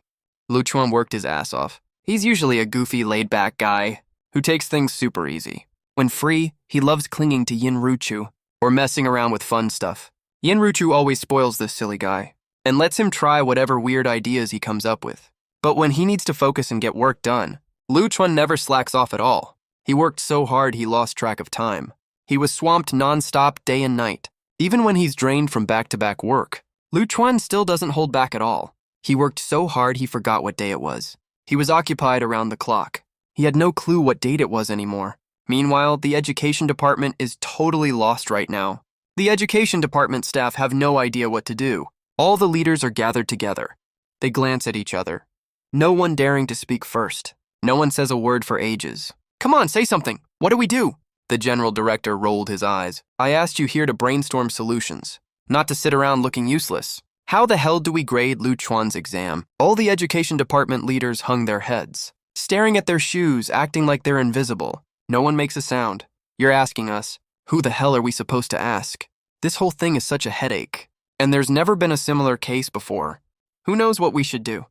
Lu Chuan worked his ass off. He's usually a goofy, laid-back guy who takes things super easy. When free, he loves clinging to Yin Ruchu or messing around with fun stuff. Yin Ruchu always spoils this silly guy and lets him try whatever weird ideas he comes up with. But when he needs to focus and get work done, Lu Chuan never slacks off at all. He worked so hard he lost track of time. He was swamped non-stop day and night. Even when he's drained from back-to-back work, Lu Chuan still doesn't hold back at all. He worked so hard he forgot what day it was. He was occupied around the clock. He had no clue what date it was anymore. Meanwhile, the education department is totally lost right now. The education department staff have no idea what to do. All the leaders are gathered together. They glance at each other. No one daring to speak first. No one says a word for ages. Come on, say something. What do we do? The general director rolled his eyes. I asked you here to brainstorm solutions, not to sit around looking useless. How the hell do we grade Lu Chuan's exam? All the education department leaders hung their heads, staring at their shoes, acting like they're invisible. No one makes a sound. You're asking us, who the hell are we supposed to ask? This whole thing is such a headache, and there's never been a similar case before. Who knows what we should do?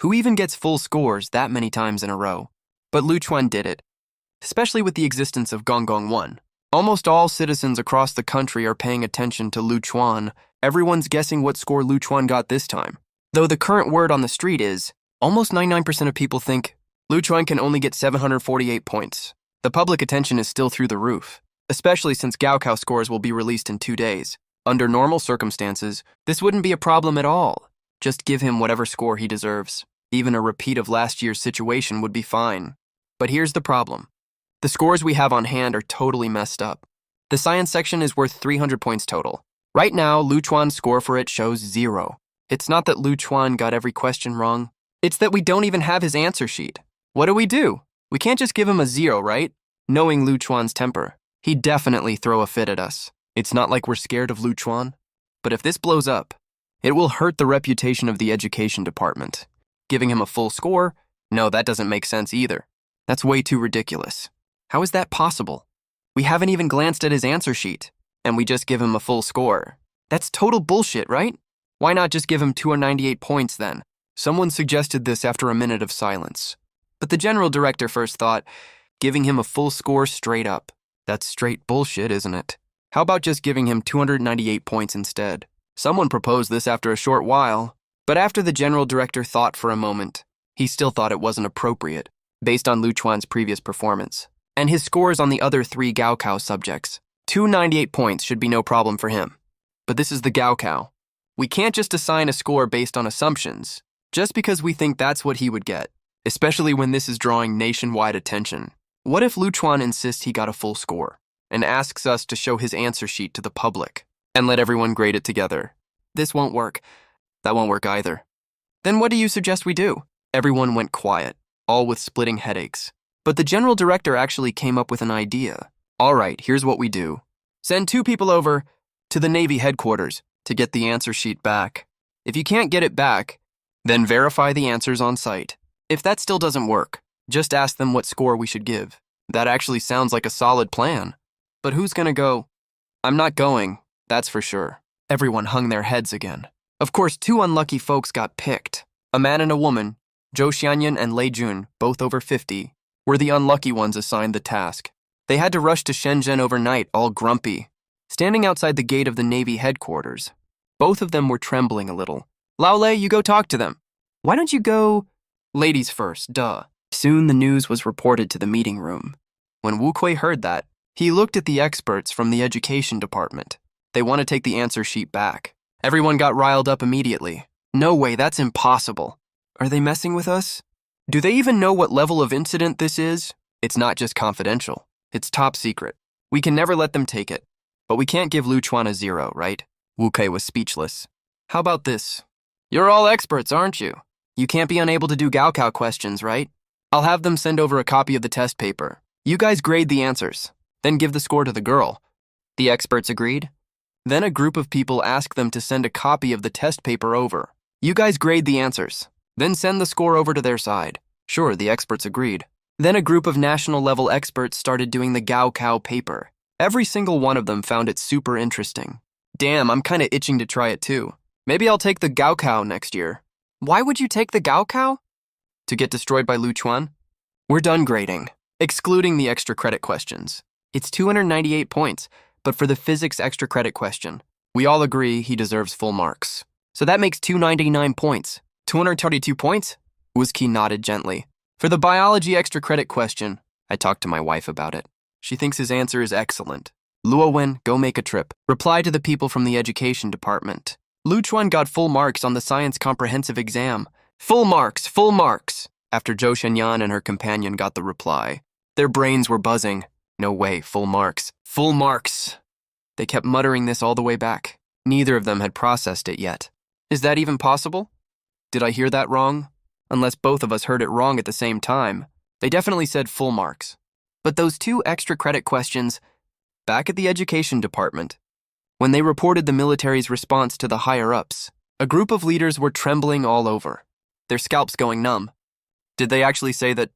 Who even gets full scores that many times in a row? But Lu Chuan did it, especially with the existence of Gong 1. Almost all citizens across the country are paying attention to Lu Chuan. Everyone's guessing what score Lu Chuan got this time. Though the current word on the street is, almost 99% of people think Lu Chuan can only get 748 points. The public attention is still through the roof, especially since gaokao scores will be released in 2 days. Under normal circumstances, this wouldn't be a problem at all. Just give him whatever score he deserves. Even a repeat of last year's situation would be fine. But here's the problem. The scores we have on hand are totally messed up. The science section is worth 300 points total. Right now, Lu Chuan's score for it shows 0. It's not that Lu Chuan got every question wrong. It's that we don't even have his answer sheet. What do? We can't just give him a 0, right? Knowing Lu Chuan's temper, he'd definitely throw a fit at us. It's not like we're scared of Lu Chuan. But if this blows up, it will hurt the reputation of the education department. Giving him a full score? No, that doesn't make sense either. That's way too ridiculous. How is that possible? We haven't even glanced at his answer sheet, and we just give him a full score. That's total bullshit, right? Why not just give him 298 points then? Someone suggested this after a minute of silence. But the general director first thought, giving him a full score straight up. That's straight bullshit, isn't it? How about just giving him 298 points instead? Someone proposed this after a short while, but after the general director thought for a moment, he still thought it wasn't appropriate, based on Lu Chuan's previous performance. And his scores on the other 3 gaokao subjects. 298 points should be no problem for him. But this is the gaokao. We can't just assign a score based on assumptions, just because we think that's what he would get, especially when this is drawing nationwide attention. What if Lu Chuan insists he got a full score, and asks us to show his answer sheet to the public, and let everyone grade it together? This won't work. That won't work either. Then what do you suggest we do? Everyone went quiet, all with splitting headaches. But the general director actually came up with an idea. All right, here's what we do. Send 2 people over to the Navy headquarters to get the answer sheet back. If you can't get it back, then verify the answers on site. If that still doesn't work, just ask them what score we should give. That actually sounds like a solid plan. But who's gonna go? I'm not going, that's for sure. Everyone hung their heads again. Of course, 2 unlucky folks got picked. A man and a woman, Zhou Xianyan and Lei Jun, both over 50, were the unlucky ones assigned the task. They had to rush to Shenzhen overnight, all grumpy. standing outside the gate of the Navy headquarters. Both of them were trembling a little. Laole, you go talk to them. Why don't you go? Ladies first, duh. Soon the news was reported to the meeting room. When Wu Kui heard that, he looked at the experts from the education department. They want to take the answer sheet back. Everyone got riled up immediately. No way, that's impossible. Are they messing with us? Do they even know what level of incident this is? It's not just confidential. It's top secret. We can never let them take it. But we can't give Lu Chuan a 0, right? Wu Kui was speechless. How about this? You're all experts, aren't you? You can't be unable to do gaokao questions, right? I'll have them send over a copy of the test paper. You guys grade the answers, then give the score to the girl. The experts agreed. Then a group of people asked them to send a copy of the test paper over. You guys grade the answers, then send the score over to their side. Sure, the experts agreed. Then a group of national-level experts started doing the gaokao paper. Every single one of them found it super interesting. Damn, I'm kinda itching to try it too. Maybe I'll take the gaokao next year. Why would you take the gaokao? To get destroyed by Lu Chuan? We're done grading, excluding the extra credit questions. It's 298 points, but for the physics extra credit question, we all agree he deserves full marks. So that makes 299 points. 232 points? Wuzki nodded gently. For the biology extra credit question, I talked to my wife about it. She thinks his answer is excellent. Luowen, go make a trip. Reply to the people from the education department. Lu Chuan got full marks on the science comprehensive exam. Full marks, full marks. After Zhou Shenyan and her companion got the reply, their brains were buzzing. No way, full marks. Full marks. They kept muttering this all the way back. Neither of them had processed it yet. Is that even possible? Did I hear that wrong? Unless both of us heard it wrong at the same time. They definitely said full marks. But those 2 extra credit questions, back at the education department, when they reported the military's response to the higher-ups, a group of leaders were trembling all over, their scalps going numb. Did they actually say that,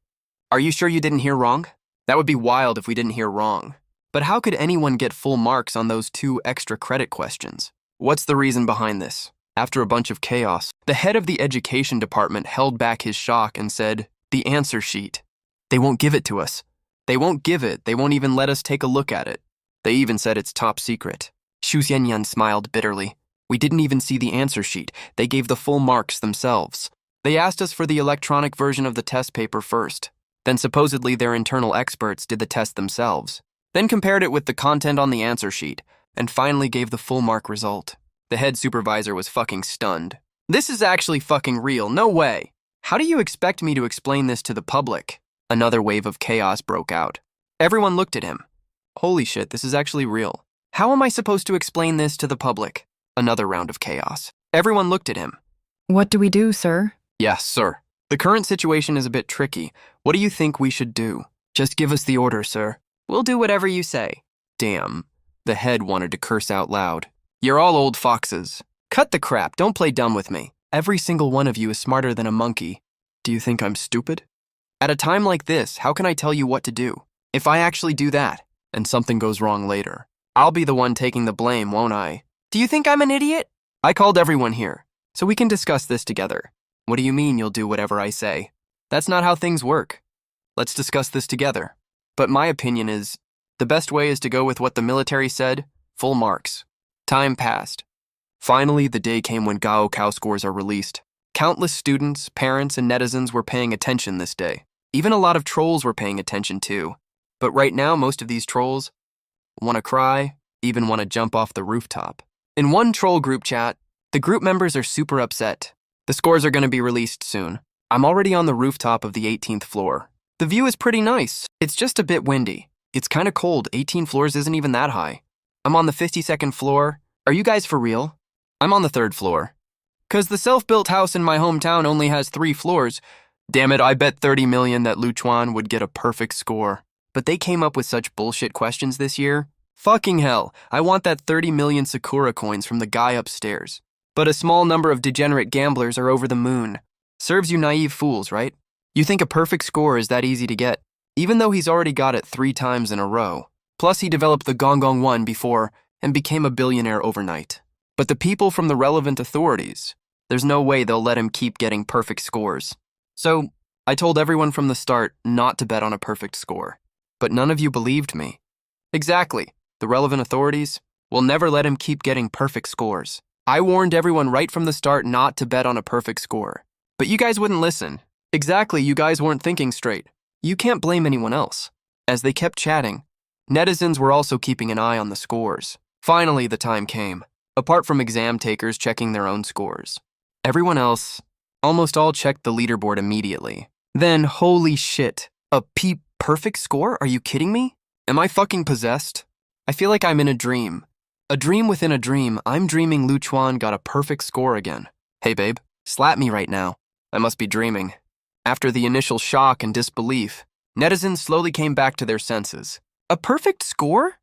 "Are you sure you didn't hear wrong?" That would be wild if we didn't hear wrong. But how could anyone get full marks on those 2 extra credit questions? What's the reason behind this? After a bunch of chaos, the head of the education department held back his shock and said, "The answer sheet. They won't give it to us. They won't give it. They won't even let us take a look at it. They even said it's top secret." Xu Xianyan smiled bitterly. "We didn't even see the answer sheet. They gave the full marks themselves. They asked us for the electronic version of the test paper first. Then supposedly their internal experts did the test themselves. Then compared it with the content on the answer sheet, and finally gave the full mark result." The head supervisor was fucking stunned. "This is actually fucking real, no way. How do you expect me to explain this to the public?" Another wave of chaos broke out. Everyone looked at him. Holy shit, this is actually real. How am I supposed to explain this to the public? Another round of chaos. Everyone looked at him. What do we do, sir? Yes, sir. The current situation is a bit tricky. What do you think we should do? Just give us the order, sir. We'll do whatever you say. Damn. The head wanted to curse out loud. You're all old foxes. Cut the crap, don't play dumb with me. Every single one of you is smarter than a monkey. Do you think I'm stupid? At a time like this, how can I tell you what to do? If I actually do that, and something goes wrong later, I'll be the one taking the blame, won't I? Do you think I'm an idiot? I called everyone here, so we can discuss this together. What do you mean you'll do whatever I say? That's not how things work. Let's discuss this together. But my opinion is, the best way is to go with what the military said, full marks. Time passed. Finally, the day came when gaokao scores are released. Countless students, parents, and netizens were paying attention this day. Even a lot of trolls were paying attention too. But right now, most of these trolls want to cry, even want to jump off the rooftop. In one troll group chat, the group members are super upset. The scores are going to be released soon. I'm already on the rooftop of the 18th floor. The view is pretty nice. It's just a bit windy. It's kind of cold. 18 floors isn't even that high. I'm on the 52nd floor. Are you guys for real? I'm on the 3rd floor. 'Cause the self-built house in my hometown only has 3 floors. Damn it, I bet 30 million that Lu Chuan would get a perfect score. But they came up with such bullshit questions this year. Fucking hell, I want that 30 million Sakura coins from the guy upstairs. But a small number of degenerate gamblers are over the moon. Serves you naive fools, right? You think a perfect score is that easy to get, even though he's already got it 3 times in a row. Plus he developed the Gong 1 before and became a billionaire overnight. But the people from the relevant authorities, there's no way they'll let him keep getting perfect scores. So I told everyone from the start not to bet on a perfect score. But none of you believed me. Exactly. The relevant authorities, well, We'll never let him keep getting perfect scores. I warned everyone right from the start not to bet on a perfect score. But you guys wouldn't listen. Exactly, you guys weren't thinking straight. You can't blame anyone else. As they kept chatting, netizens were also keeping an eye on the scores. Finally, the time came. Apart from exam takers checking their own scores, everyone else, almost all, checked the leaderboard immediately. Then, holy shit, a perfect score? Are you kidding me? Am I fucking possessed? I feel like I'm in a dream. A dream within a dream. I'm dreaming Luchuan got a perfect score again. Hey babe, slap me right now. I must be dreaming. After the initial shock and disbelief, netizens slowly came back to their senses. A perfect score?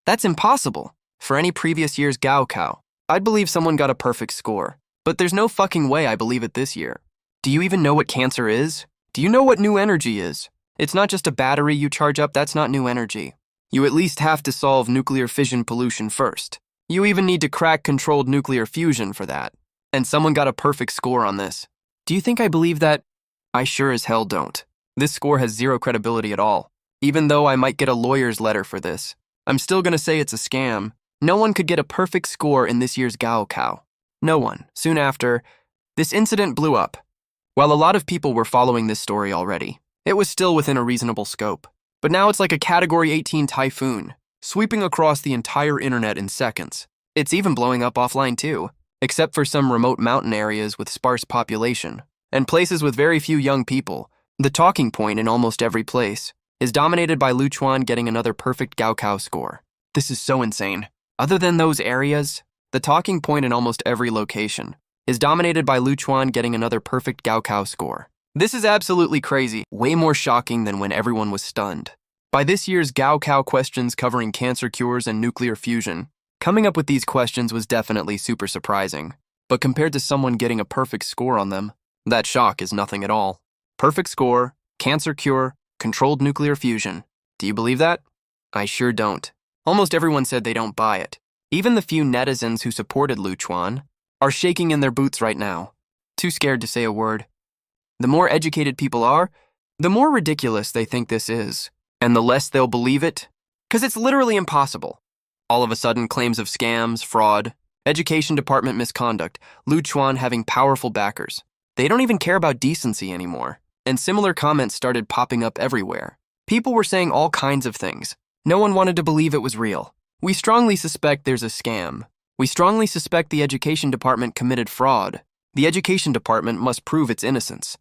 That's impossible. For any previous year's gaokao, I'd believe someone got a perfect score. But there's no fucking way I believe it this year. Do you even know what cancer is? Do you know what new energy is? It's not just a battery you charge up, that's not new energy. You at least have to solve nuclear fission pollution first. You even need to crack controlled nuclear fusion for that. And someone got a perfect score on this. Do you think I believe that? I sure as hell don't. This score has zero credibility at all. Even though I might get a lawyer's letter for this, I'm still gonna say it's a scam. No one could get a perfect score in this year's gaokao. No one. Soon after, this incident blew up. While a lot of people were following this story already, it was still within a reasonable scope. But now it's like a Category 18 typhoon, sweeping across the entire internet in seconds. It's even blowing up offline too, except for some remote mountain areas with sparse population, and places with very few young people. The talking point in almost every place is dominated by Luchuan getting another perfect gaokao score. This is so insane. Other than those areas, the talking point in almost every location is dominated by Luchuan getting another perfect gaokao score. This is absolutely crazy, way more shocking than when everyone was stunned. By this year's gaokao questions covering cancer cures and nuclear fusion, coming up with these questions was definitely super surprising. But compared to someone getting a perfect score on them, that shock is nothing at all. Perfect score, cancer cure, controlled nuclear fusion. Do you believe that? I sure don't. Almost everyone said they don't buy it. Even the few netizens who supported Luchuan are shaking in their boots right now, too scared to say a word. The more educated people are, the more ridiculous they think this is, and the less they'll believe it, because it's literally impossible. All of a sudden, claims of scams, fraud, education department misconduct, Luchuan having powerful backers. They don't even care about decency anymore, and similar comments started popping up everywhere. People were saying all kinds of things. No one wanted to believe it was real. We strongly suspect there's a scam. We strongly suspect the education department committed fraud. The education department must prove its innocence.